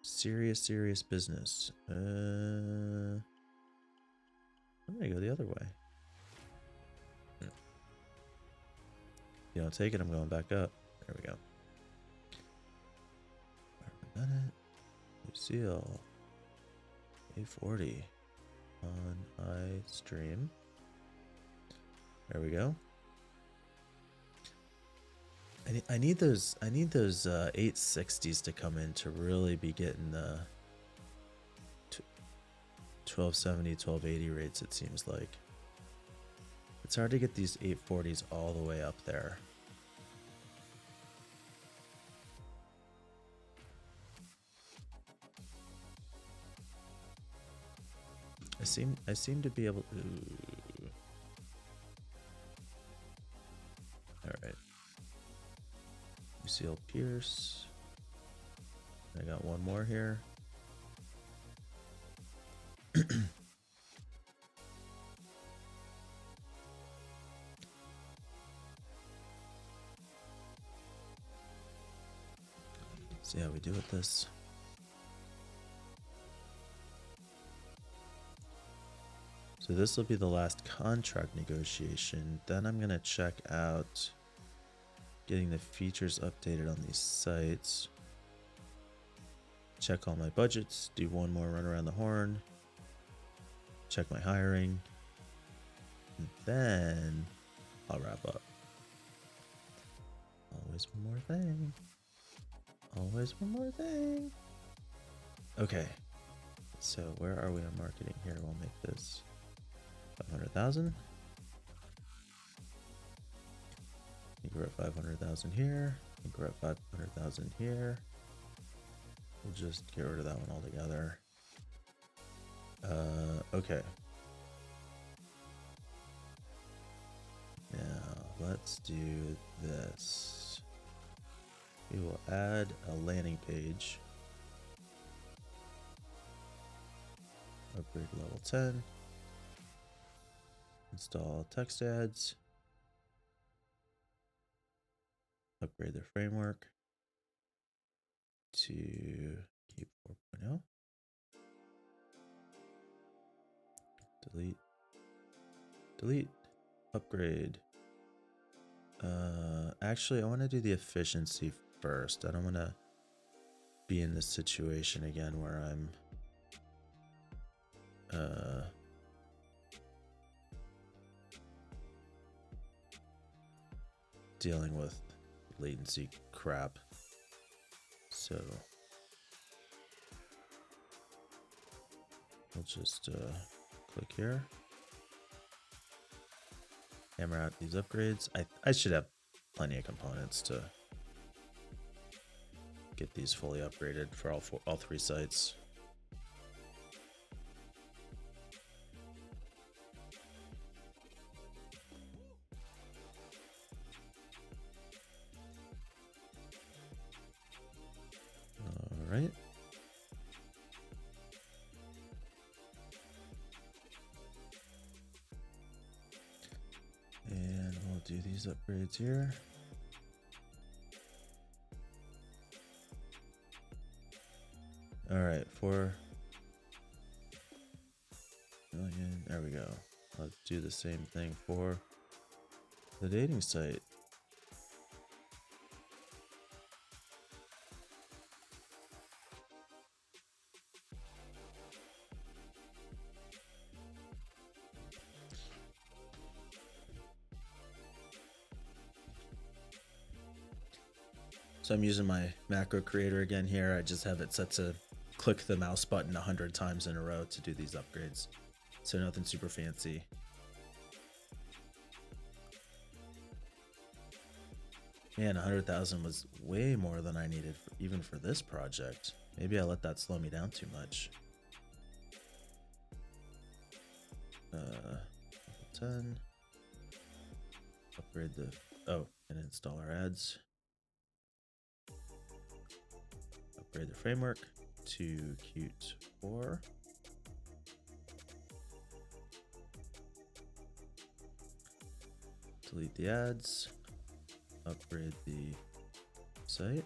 Serious business. I'm gonna go the other way. If you don't take it, I'm going back up. There we go. Lucille. 840 on iStream. There we go. I need those 860s to come in to really be getting the 1270, 1280 rates, it seems like. It's hard to get these 840s all the way up there. I seem to be able to. All right. Lucille Pierce. I got one more here. See how we do with this. So this will be the last contract negotiation. Then I'm gonna check out getting the features updated on these sites. Check all my budgets, do one more run around the horn, check my hiring, and then I'll wrap up. Always one more thing. Always one more thing. Okay. So where are we on marketing here? We'll make this 500,000. I think we're at 500,000 here. I think we're at 500,000 here. We'll just get rid of that one altogether. Okay. Now let's do this. We will add a landing page. Upgrade level 10. Install text ads. Upgrade their framework to Keep 4.0. Delete. Delete. Upgrade. Actually, I want to do the efficiency first. I don't want to be in this situation again where I'm dealing with latency crap. So we'll just click here, hammer out these upgrades. I should have plenty of components to get these fully upgraded for all three sites. All right. And we'll do these upgrades here. All right, 4 million. There we go. Let's do the same thing for the dating site. So I'm using my macro creator again here. I just have it set to click the mouse button 100 times in a row to do these upgrades. So nothing super fancy. Man, 100,000 was way more than I needed even for this project. Maybe I let that slow me down too much. 10. Upgrade the, oh, and install our ads. Upgrade the framework to Qt 4. Delete the ads. Upgrade the site.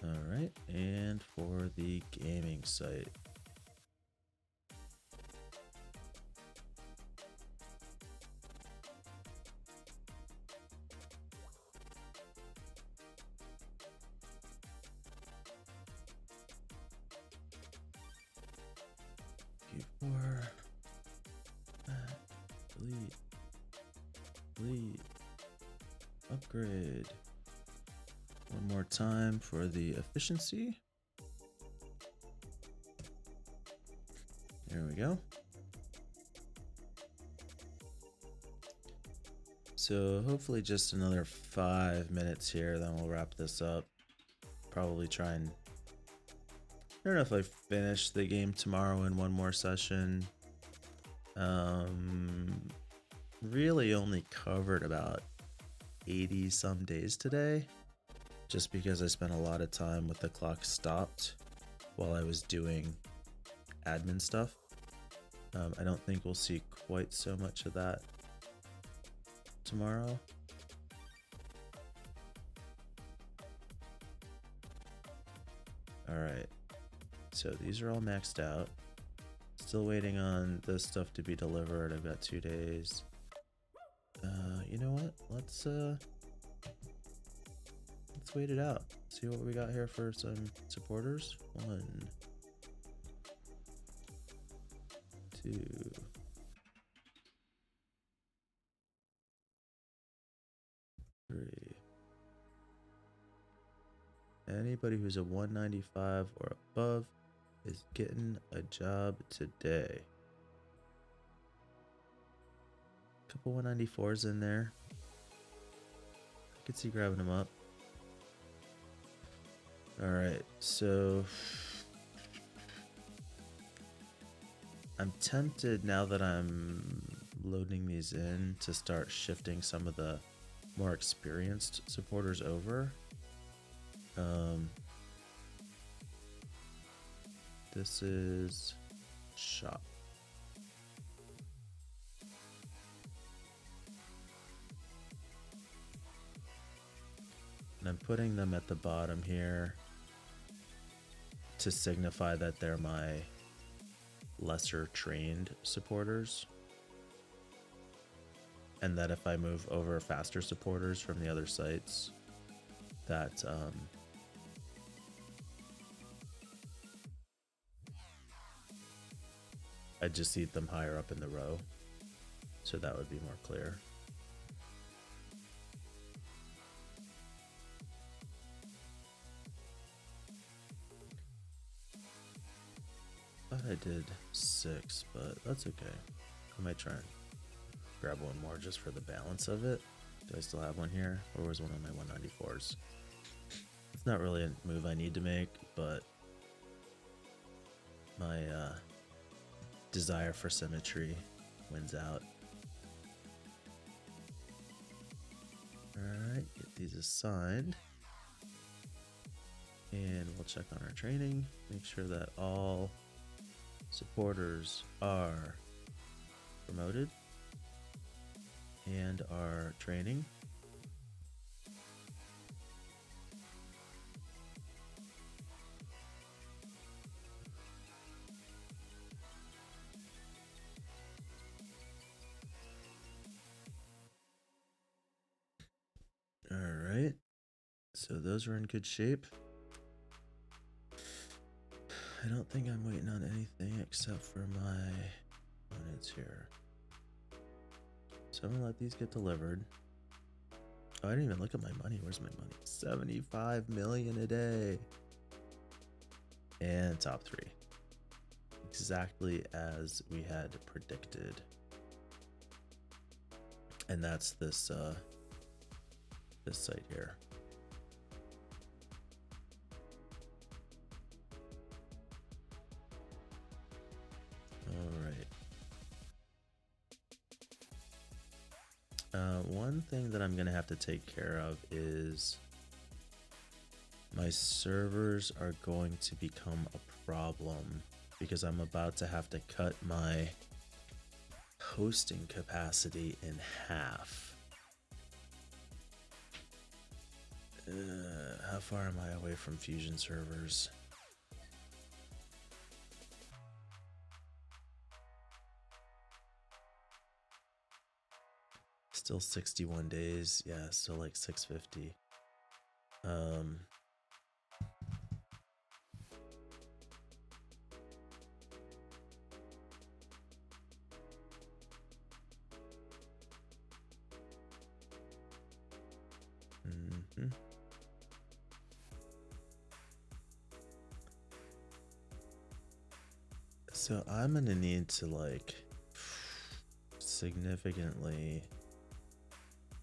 All right, and for the gaming site. Q4. Delete. Upgrade. One more time for the efficiency. There we go. So hopefully just another 5 minutes here, then we'll wrap this up. Probably try and, I don't know if I finish the game tomorrow in one more session. Really only covered about 80 some days today, just because I spent a lot of time with the clock stopped while I was doing admin stuff. I don't think we'll see quite so much of that tomorrow. All right, so these are all maxed out. Still waiting on this stuff to be delivered. I've got 2 days. You know what? Let's wait it out. See what we got here for some supporters. 1, 2, 3. Anybody who's a 195 or above is getting a job today. Couple 194s in there. I could see grabbing them up. All right, so I'm tempted now that I'm loading these in to start shifting some of the more experienced supporters over. This is shop. And I'm putting them at the bottom here to signify that they're my lesser trained supporters. And that if I move over faster supporters from the other sites, that I just see them higher up in the row. So that would be more clear. Thought I did 6, but that's okay. I might try and grab one more just for the balance of it. Do I still have one here? Or was one of my 194s? It's not really a move I need to make, but my desire for symmetry wins out. Alright, get these assigned. And we'll check on our training. Make sure that all supporters are promoted and are training. All right, so those are in good shape. I don't think I'm waiting on anything except for my opponents here. So I'm gonna let these get delivered. Oh, I didn't even look at my money. Where's my money? 75 million a day. And top 3. Exactly as we had predicted. And that's this this site here. One thing that I'm gonna have to take care of is my servers are going to become a problem because I'm about to have to cut my hosting capacity in half. How far am I away from Fusion servers? Still 61 days. Yeah, still like 650. So I'm gonna need to like significantly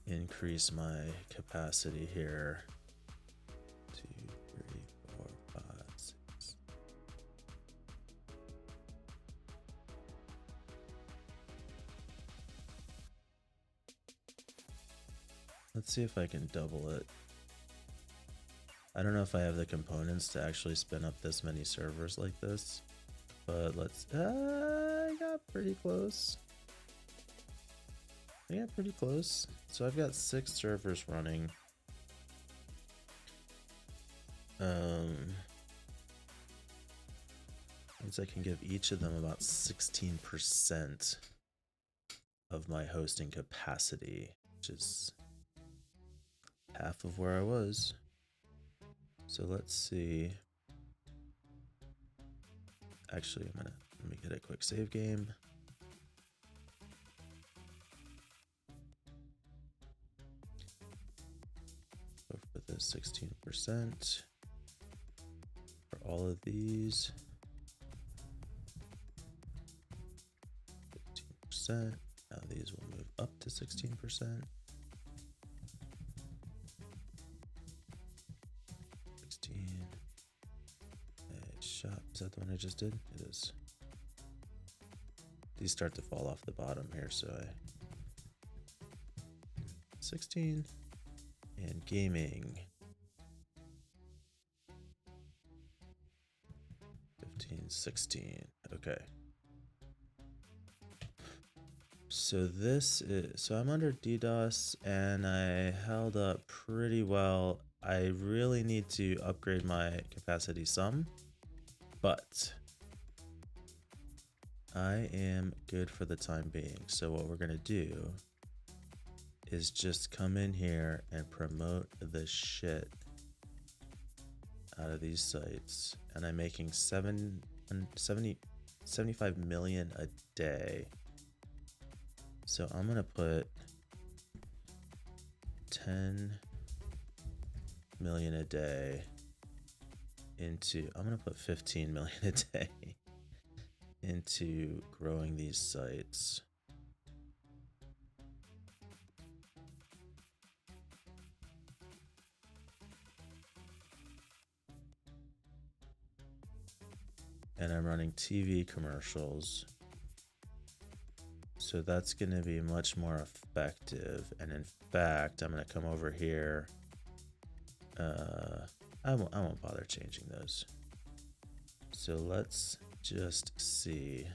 increase my capacity here. 2, 3, 4, 5, 6. Let's see if I can double it. I don't know if I have the components to actually spin up this many servers like this, but let's. I got pretty close. Pretty close. So I've got 6 servers running. Means I can give each of them about 16% of my hosting capacity, which is half of where I was. So let's see. Actually, let me get a quick save game. Go for the 16% for all of these. 15%. Now these will move up to 16%. 16. Shop. Is that the one I just did? It is. These start to fall off the bottom here, so 16 and gaming. 15, 16. Okay. So so I'm under DDoS and I held up pretty well. I really need to upgrade my capacity some, but I am good for the time being. So what we're gonna do is just come in here and promote the shit out of these sites. And I'm making 75 million a day. So I'm gonna put 10 million a day into, I'm gonna put 15 million a day into growing these sites. And I'm running TV commercials. So that's going to be much more effective. And in fact, I'm going to come over here. I won't bother changing those. So let's just see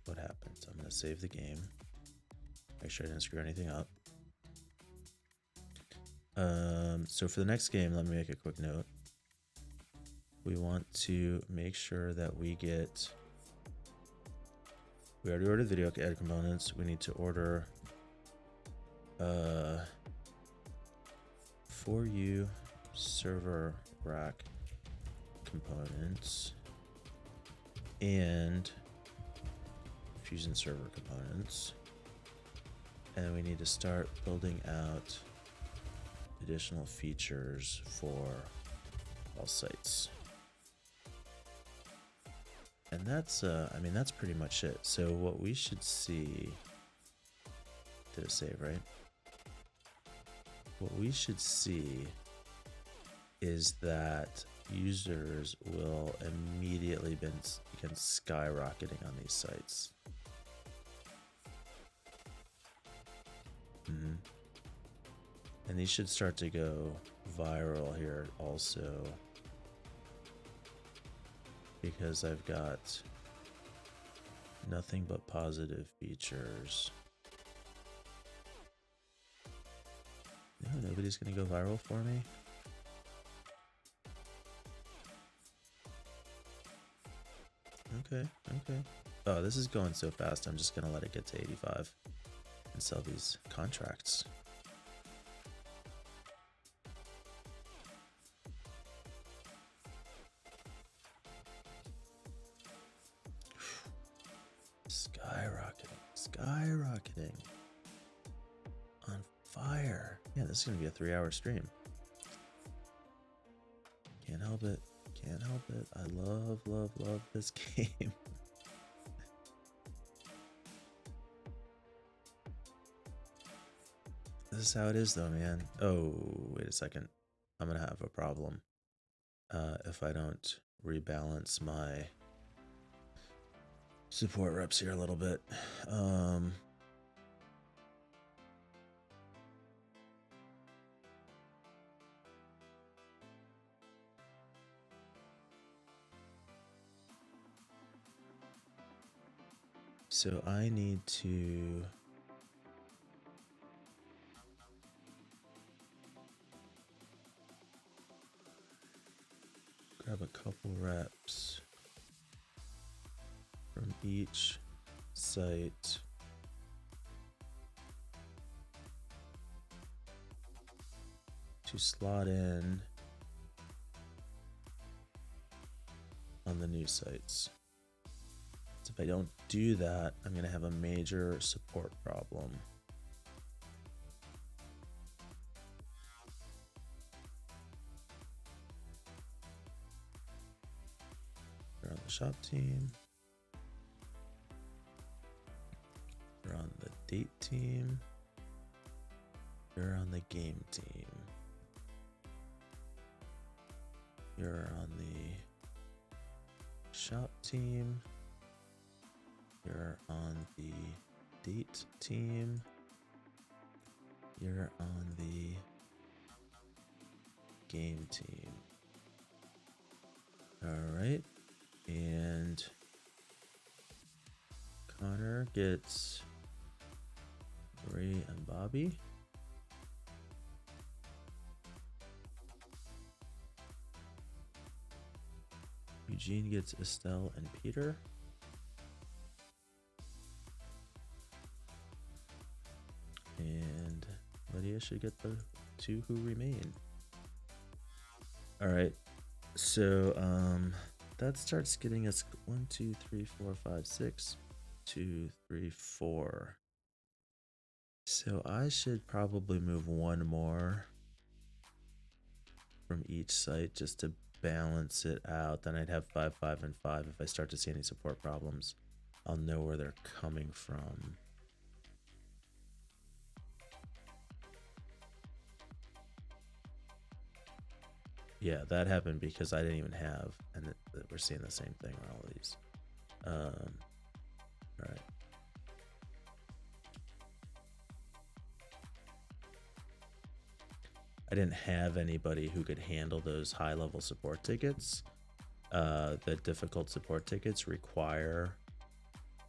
what happens. I'm going to save the game. Make sure I didn't screw anything up. So for the next game, let me make a quick note. We want to make sure that we already ordered video add components. We need to order for you server rack components and Fusion server components. And we need to start building out additional features for all sites. And that's, I mean, that's pretty much it. So what we should see, did it save, right? What we should see is that users will immediately begin skyrocketing on these sites. Mhm. And these should start to go viral here also, because I've got nothing but positive features. No, nobody's gonna go viral for me. Okay, okay. Oh, this is going so fast, I'm just gonna let it get to 85 and sell these contracts. Skyrocketing, skyrocketing. On fire. Yeah, this is gonna be a 3-hour stream. Can't help it. Can't help it. I love, love, love this game. This is how it is though, man. Oh, wait a second. I'm gonna have a problem if I don't rebalance my support reps here a little bit. So I need to grab a couple reps from each site. To slot in on the new sites. So if I don't do that, I'm going to have a major support problem. We're on the shop team. We're on the date team. You're on the game team. You're on the shop team. You're on the date team. You're on the game team. All right. And Connor gets Ray and Bobby. Eugene gets Estelle and Peter. And Lydia should get the 2 who remain. All right. So that starts getting us 1, 2, 3, 4, 5, 6, 2, 3, 4. So I should probably move 1 more from each site just to balance it out. Then I'd have 5, 5, and 5. If I start to see any support problems, I'll know where they're coming from. Yeah, that happened because I didn't even have, and we're seeing the same thing on all of these. All right. I didn't have anybody who could handle those high-level support tickets. The difficult support tickets require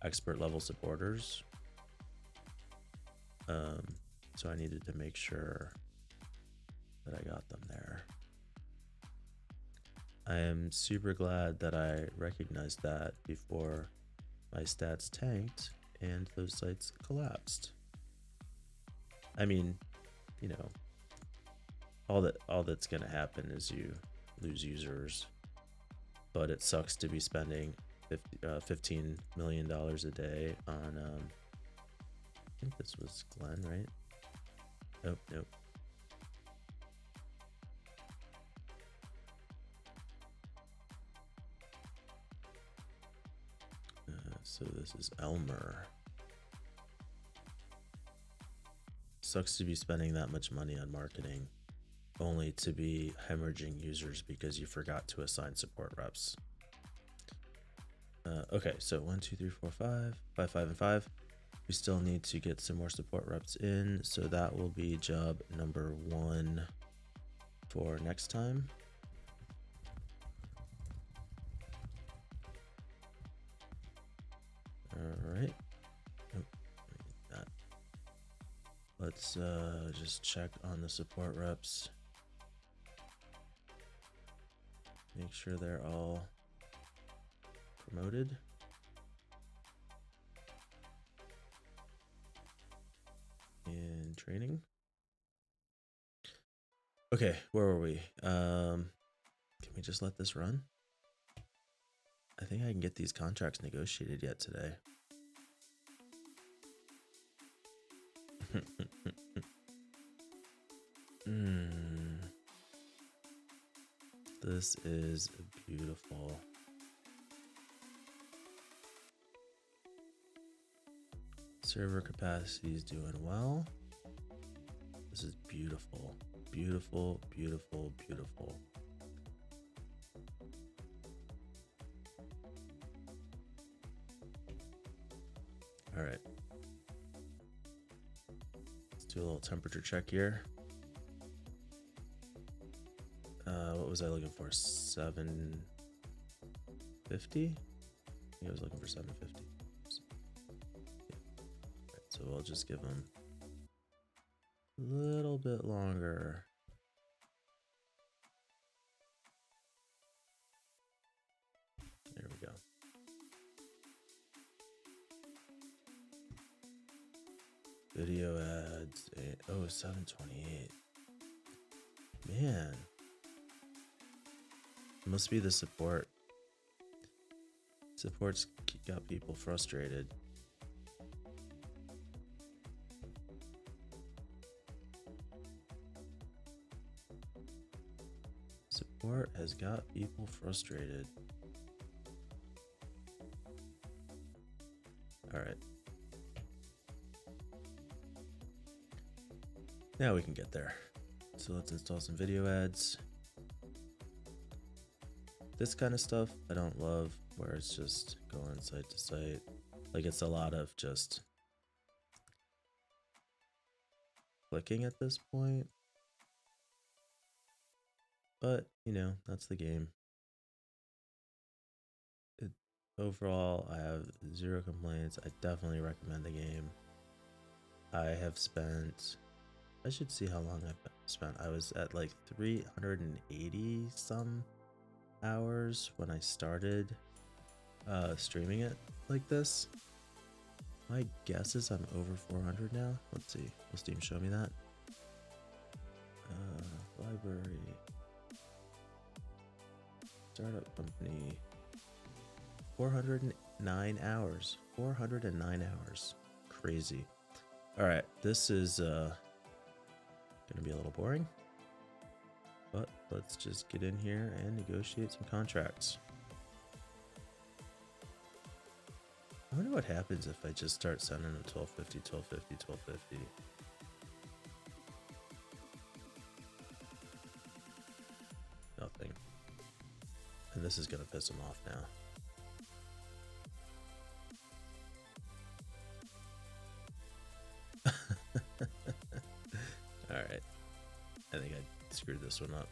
expert-level supporters. So I needed to make sure that I got them there. I am super glad that I recognized that before my stats tanked and those sites collapsed. I mean, you know, all that's gonna happen is you lose users, but it sucks to be spending $15 million a day on I think this was Glenn, right? Nope. So this is Elmer. Sucks to be spending that much money on marketing only to be hemorrhaging users because you forgot to assign support reps. Okay, so 1, 2, 3, 4, 5, 5, 5, and 5. we still need to get some more support reps in, so that will be job number 1 for next time. All right. Oh, let's just check on the support reps. Make sure they're all promoted. And training. Okay, where were we? Can we just let this run? I think I can get these contracts negotiated yet today. This is beautiful. Server capacity is doing well. This is beautiful. Beautiful, beautiful, beautiful. All right. Let's do a little temperature check here. What was I looking for? 750? I think I was looking for 750. Right, so we'll just give them a little bit longer. There we go. Video ads. Oh, 728. Man. It must be the support. Support's got people frustrated. Support has got people frustrated. All right. Now we can get there. So let's install some video ads. This kind of stuff I don't love, where it's just going site to site. Like, it's a lot of just clicking at this point. But, you know, that's the game. Overall, I have 0 complaints. I definitely recommend the game. I have spent... I should see how long I've spent. I was at like 380 some hours when I started streaming it like this. My guess is I'm over 400 now. Let's see. Will Steam show me that? Library. Startup company. 409 hours. 409 hours. Crazy. Alright, this is gonna be a little boring. But let's just get in here and negotiate some contracts. I wonder what happens if I just start sending them 1250, 1250, 1250. Nothing. And this is gonna piss them off now. Alright. I think I screwed this one up.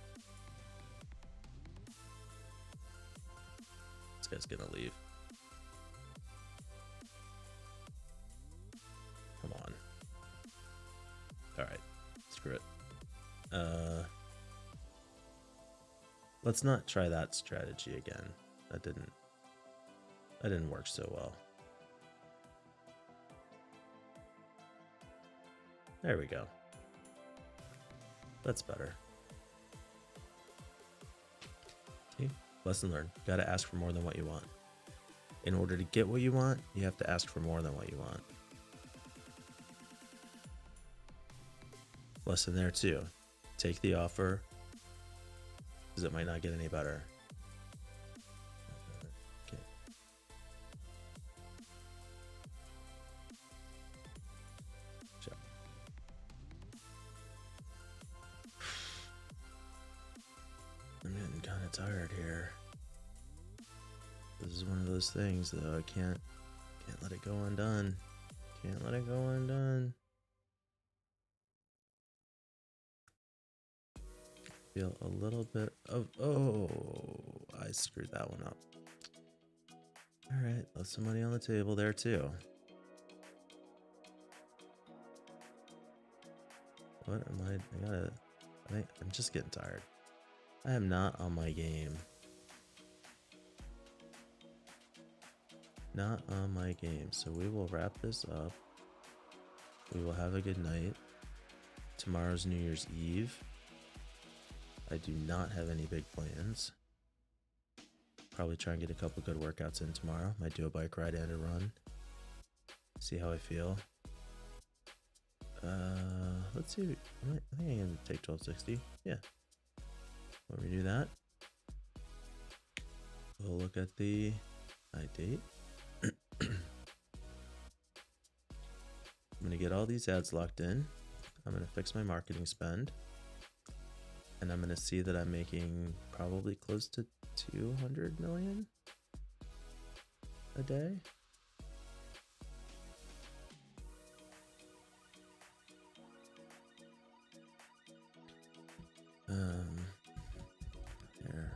This guy's gonna leave. Come on. Alright. Screw it. Let's not try that strategy again. That didn't work so well. There we go. That's better. See? Lesson learned. Gotta ask for more than what you want. In order to get what you want, you have to ask for more than what you want. Lesson there too. Take the offer, because it might not get any better. Okay. Sure. I'm getting kind of tired here. This is one of those things though. I can't let it go undone. Can't let it go undone. Feel a little bit of, oh, I screwed that one up. All right, left some money on the table there too. What am I'm just getting tired. I am not on my game. Not on my game. So we will wrap this up. We will have a good night. Tomorrow's New Year's Eve. I do not have any big plans. Probably try and get a couple good workouts in tomorrow. Might do a bike ride and a run. See how I feel. Let's see. I think I'm gonna take 1260. Yeah. When we do that, we'll look at the night date. I'm gonna get all these ads locked in. I'm gonna fix my marketing spend. And I'm gonna see that I'm making probably close to 200 million a day. Here.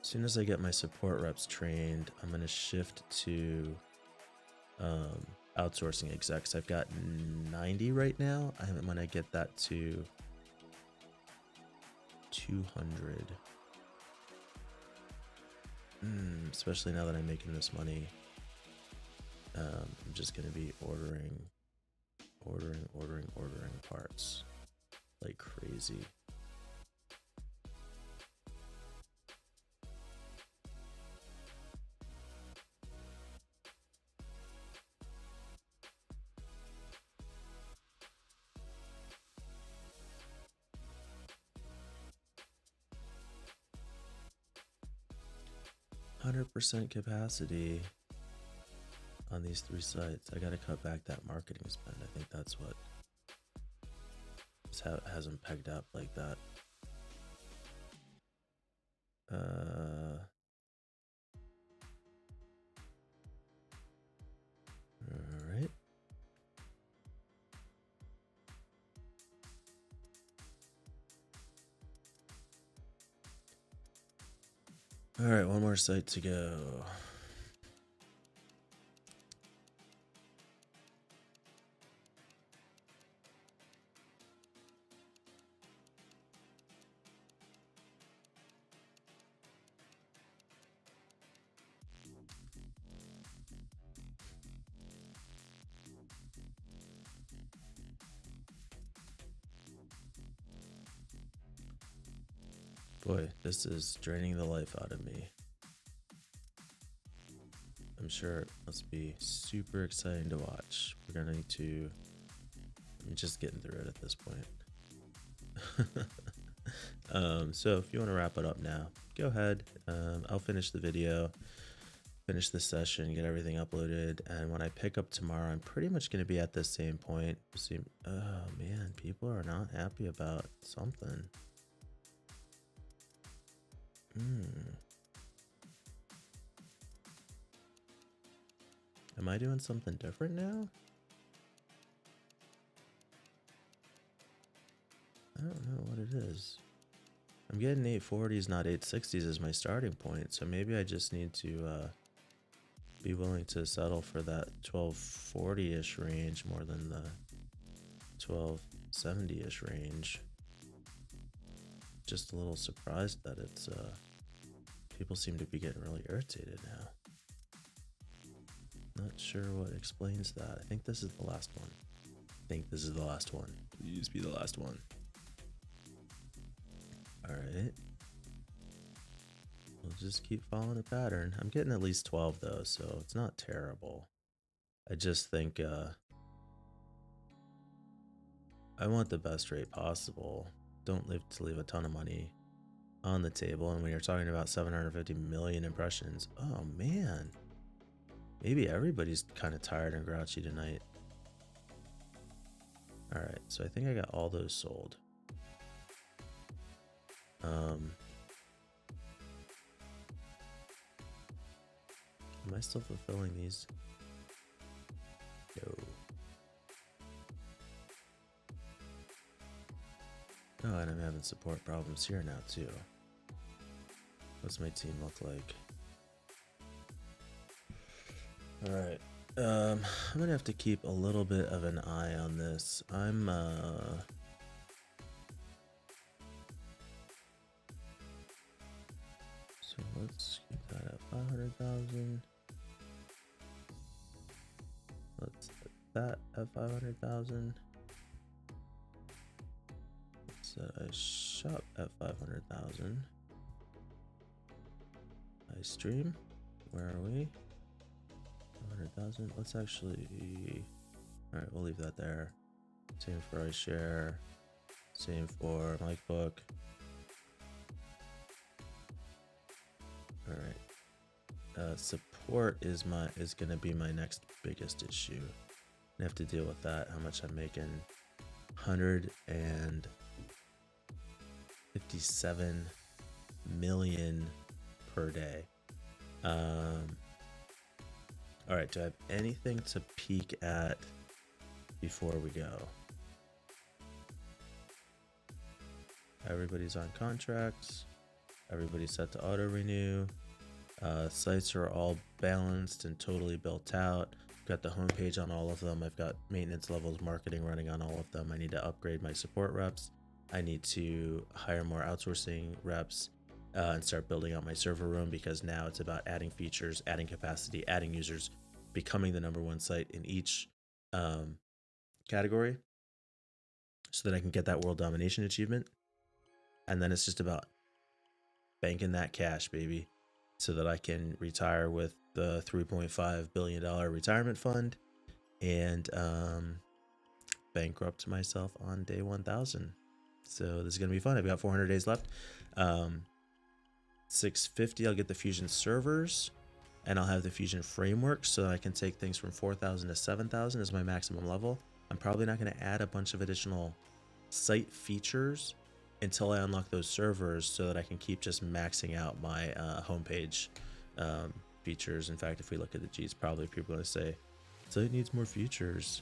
As soon as I get my support reps trained, I'm gonna shift to outsourcing execs. I've got 90 right now. I'm gonna get that to 200. Especially now that I'm making this money. I'm just gonna be ordering parts like crazy. %, capacity on these 3 sites. I gotta cut back that marketing spend. I think that's what hasn't pegged up like that. Alright. Alright, one more site to go. Boy, this is draining the life out of me. I'm sure it must be super exciting to watch. We're gonna need to... I'm just getting through it at this point. So if you want to wrap it up now, go ahead. I'll finish the video, finish the session, get everything uploaded, and when I pick up tomorrow, I'm pretty much going to be at the same point. See, oh man, people are not happy about something. Am I doing something different now? I don't know what it is. I'm getting 840s, not 860s as my starting point, so maybe I just need to be willing to settle for that 1240-ish range more than the 1270-ish range. Just a little surprised that it's people seem to be getting really irritated now. Not sure what explains that. I think this is the last one. Please be the last one. Alright. We'll just keep following a pattern. I'm getting at least 12 though, so it's not terrible. I just think I want the best rate possible. Don't live to leave a ton of money on the table. And when you're talking about 750 million impressions, oh man. Maybe everybody's kind of tired and grouchy tonight. Alright, so I think I got all those sold. Am I still fulfilling these? No. Oh, and I'm having support problems here now too. What's my team look like? Alright. I'm gonna have to keep a little bit of an eye on this. So let's keep that at 500,000. Let's put that at 500,000. Let's set a shop at 500,000. I stream. Where are we? 500,000. Let's actually. Alright, we'll leave that there. Same for iShare. Same for MicBook. Alright. Support is gonna be my next biggest issue. I have to deal with that. How much I'm making? 157 million per day. All right, do I have anything to peek at before we go? Everybody's on contracts. Everybody's set to auto renew. Sites are all balanced and totally built out. Got the homepage on all of them. I've got maintenance levels, marketing running on all of them. I need to upgrade my support reps. I need to hire more outsourcing reps and start building out my server room, because now it's about adding features, adding capacity, adding users, becoming the #1 site in each category so that I can get that world domination achievement. And then it's just about banking that cash, baby, so that I can retire with the $3.5 billion retirement fund and bankrupt myself on day 1000. So this is going to be fun. I've got 400 days left. 650, I'll get the Fusion servers, and I'll have the Fusion framework so that I can take things from 4,000 to 7,000 as my maximum level. I'm probably not going to add a bunch of additional site features until I unlock those servers so that I can keep just maxing out my homepage features. In fact, if we look at the G's, probably people are going to say, site needs more features.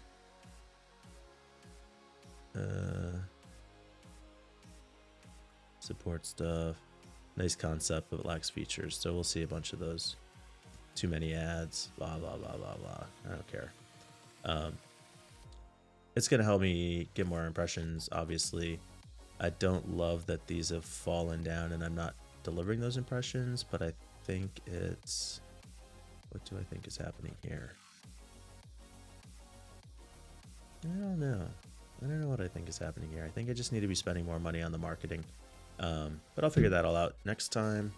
Support stuff. Nice concept, but lacks features. So we'll see a bunch of those. Too many ads, blah, blah, blah, blah, blah. I don't care. It's going to help me get more impressions, obviously. I don't love that these have fallen down and I'm not delivering those impressions, but I think it's... What do I think is happening here? I don't know. I don't know what I think is happening here. I think I just need to be spending more money on the marketing. But I'll figure that all out next time.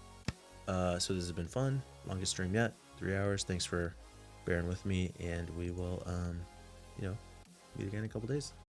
So this has been fun. Longest stream yet. 3 hours. Thanks for bearing with me. And we will, meet again in a couple days.